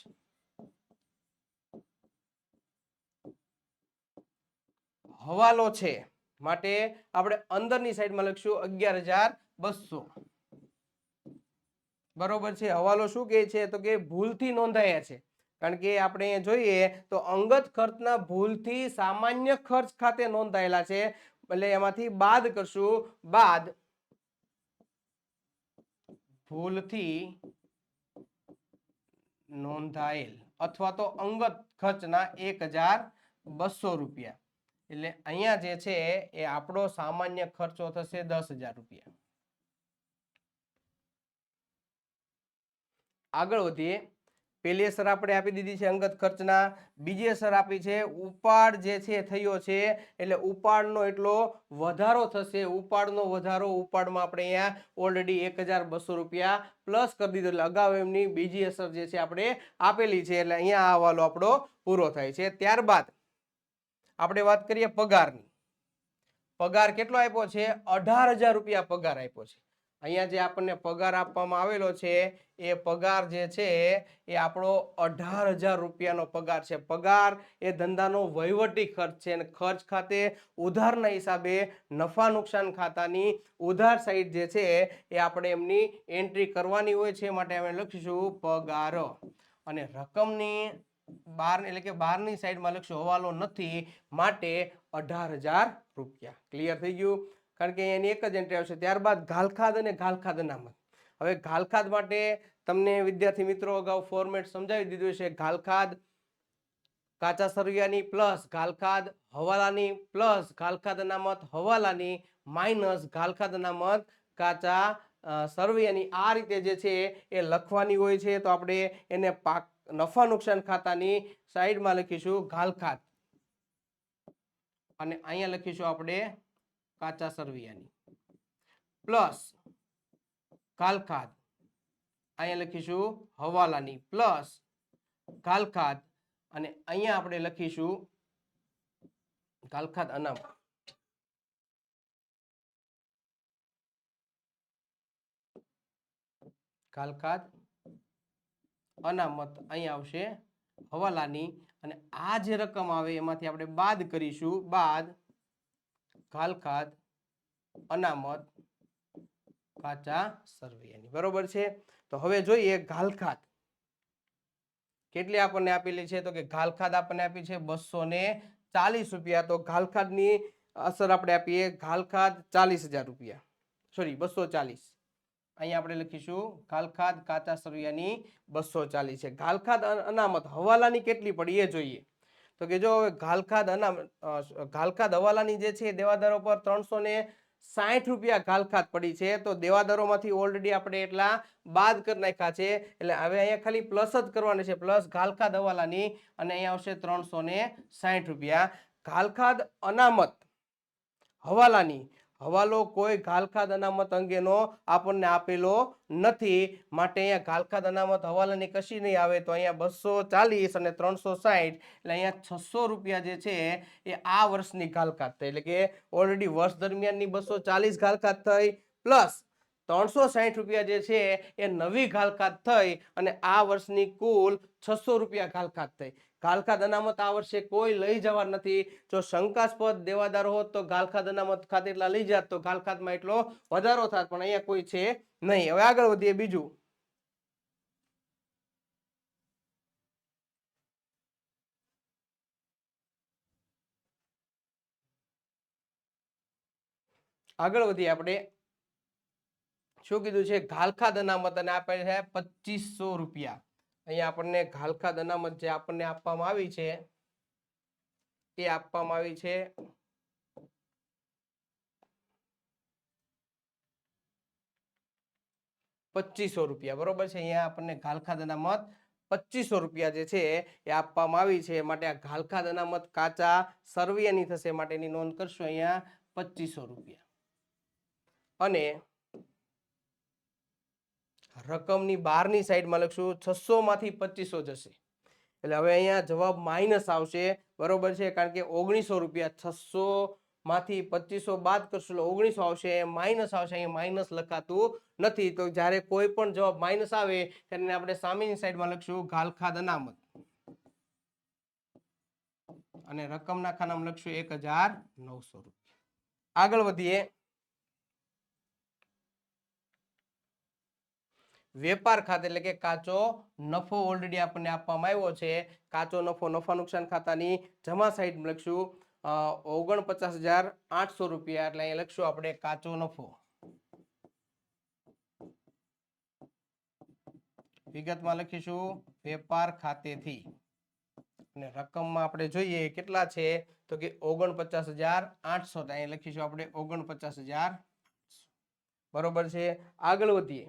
[SPEAKER 1] હવાલો છે માટે આપણે અંદરની સાઈડમાં લખશું 11,200, બરોબર છે. હવાલો શું કહે છે, તો કે ભૂલથી નોંધાયા છે. કારણ કે આપણે જોઈએ તો અંગત ખર્ચના ભૂલથી સામાન્ય ખર્ચ ખાતે નોંધાયેલા છે, એટલે એમાંથી બાદ કરશું. બાદ ભૂલથી નોંધાયેલ અથવા તો અંગત ખર્ચના 1,200 રૂપિયા. એટલે અહીંયા જે છે એ આપણો સામાન્ય ખર્ચો થશે 10,000 રૂપિયા. આગળ વધીએ. પહેલી અસર આપણે આપી દીધી છે અંગત ખર્ચના. બીજી અસર આપી છે ઉપાડ જે છે થયો છે, એટલે ઉપાડનો એટલો વધારો થશે. ઉપાડનો વધારો, ઉપાડમાં આપણે અહીંયા ઓલરેડી 1,200 રૂપિયા પ્લસ કરી દીધો, એટલે અગાઉ એમની બીજી અસર જે છે આપણે આપેલી છે. એટલે અહીંયા આ હવાલો આપણો પૂરો થાય છે. ત્યારબાદ આપણે વાત કરીએ પગારની. પગાર કેટલો આપ્યો છે? 18,000 રૂપિયા પગાર આપ્યો છે. અહીંયા જે આપણને પગાર આપવામાં આવેલો છે એ પગાર જે છે એ આપણો 18,000 રૂપિયાનો પગાર છે. પગાર એ ધંધાનો વહીવટી ખર્ચ છે અને ખર્ચ ખાતે ઉધારના હિસાબે નફા નુકસાન ખાતાની ઉધાર સાઈડ જે છે એ આપણે એમની એન્ટ્રી કરવાની હોય છે, માટે અમે લખીશું પગાર. અને રકમની બાર એટલે કે બહારની સાઈડમાં લખશું હવાલો નથી, માટે 18,000 રૂપિયા. ક્લિયર થઈ ગયું? કારણ કે એની એક જ એન્ટ્રી આવશે. ત્યારબાદ ઘાલખાદ અને ઘાલખાદ અનામત. હવે ઘાલખાદ માટે તમને વિદ્યાર્થી મિત્રો અગાઉ ફોર્મેટ સમજાવી દીધું છે. ઘાલખાદ કાચા સરવૈયાની પ્લસ ઘાલખાદ હવાલાની પ્લસ ઘાલખાદ અનામત હવાલાની માઇનસ ઘાલખાદ અનામત કાચા સરવૈયાની, આ રીતે જે છે એ લખવાની હોય છે. તો આપણે એને નફા નુકસાન ખાતાની સાઈડમાં લખીશું ઘાલખાદ અને અહીંયા લખીશું આપણે કાચા સરવૈયાની પ્લસ ઘાલખાદ, અહીંયા લખીશું હવાલાની પ્લસ ઘાલખાદ અને અહીંયા આપણે લખીશું ઘાલખાદ અનામત. ઘાલખાદ અનામત અહીંયા આવશે હવાલાની અને આ જે રકમ આવે એમાંથી આપણે બાદ કરીશું, બાદ ઘાલખાદ અનામત કાચા સરવૈયાની. બરોબર છે? તો હવે જોઈએ ઘાલખાદ કેટલી આપણને આપેલી છે. તો કે ઘાલખાદ આપણને આપી છે 240 રૂપિયા. તો ઘાલખાદની અસર આપણે આપીએ ઘાલખાદ 40,000 રૂપિયા, સોરી 240. અહીંયા આપણે લખીશું ઘાલખાદ કાચા સરવૈયાની 240 છે. ઘાલખાદ અનામત હવાલાની કેટલી પડી એ જોઈએ. તો કે જો ઘાલખાદ અનામત ઘાલખાદ હવાલાની જે છે દેવાદારો પર 360 રૂપિયા ઘાલખાદ પડી છે. તો દેવાદારોમાંથી ઓલરેડી આપણે એટલા બાદ કરી નાખ્યા છે, એટલે હવે અહીંયા ખાલી પ્લસ જ કરવાના છે. પ્લસ ઘાલખાદ હવાલાની અને અહીંયા આવશે 360 રૂપિયા. ઘાલખાદ અનામત હવાલાની, હવાલો કોઈ ઘાલખાદ અનામત અંગેનો આપણને આપેલો નથી, માટે અહીંયા ઘાલખાદ અનામત હવાલાની કશી નહીં આવે. તો અહીંયા 240 અને 360 એટલે અહીંયા 600 રૂપિયા જે છે એ આ વર્ષની ઘાલખાદ થઈ. એટલે કે ઓલરેડી વર્ષ દરમિયાનની 240 ઘાલખાદ થઈ પ્લસ 360 રૂપિયા જે છે એ નવી ઘાલખાદ થઈ અને આ વર્ષની કુલ 600 રૂપિયા ઘાલખાદ થઈ. ઘાલખાદ અનામત આ વર્ષે કોઈ લઈ જવા નથી. જો શંકાસ્પદ દેવાદારો હોત તો ઘાલખાદ અનામત ખાતે એટલા લઈ જાત તો ઘાલખાદમાં એટલો વધારો થાત, પણ અહીંયા કોઈ છે નહીં. હવે આગળ વધીએ. બીજું આગળ વધીએ આપણે શું કીધું છે ઘાલખાદ અનામત અને આપે છે 2500 રૂપિયા. અહીંયા આપણને ઘાલખાદ અનામત જે આપણને આપવામાં આવી છે એ આપવામાં આવી છે 2500 રૂપિયા. બરોબર છે? અહીંયા આપણને ઘાલખાદ અનામત 2500 રૂપિયા જે છે એ આપવામાં આવી છે, માટે આ ઘાલખાદ અનામત કાચા સરવૈયાની થશે, માટે એની નોંધ કરશું અહીંયા 2500 રૂપિયા. અને રકમની બહારની સાઈડમાં લખશું 600 માંથી 2500 જશે, એટલે હવે અહીંયા જવાબ માઇનસ આવશે. બરોબર છે? કારણ કે 1900 રૂપિયા 600 માંથી 2500 બાદ કરશું એટલે 1900 આવશે, માઇનસ આવશે. અહીંયા માઇનસ લખાતું નથી, તો જ્યારે કોઈ પણ જવાબ માઇનસ આવે ત્યારે આપણે સામેની સાઈડમાં લખશું ઘાલખાદ અનામત અને રકમના ખાનામાં લખશું 1900 રૂપિયા. આગળ વધીએ. વેપાર ખાતે એટલે કે કાચો નફો ઓલરેડી આપણને આપવામાં આવ્યો છે. કાચો નફો નફા નુકસાન ખાતાની જમા સાઈડ લખશું 49,800 રૂપિયા, એટલે અહીંયા લખશું આપણે કાચો નફો. વિગતમાં લખીશું વેપાર ખાતેથી અને રકમમાં આપણે જોઈએ કેટલા છે તો કે 49,800. અહીંયા લખીશું આપણે 49,000. બરોબર છે? આગળ વધીએ.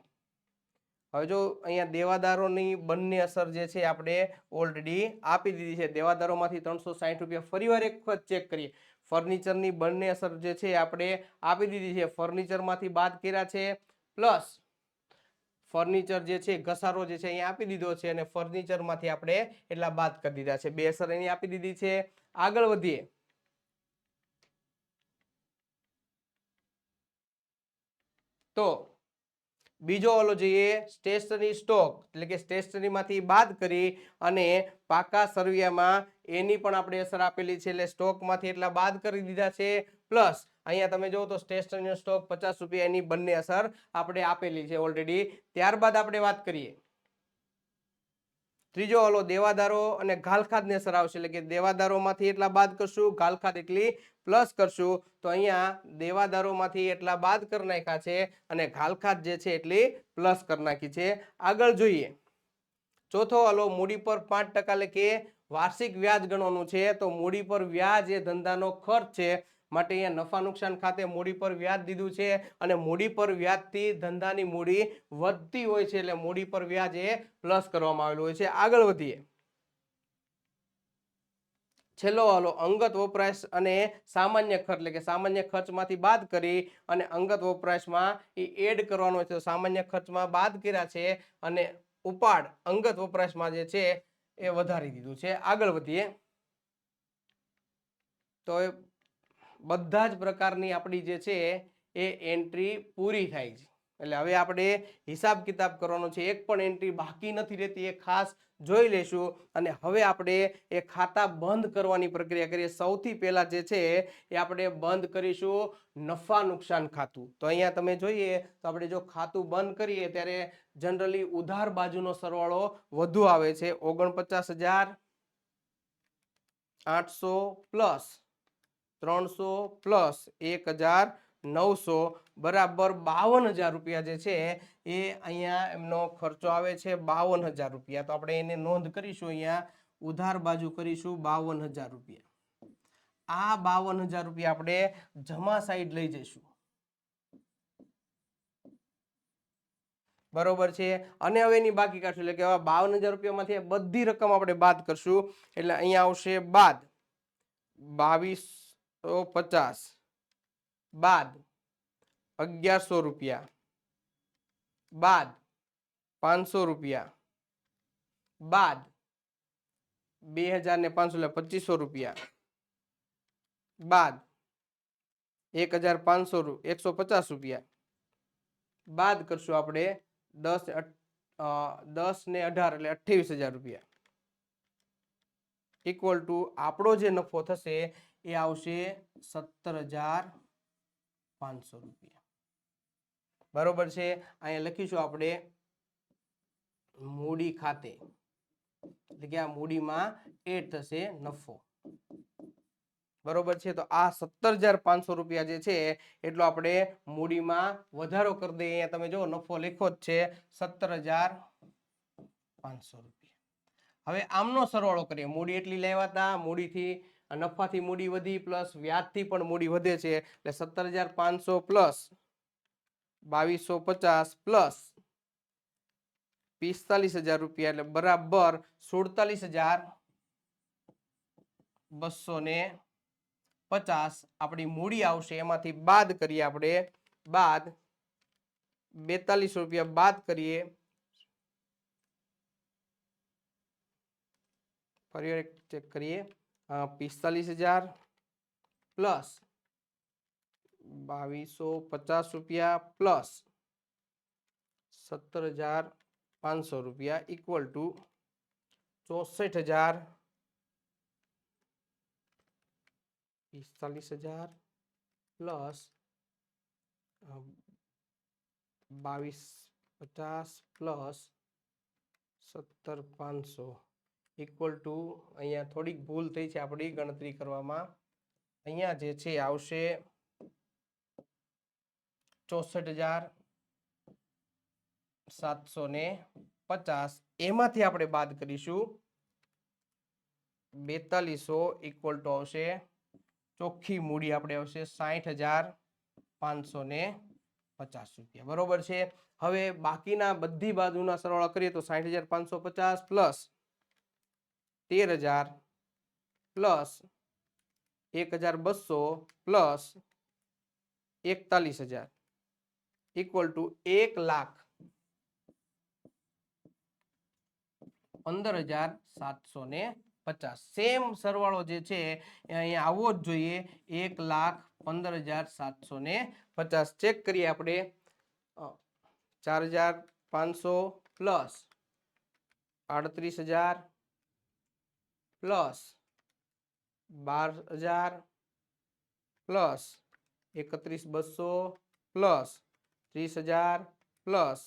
[SPEAKER 1] હવે જો અહીંયા દેવાદારોની બંને અસર જે છે આપણે ઓલરેડી આપી દીધી છે. દેવાદારોમાંથી 360 રૂપિયા ફરીવાર એક વખત ચેક કરીએ. ફર્નિચરની બંને અસર જે છે આપણે આપી દીધી છે. ફર્નિચરમાંથી બાદ કર્યા છે પ્લસ ફર્નિચર જે છે ઘસારો જે છે અહીંયા આપી દીધો છે અને ફર્નિચરમાંથી આપણે એટલા બાદ કરી દીધા છે. બે અસર એની આપી દીધી છે. આગળ વધીએ. તો બીજો ઓલો જોઈએ સ્ટેશનરી સ્ટોક એટલે કે સ્ટેશનરીમાંથી બાદ કરી અને પાકા સરવૈયામાં એની પણ આપણે અસર આપેલી છે એટલે સ્ટોકમાંથી એટલા બાદ કરી દીધા છે પ્લસ અહીંયા તમે જો તો સ્ટેશનરી સ્ટોક 50 રૂપિયા એની બંને અસર આપણે આપેલી છે ઓલરેડી. ત્યારબાદ આપણે વાત કરીએ ત્રીજો ઓલો દેવાદારો અને ઘાલખાદની અસર આવશે એટલે કે દેવાદારોમાંથી એટલા બાદ કરશું ઘાલખાદ એટલી પ્લસ કરશું તો અહીંયા દેવાદારોમાંથી એટલા બાદ કરી નાખ્યા છે અને ઘાલખાદ જે છે એટલી પ્લસ કરી નાખી છે. આગળ જોઈએ ચોથો ઓલો મૂડી પર 5% એટલે કે વાર્ષિક વ્યાજ ગણવાનું છે તો મૂડી પર વ્યાજ એ ધંધાનો ખર્ચ છે માટે અહીંયા નફા નુકસાન ખાતે મૂડી પર વ્યાજ દીધું છે અને મૂડી પર વ્યાજથી ધંધાની મૂડી વધતી હોય છે એટલે મૂડી પર વ્યાજ એ પ્લસ કરવામાં આવેલું હોય છે. આગળ વધીએ છેલ્લો વાલો અંગત વપરાશ અને સામાન્ય ખર્ચ એટલે કે સામાન્ય ખર્ચમાંથી બાદ કરી અને અંગત વપરાશમાં એ એડ કરવાનો છે. સામાન્ય ખર્ચમાં બાદ કર્યા છે અને ઉપાડ અંગત વપરાશમાં જે છે એ વધારી દીધું છે. આગળ વધીએ તો બધા જ પ્રકારની આપણી જે છે એ એન્ટ્રી પૂરી થાય છે એટલે હવે આપણે હિસાબ કિતાબ કરવાનો છે. એક પણ એન્ટ્રી બાકી નથી રહેતી એ ખાસ જોઈ લેશું અને હવે આપણે એ ખાતા બંધ કરવાની પ્રક્રિયા કરીએ. સૌથી પહેલા જે છે એ આપણે બંધ કરીશું નફા નુકસાન ખાતું. તો અહીંયા તમે જોઈએ તો આપણે જો ખાતું બંધ કરીએ ત્યારે જનરલી ઉધાર બાજુનો સરવાળો વધુ આવે છે 49,800 પ્લસ 300 પ્લસ 1,900 બરાબર 52,000 રૂપિયા જે છે એ અહીંયા એમનો ખર્ચો આવે છે 52,000 રૂપિયા. તો આપણે એને નોંધ કરીશું અહીંયા ઉધાર બાજુ કરીશું 52,000 રૂપિયા. આ 52,000 રૂપિયા આપણે જમા સાઈડ લઈ જઈશું બરોબર છે અને હવે એની બાકી કાઢશું એટલે કે 52,000 રૂપિયામાંથી બધી રકમ આપણે બાદ કરશું એટલે અહીંયા આવશે બાદ 2250 બાદ 1,100 રૂપિયા બાદ 500 રૂપિયા બાદ 2,500 એટલે 2,500 રૂપિયા બાદ 1,500 150 રૂપિયા બાદ કરશું આપણે 10 ને 18 એટલે 28,000 રૂપિયા ઇક્વલ ટુ આપણો જે નફો થશે એ આવશે 17,500 રૂપિયા બરોબર છે. અહીંયા લખીશું આપણે મૂડી ખાતે એટલે કે આ મૂડીમાં એડ થશે નફો બરોબર છે. તો આ 17,500 રૂપિયા જે છે એટલો આપણે મૂડીમાં વધારો કરી દઈએ. અહીંયા તમે જો નફો લખો જ છે 17,500 રૂપિયા. હવે આમનો સરવાળો કરીએ મૂડી એટલી લેવા હતા મૂડીથી નફાથી મૂડી વધી પ્લસ વ્યાજથી પણ મૂડી વધે છે એટલે 17,500 પ્લસ 2,250 પ્લસ 45,000 રૂપિયા એટલે બરાબર 47,250 આપણી મૂડી આવશે. એમાંથી બાદ કરીએ આપણે બાદ 42 રૂપિયા બાદ કરીએ ફરી ચેક કરીએ 45,000 પ્લસ 2,250 રૂપિયા પ્લસ 17,500 રૂપિયા equal to 64,000 45,000 plus 2,250 plus 17,500 equal to અહીંયા થોડીક ભૂલ થઈ છે આપણી ગણતરી કરવામાં. અહીંયા જે છે આવશે 64,750 એમાંથી આપણે બાદ કરીશું 4,200 ઇક્વલ ટુ આવશે ચોખ્ખી મૂડી આપણે આવશે 60,550 રૂપિયા બરોબર છે. હવે બાકીના બધી બાજુના સરવાળા કરીએ તો 60,550 plus 13,000 plus 1,200 plus 41,000 equal to 1,15,750. Same સરવાળો જે છે એ અહીંયા આવવો જ જોઈએ 1,15,750. ચેક કરીએ આપણે 4,500 plus 38,000 plus 12,000 plus 31,200 plus 30,000 plus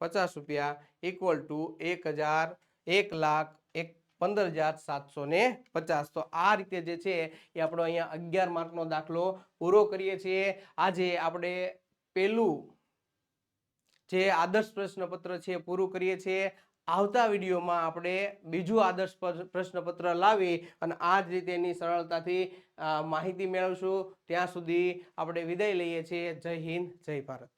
[SPEAKER 1] 50 રૂપિયા ઇક્વલ ટુ 1,15,750. તો આ રીતે જે છે એ આપણો અહીંયા 11 માર્કનો દાખલો પૂરો કરીએ છીએ. આજે આપણે પેલું જે આદર્શ પ્રશ્નપત્ર છે પૂરું કરીએ છીએ. આવતા વિડીયોમાં આપણે બીજું આદર્શ પ્રશ્નપત્ર લાવી અને આ જ રીતે એની સરળતાથી માહિતી મેળવશું. ત્યાં સુધી આપણે વિદાય લઈએ છીએ. જય હિન્દ, જય ભારત.